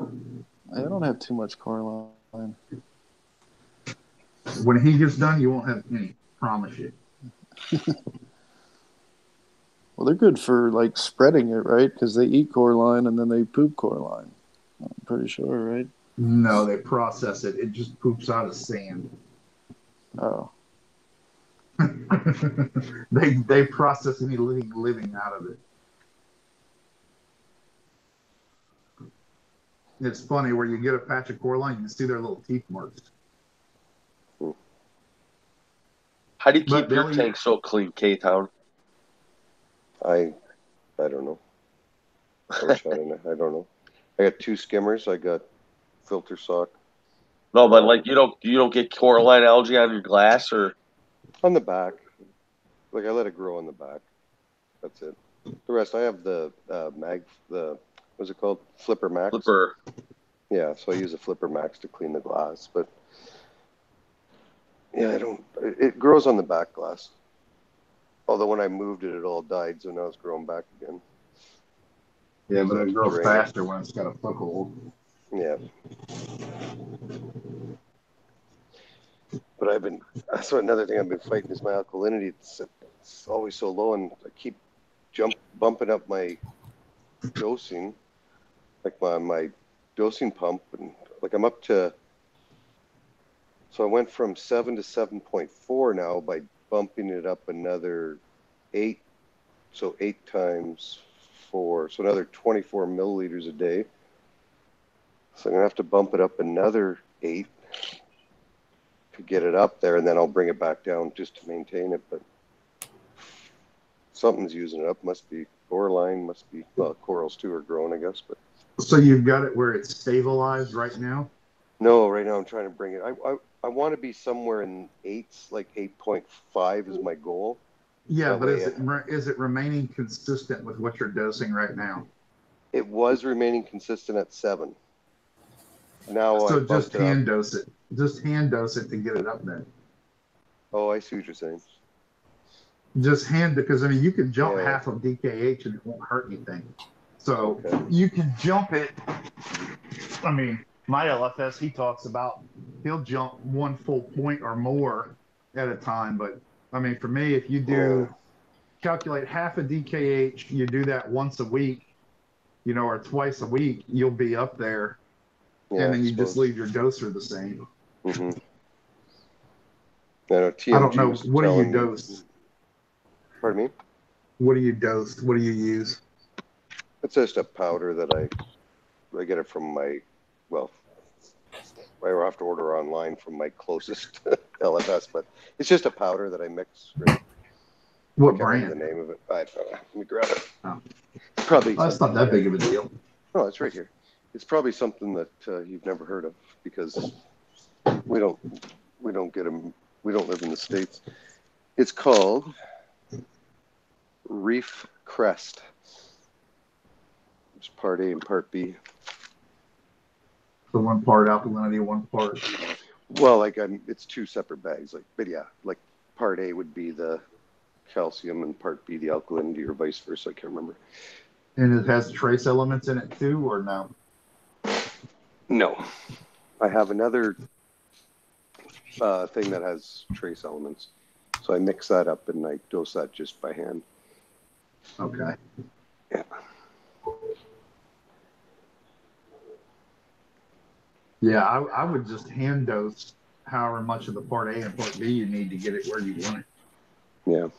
I don't have too much coralline. When he gets done, you won't have any. Promise you. Well, they're good for like spreading it, right? Because they eat coralline and then they poop coralline. I'm pretty sure, right? No, they process it. It just poops out as sand. Oh. They process any living out of it. It's funny where you get a patch of coralline, you can see their little teeth marks. How do you keep your tank so clean, K-Town? I don't know. I don't know. I got 2 skimmers. I got filter sock. No, but like you don't get coralline algae on your glass or on the back. Like I let it grow on the back. That's it. The rest I have the what's it called? Flipper Max. Flipper. Yeah, so I use a Flipper Max to clean the glass, but yeah, it grows on the back glass. Although when I moved it, it all died, so now it's growing back again. Yeah, but So it grows drain faster when it's got a foothold. Yeah. But that's another thing I've been fighting is my alkalinity. It's always so low, and I keep bumping up my dosing, like my dosing pump, and like I'm up to. So I went from 7 to 7.4 now by bumping it up another 8. So 8 times 4, so another 24 milliliters a day. So I'm gonna have to bump it up another 8 to get it up there, and then I'll bring it back down just to maintain it. But something's using it up. Must be coralline. Must be corals too are growing, I guess. But so you've got it where it's stabilized right now? No, right now I'm trying to bring it. I want to be somewhere in 8s, like 8.5 is my goal. Yeah, that but way, is it remaining consistent with what you're dosing right now? It was remaining consistent at 7. Now So I just bumped it hand up. dose it. Just hand dose it to get it up there. Oh, I see what you're saying. Just hand, because I mean you can jump Yeah. half of DKH and it won't hurt anything. So Okay. you can jump it. I mean, my LFS, he talks about he'll jump 1 full point or more at a time. But I mean, for me, if you do calculate half a DKH, you do that once a week, you know, or twice a week, you'll be up there. Yeah, And then I you just suppose. leave your doser the same. Mm-hmm. I know TMG I don't know. was What do you telling dose? me. Pardon me? What do you dose? What do you use? It's just a powder that I get it from I have to order online from my closest LFS, but it's just a powder that I mix. Right? What I can't brand? remember the name of it. I don't know. Let me grab it. Oh. Probably. Well, that's not that big of a deal. No, it's right here. It's probably something that you've never heard of because we don't get them. We don't live in the States. It's called Reef Crest. It's part A and part B. So 1 part alkalinity, 1 part. Well, it's 2 separate bags. But yeah, like part A would be the calcium and part B the alkalinity, or vice versa. I can't remember. And it has trace elements in it too, or no? No, I have another thing that has trace elements, so I mix that up and I dose that just by hand. Okay. Yeah. Yeah, I would just hand dose however much of the part A and part B you need to get it where you want it. Yeah.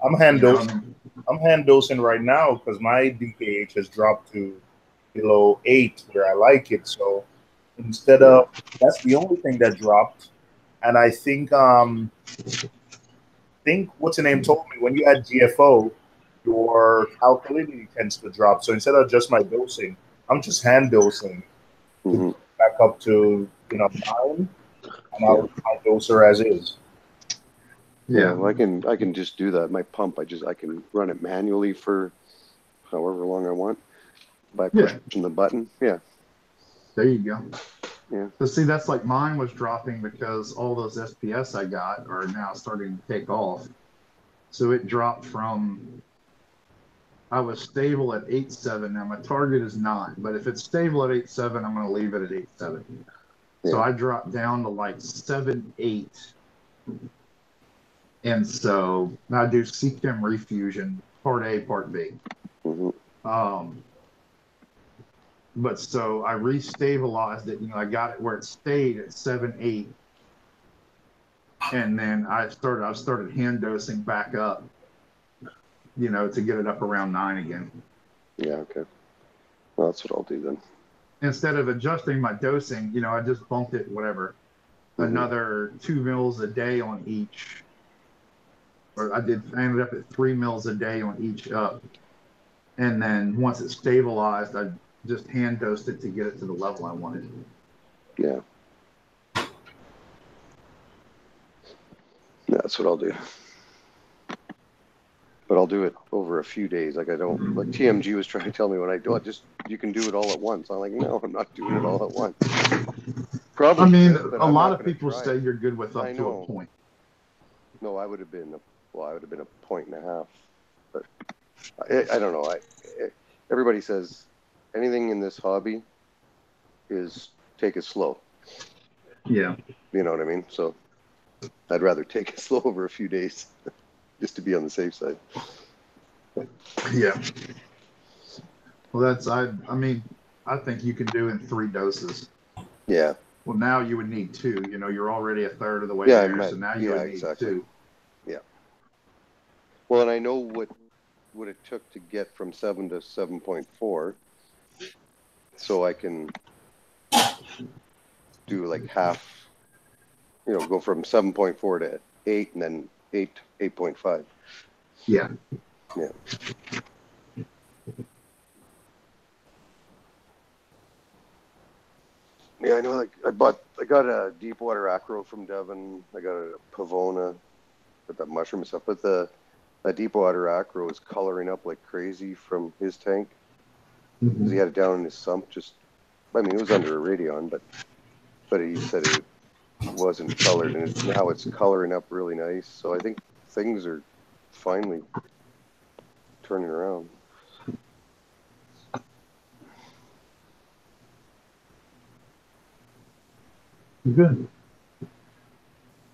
I'm hand dosing. I'm hand dosing right now because my DKH has dropped to below 8 where I like it. So instead of that's the only thing that dropped. And I think what's the name told me when you add GFO, your alkalinity tends to drop. So instead of just my dosing, I'm just hand dosing to back up to 9, and I'll my doser as is. Yeah, well, I can just do that. My pump, I can run it manually for however long I want by pushing the button. Yeah. There you go. Yeah. So see, that's like mine was dropping because all those SPS I got are now starting to take off. So it dropped from, I was stable at 8.7. Now my target is 9, but if it's stable at 8.7, I'm going to leave it at 8.7. Yeah. So I dropped down to like 7.8. And so I do CChem refusion, part A, part B. But so I restabilized it. I got it where it stayed at 7.8. And then I started hand dosing back up, to get it up around 9 again. Yeah, okay. Well, that's what I'll do then. Instead of adjusting my dosing, I just bumped it, another 2 mils a day on each. Or I ended up at 3 mils a day on each up. And then once it stabilized, I just hand dosed it to get it to the level I wanted. Yeah. That's what I'll do. But I'll do it over a few days. Like TMG was trying to tell me when I do it, you can do it all at once. I'm like, no, I'm not doing it all at once. Probably. I mean, a lot of people say you're good with up to a point. No, I would have been well, I would have been 1.5 points. But I don't know. Everybody says anything in this hobby is take it slow. Yeah. You know what I mean? So I'd rather take it slow over a few days just to be on the safe side. Yeah. Well, I mean, I think you can do in 3 doses. Yeah. Well, now you would need 2. You know, you're already a third of the way there, so now you would need exactly. 2. Yeah. Well, and I know what it took to get from 7 to 7.4, so I can do like half. You know, go from 7.4 to 8, and then 8.5. Yeah. Yeah. Yeah, I know. Like I got a deepwater acro from Devon. I got a pavona with that mushroom stuff. But that deepwater acro is coloring up like crazy from his tank because he had it down in his sump. I mean, it was under a radion, but he said it wasn't colored, and now it's coloring up really nice. So I think things are finally turning around. Good.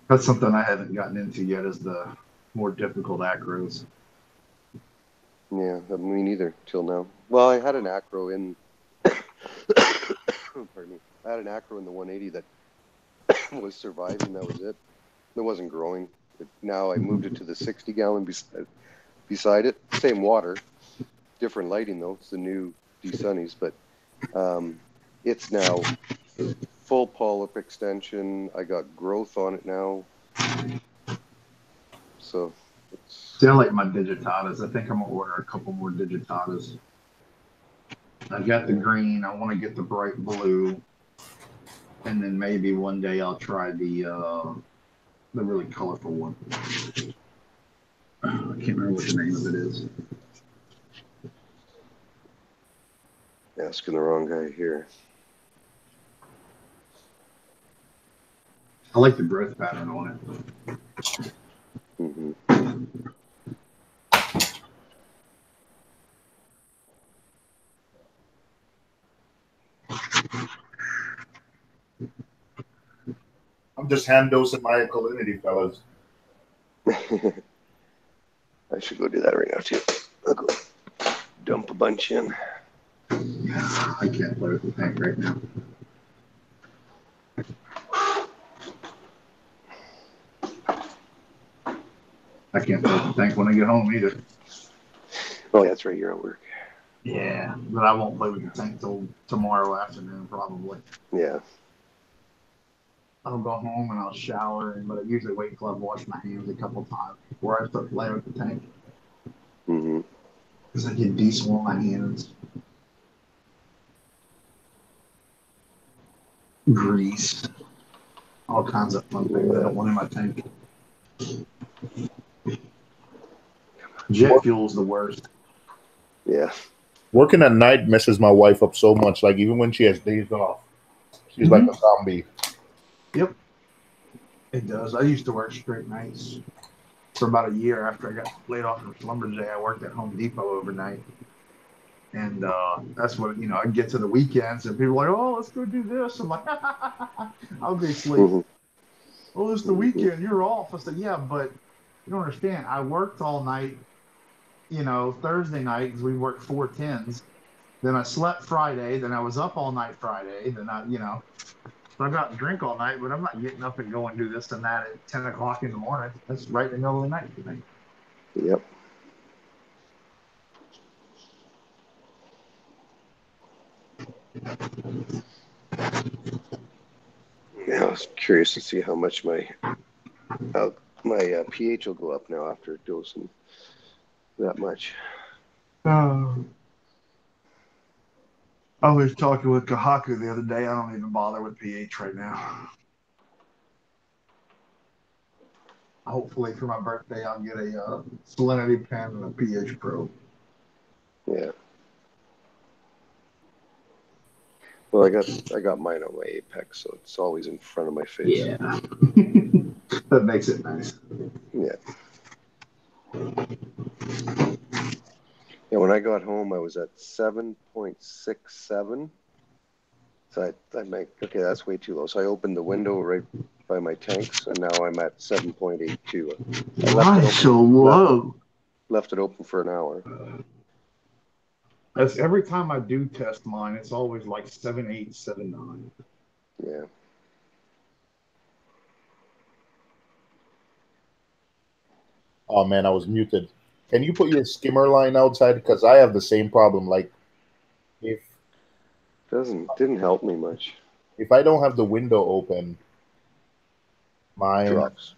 That's something I haven't gotten into yet, is the more difficult acros. Yeah, me neither till now. Well, I had an acro in. Pardon me. I had an acro in the 180 that was surviving. That was it. It wasn't growing. Now I moved it to the 60-gallon beside it. Same water, different lighting though. It's the new D-Sunnies, but it's now full polyp extension. I got growth on it now. So See, I like my digitatas. I think I'm gonna order a couple more digitatas. I've got the green. I want to get the bright blue, and then maybe one day I'll try the really colorful one. I can't remember what the name of it is. Asking the wrong guy here. I like the growth pattern on it. Mm-hmm. I'm just hand dosing my alkalinity, fellas. I should go do that right now too. I'll go dump a bunch in. I can't play with the tank right now. I can't play with the tank when I get home either. Oh, yeah, that's right. You're at work. Yeah, but I won't play with the tank till tomorrow afternoon probably. Yeah. I'll go home and I'll shower, but I usually wait until I've washed my hands a couple times before I start playing with the tank. Mm-hmm. Because I get diesel on my hands. Grease. All kinds of fun things I don't want in my tank. Jet fuel's the worst. Yeah. Working at night messes my wife up so much. Like, even when she has days off, she's like a zombie. Yep. It does. I used to work straight nights for about a year after I got laid off from Schlumberger. I worked at Home Depot overnight. And that's what, I'd get to the weekends and people are like, oh, let's go do this. I'm like, I'll be asleep. Mm-hmm. Oh, it's the weekend. You're off. I said, yeah, but you don't understand. I worked all night, Thursday night because we worked 4 10s. Then I slept Friday. Then I was up all night Friday. Then so I got to drink all night, but I'm not getting up and going do this and that at 10 o'clock in the morning. That's right in the middle of the night for me. Yep. Yeah, I was curious to see how much my pH will go up now after dosing that much. I was talking with Kahaku the other day. I don't even bother with pH right now. Hopefully for my birthday, I'll get a salinity pen and a pH probe. Yeah. Well, I got mine on my Apex, so it's always in front of my face. Yeah. That makes it nice. Yeah. Yeah, when I got home, I was at 7.67. So I make, okay, that's way too low. So I opened the window right by my tanks, and now I'm at 7.82. Why so low? Left it open for an hour. That's every time I do test mine, it's always like 7.8, 7.9. Yeah. Oh man, I was muted. Can you put your skimmer line outside? Because I have the same problem. Like if Didn't help me much. If I don't have the window open, mine drops.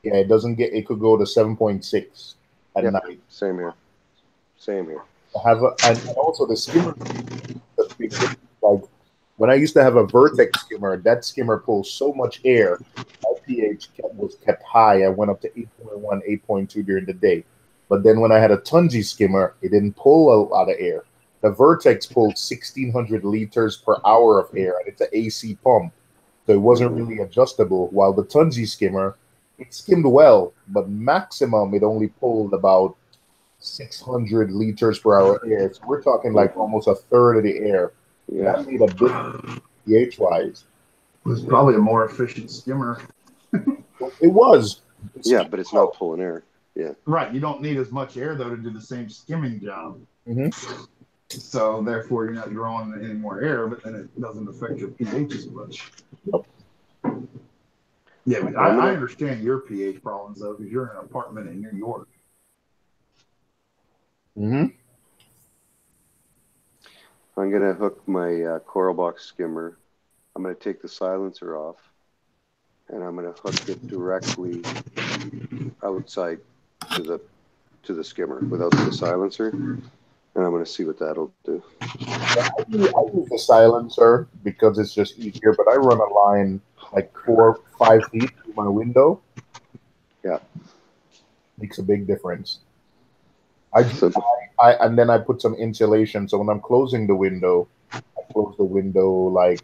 Yeah, it doesn't get. It could go to 7.6 at night. Same here. Same here. And also the skimmer. Like when I used to have a Vertex skimmer, that skimmer pulls so much air. My pH was kept high. I went up to 8.1, 8.2 during the day. But then when I had a Tunji skimmer, it didn't pull a lot of air. The Vertex pulled 1,600 liters per hour of air, and it's an AC pump, so it wasn't really adjustable. While the Tunji skimmer, it skimmed well, but maximum it only pulled about 600 liters per hour air. So we're talking like almost a third of the air. Yeah. That made a difference pH wise. It was probably a more efficient skimmer. It was. Yeah, but it's not pulling air. Yeah. Right. You don't need as much air though to do the same skimming job. Mm-hmm. So therefore, you're not drawing any more air, but then it doesn't affect your pH as much. Yep. Yeah, but I understand your pH problems though, because you're in an apartment in New York. Mm-hmm. I'm gonna hook my coral box skimmer. I'm gonna take the silencer off, and I'm gonna hook it directly outside to the skimmer without the silencer, and I'm gonna see what that'll do. I use the silencer because it's just easier, but I run a line like 4-5 feet through my window. Yeah, makes a big difference. And then I put some insulation, so when I'm closing the window, I close the window like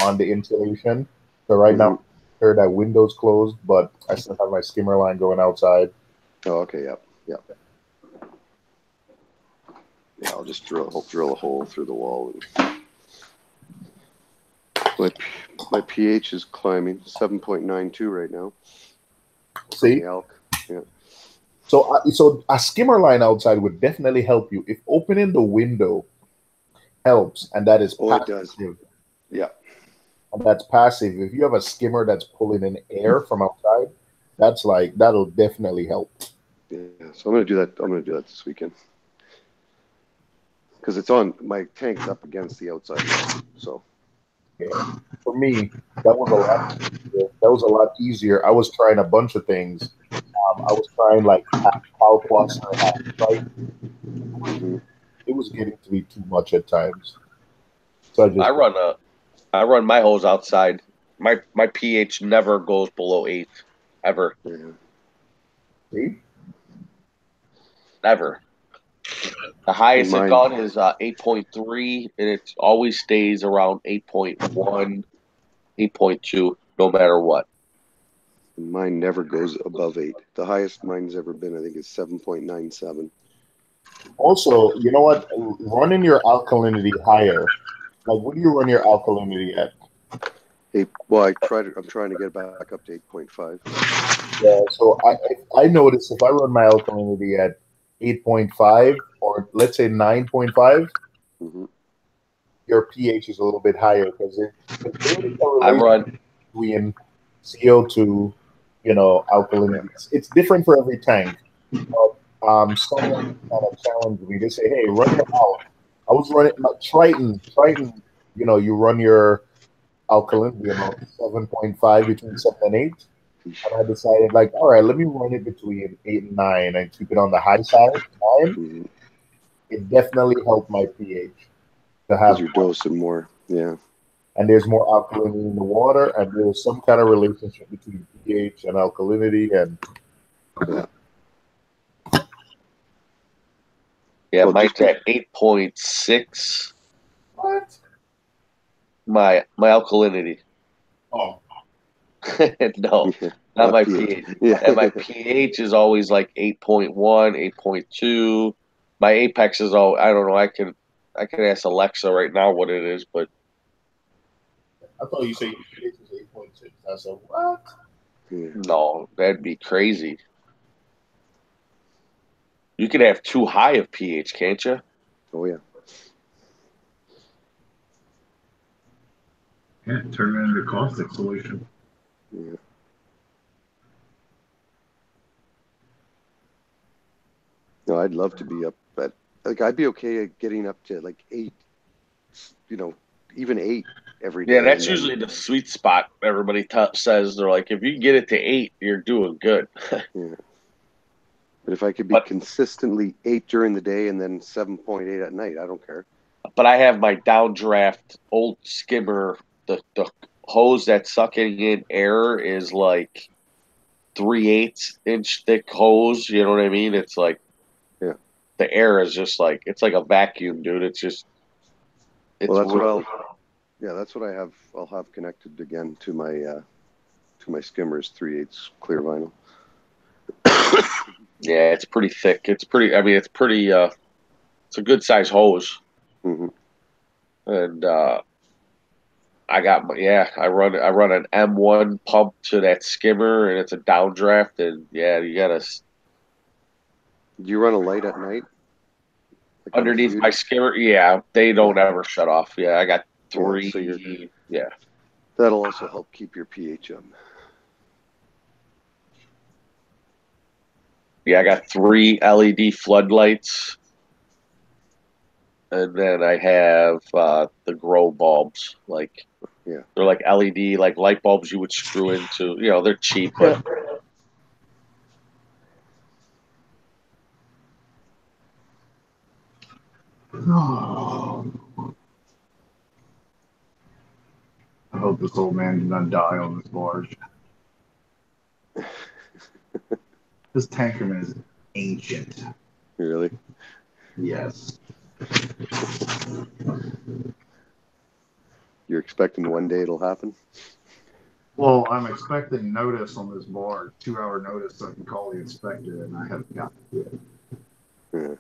on the insulation. So right now, sure that window's closed, but I still have my skimmer line going outside. Oh, okay, yep. Yeah, I'll just drill a hole through the wall. My pH is climbing 7.92 right now. See? Yeah. So a skimmer line outside would definitely help you if opening the window helps, and that is passive. It does. Yeah. And that's passive. If you have a skimmer that's pulling in air from outside, that'll definitely help. Yeah. So I'm gonna do that. I'm gonna do that this weekend because it's on my tank's up against the outside wall. So yeah. For me, that was a lot easier. I was trying a bunch of things. I was trying like half Pal Plus or half Sprite. It was getting to be too much at times. So I run my hose outside. My pH never goes below 8, ever. Yeah. See? Never. The highest it's gone is 8.3, and it always stays around 8.1, 8.2, no matter what. Mine never goes above 8. The highest mine's ever been, I think, is 7.97. Also, you know what? Running your alkalinity higher. Like, what do you run your alkalinity at? Well, I'm trying to get back up to 8.5. Yeah, so I notice if I run my alkalinity at 8.5 or let's say 9.5, your pH is a little bit higher because I run between CO2, alkalinity. It's different for every tank. But, someone kind of challenged me. They say, "Hey, run your out." I was running Triton. You run your alkalinity about 7.5 between 7 and 8. And I decided, like, all right, let me run it between 8 and 9 and keep it on the high side. 9. It definitely helped my pH to have. You're dosing more, yeah. And there's more alkalinity in the water, and there's some kind of relationship between pH and alkalinity, and yeah, mine's at 8.6. What? My alkalinity. Oh. No, not my pH. Yeah. And my pH is always like 8.1, 8.2, My apex is all. I don't know. I can ask Alexa right now what it is, but I thought you said your pH was 8.6. I said what? no, that'd be crazy. You can have too high of pH, can't you? Oh yeah. Yeah, turn it into a caustic solution. Yeah. No, I'd love to be up at, like, I'd be okay at getting up to like 8, even 8 every day. Yeah, that's usually the sweet spot. Everybody says they're like, if you get it to 8, you're doing good. Yeah. But if I could be consistently 8 during the day and then 7.8 at night, I don't care. But I have my downdraft old skimmer. The hose that's sucking in air is like 3/8 inch thick hose. You know what I mean? It's like, yeah, the air is just like, it's like a vacuum, dude. It's just, it's well, that's what I have. I'll have connected again to my skimmer's 3/8 clear vinyl. Yeah, it's pretty thick. It's pretty. I mean, it's pretty. It's a good size hose. Mm-hmm. And I got I run an M1 pump to that skimmer, and it's a downdraft, and yeah, you gotta. Do you run a light at night? Like underneath my skimmer? Yeah, they don't ever shut off. Yeah, I got 3. So yeah, that'll also help keep your pH up. Yeah, I got 3 LED floodlights, and then I have the grow bulbs. Like, yeah, they're like LED, like light bulbs you would screw into. You know, they're cheap, but. I hope this old man did not die on this barge. This tankerman is ancient. Really? Yes. You're expecting one day it'll happen? Well, I'm expecting notice on this barge, 2-hour notice, so I can call the inspector, and I haven't gotten it yet. Yeah.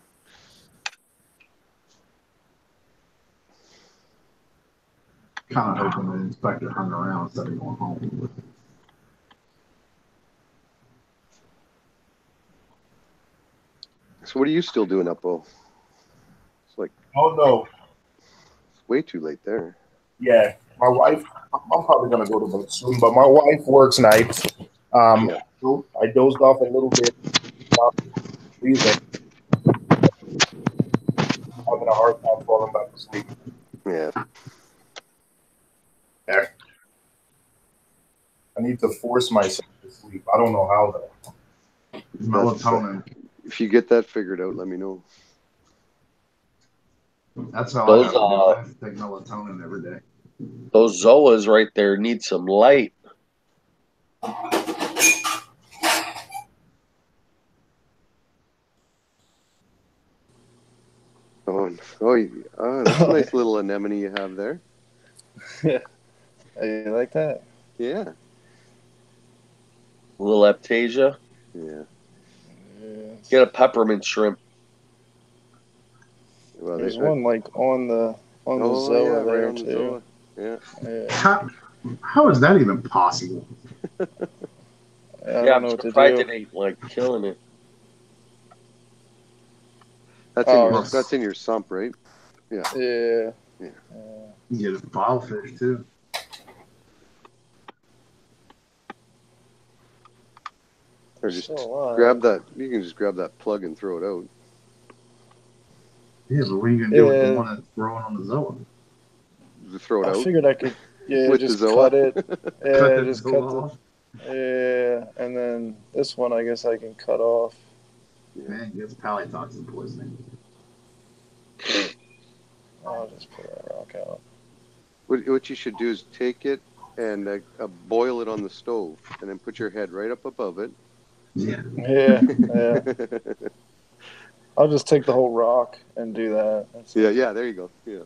Kind of hoping the inspector hung around instead of going home. So what are you still doing up, Bo? It's like, oh no, it's way too late there. Yeah, my wife. I'm probably gonna go to bed soon, but my wife works nights. So I dozed off a little bit. Freezing. Having a hard time falling back to sleep. Yeah. I need to force myself to sleep. I don't know how though. Melatonin. If you get that figured out, let me know. That's how I have to do it. I have to take melatonin every day. Those Zoas right there need some light. That's a nice little anemone you have there. Yeah. You like that? Yeah. A little Aptasia. Yeah. Get a peppermint shrimp. Well, there's one like on the Zoa there right too. Yeah. How is that even possible? I don't know what to do. It ain't like killing it. That's in your sump, right? Yeah. Yeah. You get a bottle fish too. Or just grab that. You can just grab that plug and throw it out. Yeah, but what are you gonna do with the one that's growing on the Zoa? Just throw it out. I figured I could. Yeah, with just the Zoa? cut it. Yeah, just cut off. Yeah, and then this one I guess I can cut off. Man, gets palatoxin poisoning. I'll just pull that rock out. What you should do is take it and boil it on the stove, and then put your head right up above it. Yeah. Yeah. I'll just take the whole rock and do that. Yeah. There you go. Yeah.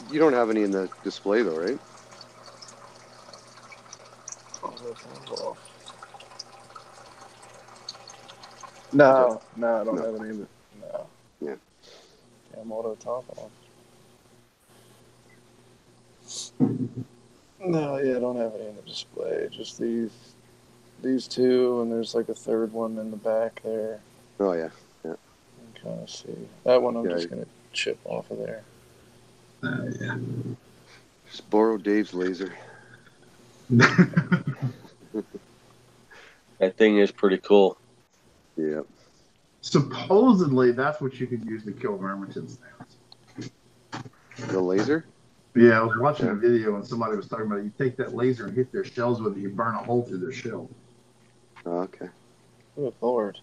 You don't have any in the display though, right? No, I don't No. have any of it. No. Yeah. Damn auto top off. No, yeah, I don't have any in the display. Just these two, and there's like a third one in the back there. Oh yeah. Yeah. You can kind of see that one. I'm Yeah, just gonna chip off of there. Yeah. Just borrow Dave's laser. That thing is pretty cool. Yeah. Supposedly, that's what you could use to kill Remington snails. The laser? Yeah, I was watching a video and somebody was talking about it. You take that laser and hit their shells with it, you burn a hole through their shell. Oh, okay. Good Lord.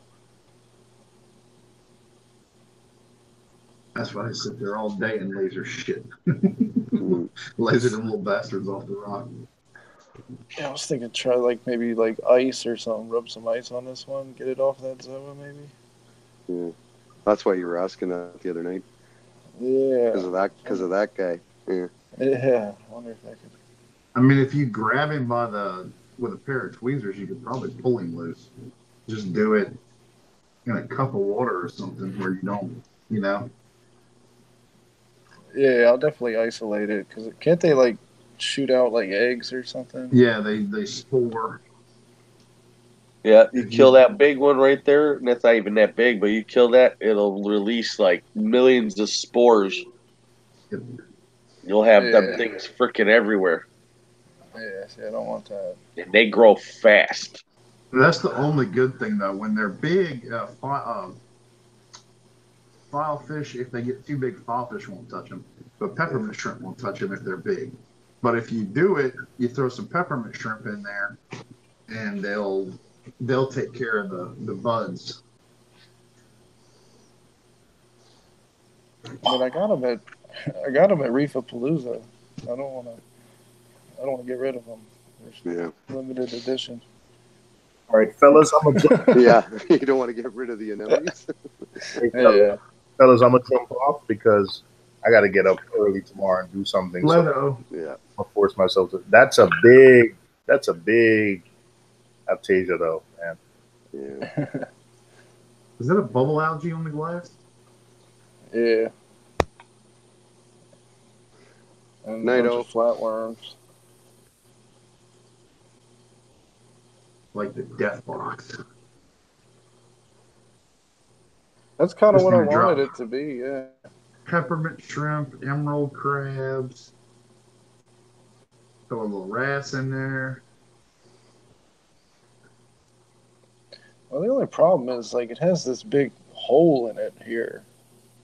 That's why I sit there all day and laser shit. Mm. Laser them little bastards off the rock. Yeah, I was thinking try like maybe like ice or something. Rub some ice on this one. Get it off that Zoa maybe. Yeah. That's why you were asking that the other night. Yeah. Because of that guy. Yeah. Yeah. I wonder if I could. I mean, if you grab him with a pair of tweezers, you could probably pull him loose. Just do it in a cup of water or something where you don't, you know. Yeah, I'll definitely isolate it because can't they like shoot out like eggs or something? Yeah, they spore. Yeah, you kill that big one right there, and that's not even that big, but you kill that, it'll release like millions of spores. Yep. You'll have them things freaking everywhere. Yeah, see, I don't want that. And they grow fast. That's the only good thing, though. When they're big, filefish, if they get too big, filefish won't touch them. But peppermint shrimp won't touch them if they're big. But if you do it, you throw some peppermint shrimp in there, and they'll take care of the buds. I mean, I got them at Reef Palooza. I don't want to get rid of them. There's limited edition. All right, fellas, I'm gonna Yeah, you don't want to get rid of the anemones. Fellas, I'm gonna jump off because I got to get up early tomorrow and do something. Leto. So yeah, I'll force myself to. That's a big Aptasia, though, man. Yeah. Is that a bubble algae on the glass? Yeah. And a bunch of flatworms. Like the death box. That's kind of what I wanted it to be, yeah. Peppermint shrimp, emerald crabs. Throw a little wrasse in there. Well, the only problem is, like, it has this big hole in it here.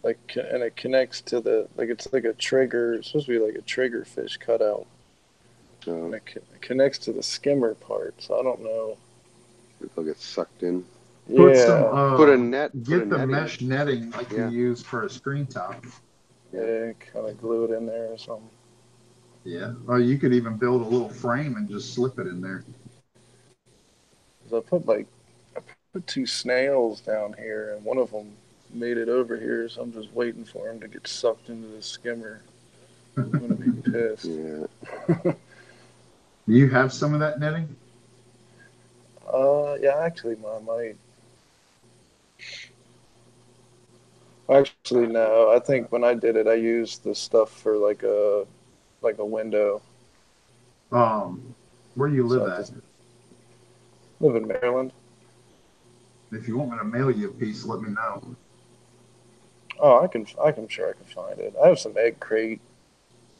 Like, and it connects to it's like a trigger. It's supposed to be like a trigger fish cutout. And it connects to the skimmer part, so I don't know. It'll get sucked in. Put a net. Get the mesh netting like you use for a screen top. Yeah, kind of glue it in there or something. Yeah. Or you could even build a little frame and just slip it in there. I put two snails down here, and one of them made it over here, so I'm just waiting for him to get sucked into the skimmer. I'm gonna be pissed. Yeah. Do you have some of that netting? Yeah, actually, I might. Actually, no. I think when I did it, I used the stuff for like a window. Where do you live at? Live in Maryland. If you want me to mail you a piece, let me know. Oh, I'm sure I can find it. I have some egg crate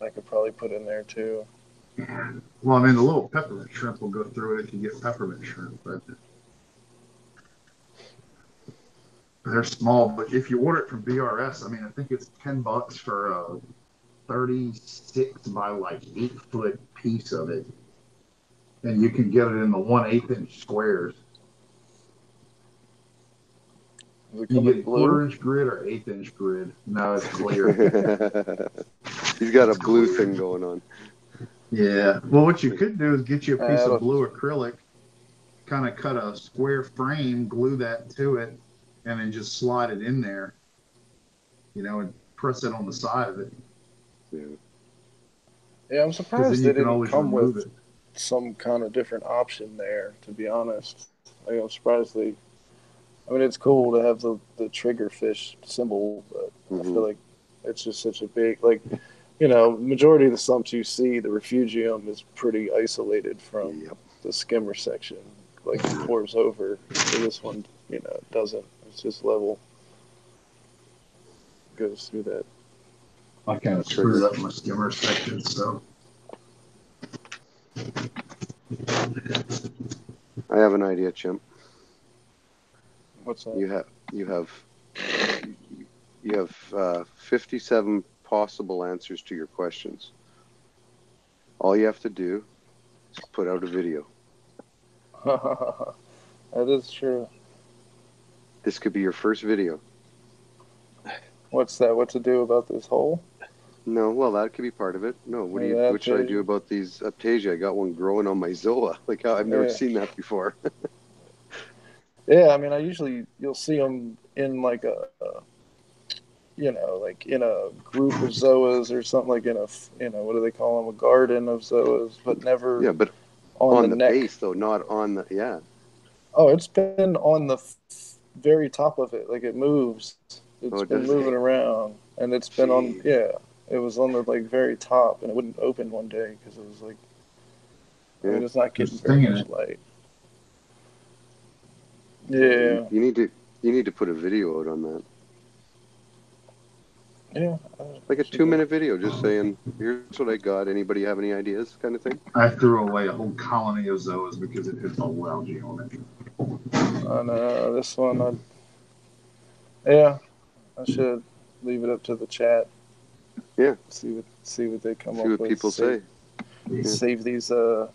I could probably put in there too. Yeah. Well, I mean, the little peppermint shrimp will go through it if you get peppermint shrimp, but they're small. But if you order it from BRS, I mean, I think it's $10 for a 36 by like 8-foot piece of it, and you can get it in the 1/8 inch squares. You get 1/4 inch grid or 1/8 inch grid. No, it's clear. He's got a blue thing going on. Yeah. Well, what you could do is get you a piece of blue acrylic, kind of cut a square frame, glue that to it, and then just slide it in there, and press it on the side of it. Yeah, I'm surprised they didn't come with some kind of different option there, to be honest. I'm surprised they I mean, it's cool to have the triggerfish symbol, but I Mm-hmm. feel like it's just such a big, like, you know, majority of the sumps you see, the refugium is pretty isolated from Yep. the skimmer section. Like, it pours over. So this one, you know, it doesn't. It's just level. Goes through that. I kind of screwed up my skimmer section, so. I have an idea, Chimp. What's that? You have 57 possible answers to your questions. All you have to do is put out a video. That is true. This could be your first video. What's that? What to do about this hole? No, well, that could be part of it. No, what should I do about these Aptasia? I got one growing on my Zoa. Like, I've never seen that before. Yeah, I mean, you'll see them in like you know, like in a group of zoas or something, like what do they call them? A garden of zoas, but never Yeah, but on the neck. base, though, not on the, yeah. Oh, it's been on the very top of it. Like it moves. It's been moving around, and it's been on, it was on the like very top, and it wouldn't open one day because it was like, I mean, it's not getting very much light. Yeah. You need to put a video out on that. Yeah. Like a 2-minute video just saying, here's what I got. Anybody have any ideas, kind of thing? I threw away a whole colony of zoas because it had all algae on it. On this one, I should leave it up to the chat. Yeah. See what they come up with. See what people say. Save these what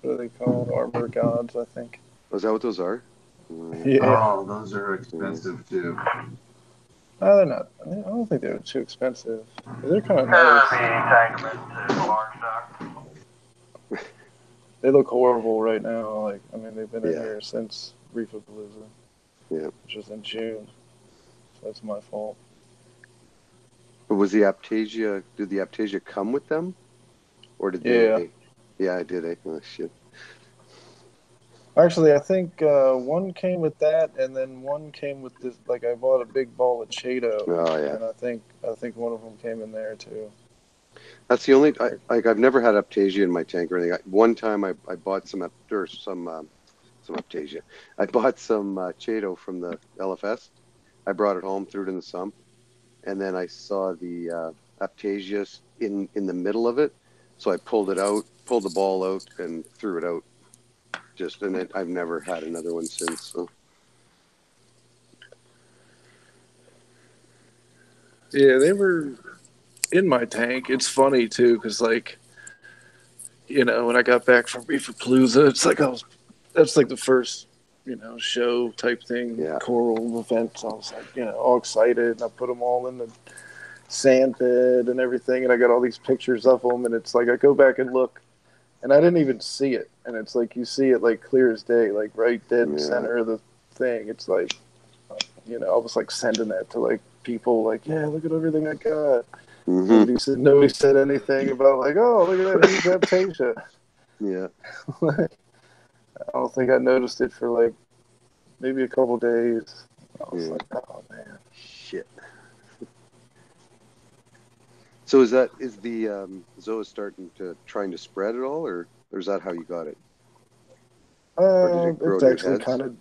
are they called? Armor gods, I think. Is that what those are? Yeah. Oh, those are expensive too. No, they're not. I don't think they're too expensive. They're kind of nice. They look horrible right now. Like, I mean, they've been in here since Reef which was in June. So that's my fault. But was the Aptasia? Did the Aptasia come with them, or did they? Yeah, I did. Oh shit. Actually, I think one came with that, and then one came with this. Like, I bought a big ball of Chaeto. Oh yeah. And I think one of them came in there too. That's the only. I've never had Aptasia in my tank or anything. One time I bought some Aptasia. I bought some Chaeto from the LFS. I brought it home, threw it in the sump, and then I saw the Aptasia in the middle of it. So I pulled it out, pulled the ball out, and threw it out. And I've never had another one since. So. Yeah, they were in my tank. It's funny too, because like, you know, when I got back from Reefapalooza, it's like that's like the first, you know, show type thing, coral event. So I was like, you know, all excited, and I put them all in the sand bed and everything, and I got all these pictures of them, and it's like I go back and look, and I didn't even see it, and it's like you see it like clear as day, like right dead center of the thing. It's like, you know, I was like sending that to like people, like, yeah, look at everything I got. Mm-hmm. Nobody said anything about like, oh, look at that huge Aptasia. Yeah. I don't think I noticed it for like maybe a couple days. I was like, oh man, shit. So is the Zoa trying to spread at all, or is that how you got it? Or did it grow it's actually kind of.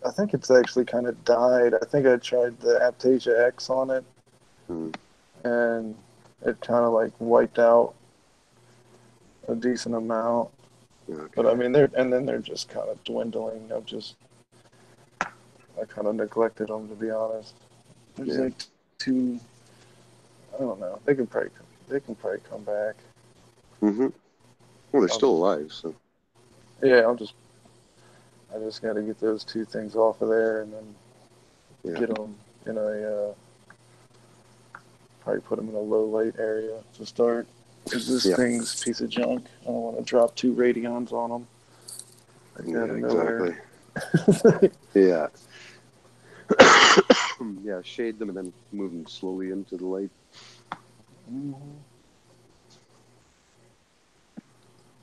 I think it's actually kind of died. I think I tried the Aptasia X on it, and it kind of like wiped out a decent amount. Okay. But I mean, they're just kind of dwindling. I kind of neglected them, to be honest. There's like two. I don't know. They can probably come back. Mm-hmm. Well, they're still alive, so. Yeah, I just got to get those two things off of there, and then get them in a. Probably put them in a low light area to start. Because this thing's a piece of junk. I don't want to drop 2 radions on them. Exactly. Yeah. Yeah, shade them and then move them slowly into the light. Mm-hmm.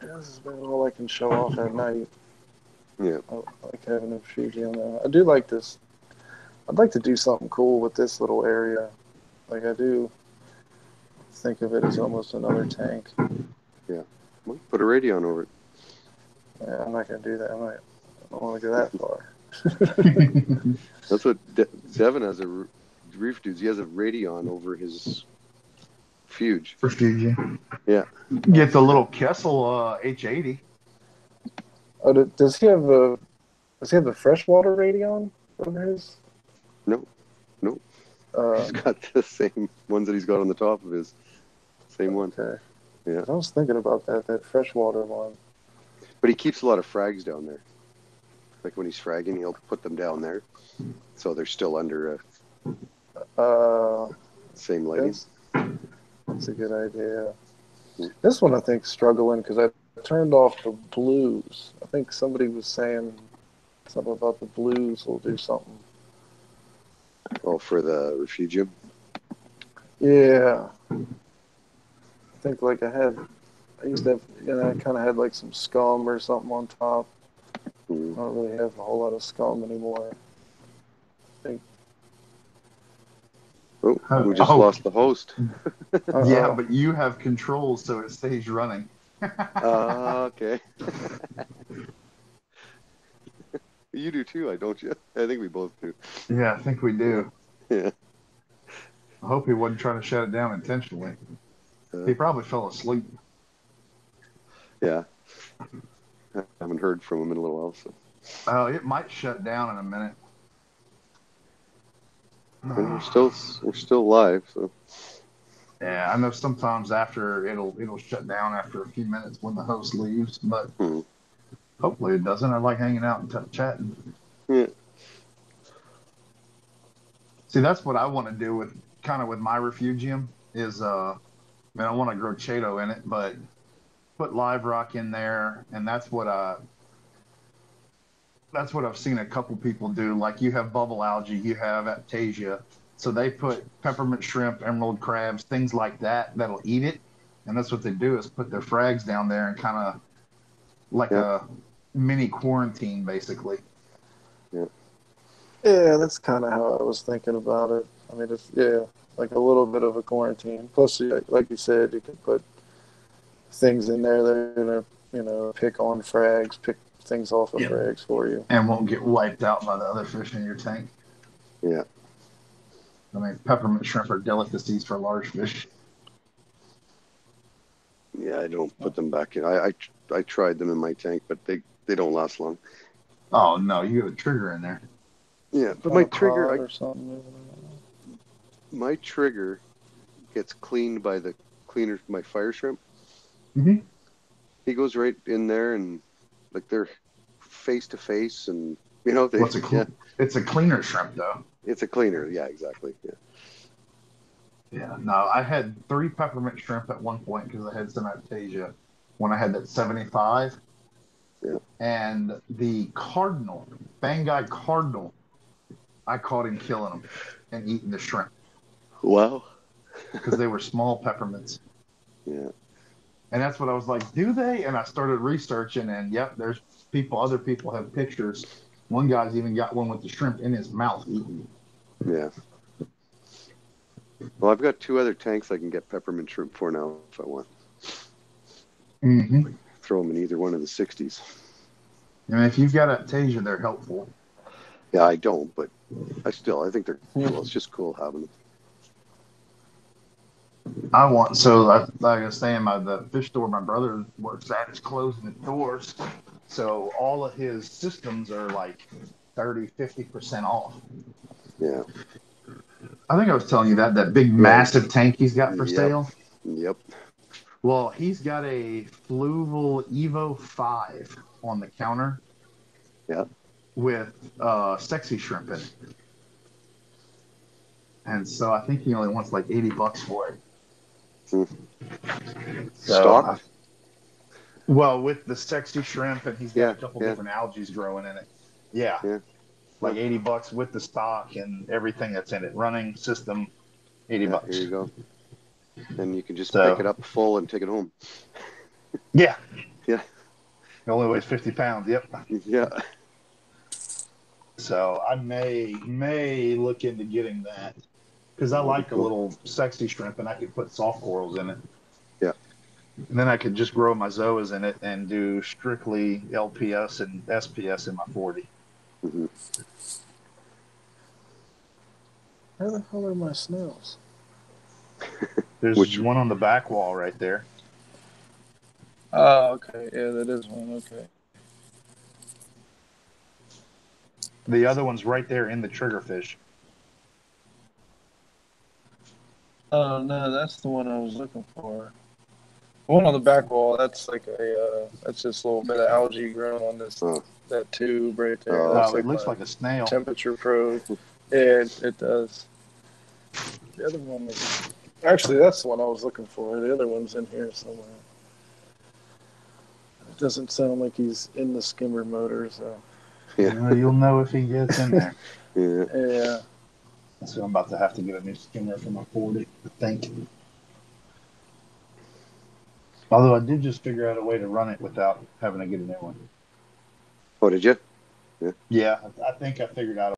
This is about all I can show off at night. Yeah. I like having a Fuji on there. I do like this I'd like to do something cool with this little area. Like, I do think of it as almost another tank. Yeah. Well, put a radio over it. Yeah, I'm not going to do that. I don't want to go that far. That's what Devin has a Reef dudes. He has a Radeon over his Fuge. For Fuji. Yeah. Get the little Kessel H80. Oh, does he have the freshwater Radeon over his? No. He's got the same ones that he's got on the top of his. Same one. Okay. Yeah. I was thinking about that freshwater one. But he keeps a lot of frags down there. Like when he's fragging, he'll put them down there, so they're still under same lighting. That's a good idea. This one I think struggling because I turned off the blues. I think somebody was saying something about the blues will do something. Oh, for the refugium? Yeah. I think like I used to have, I kind of had like some scum or something on top. I don't really have a whole lot of scum anymore. I think. Oh, we just lost the host. Yeah, but you have controls so it stays running. Okay. You do too, don't you? I think we both do. Yeah, I think we do. Yeah. I hope he wasn't trying to shut it down intentionally. He probably fell asleep. Yeah. I haven't heard from him in a little while, so. Oh, it might shut down in a minute. And we're still live, so. Yeah, I know sometimes after it'll shut down after a few minutes when the host leaves, but hopefully it doesn't. I like hanging out and chatting. Yeah. See, that's what I want to do with my refugium is I want to grow Chaeto in it, but put live rock in there, and that's what I've seen a couple people do. Like you have bubble algae, you have Aptasia, so they put peppermint shrimp, emerald crabs, things like that'll eat it, and that's what they do is put their frags down there and kind of like a mini quarantine, basically. Yeah. Yeah, that's kind of how I was thinking about it. I mean, it's like a little bit of a quarantine. Plus, like you said, you can put things in there that are gonna, pick on frags, pick things off of frags for you, and won't get wiped out by the other fish in your tank. Yeah. I mean, peppermint shrimp are delicacies for large fish. Yeah, I don't put them back in. I tried them in my tank, but they don't last long. Oh no, you got a trigger in there. Yeah, but my trigger or something. My trigger gets cleaned by the cleaner, my fire shrimp. Mm-hmm. He goes right in there and like they're face to face, and it's a cleaner shrimp though. It's a cleaner, yeah, exactly. Yeah. Yeah, no, I had 3 peppermint shrimp at one point because I had some Aptasia when I had that 75. Yeah. And the cardinal, Bangai cardinal, I caught him killing them and eating the shrimp. Wow. Because they were small peppermints. Yeah. And that's what I was like, do they? And I started researching, and yep, there's other people have pictures. One guy's even got one with the shrimp in his mouth eating. Yeah. Well, I've got 2 other tanks I can get peppermint shrimp for now if I want. Mm-hmm. Throw them in either one of the 60s. And if you've got Aptasia, they're helpful. Yeah, I don't, but I think they're cool. It's just cool having them. Like I was saying, the fish store my brother works at is closing the doors. So all of his systems are like 30-50% off. Yeah. I think I was telling you that big massive tank he's got for sale. Yep. Well, he's got a Fluval Evo 5 on the counter. Yeah. With sexy shrimp in it. And so I think he only wants like $80 for it. Stock? Well, with the sexy shrimp, and he's got a couple different algae growing in it. Yeah. Like $80 with the stock and everything that's in it. Running system, $80. Here you go. And you can just pick it up full and take it home. Yeah. Yeah. It only weighs 50 pounds. Yep. Yeah. So I may look into getting that because I like a little sexy shrimp, and I could put soft corals in it. Yeah. And then I could just grow my zoas in it and do strictly LPS and SPS in my 40. Mm-hmm. Where the hell are my snails? There's one on the back wall right there. Oh, okay. Yeah, that is one. Okay. The other one's right there in the triggerfish. Oh no, that's the one I was looking for. The one on the back wall, that's like that's just a little bit of algae growing on this that tube right there. Oh, That's it looks like a snail. Temperature probe. Yeah, it does. The other one was actually that's the one I was looking for. The other one's in here somewhere. It doesn't sound like he's in the skimmer motor, so. Yeah. Well, you'll know if he gets in there. Yeah. So I'm about to have to get a new skimmer for my 40, I think. Although I did just figure out a way to run it without having to get a new one. Oh, did you? Yeah, I think I figured out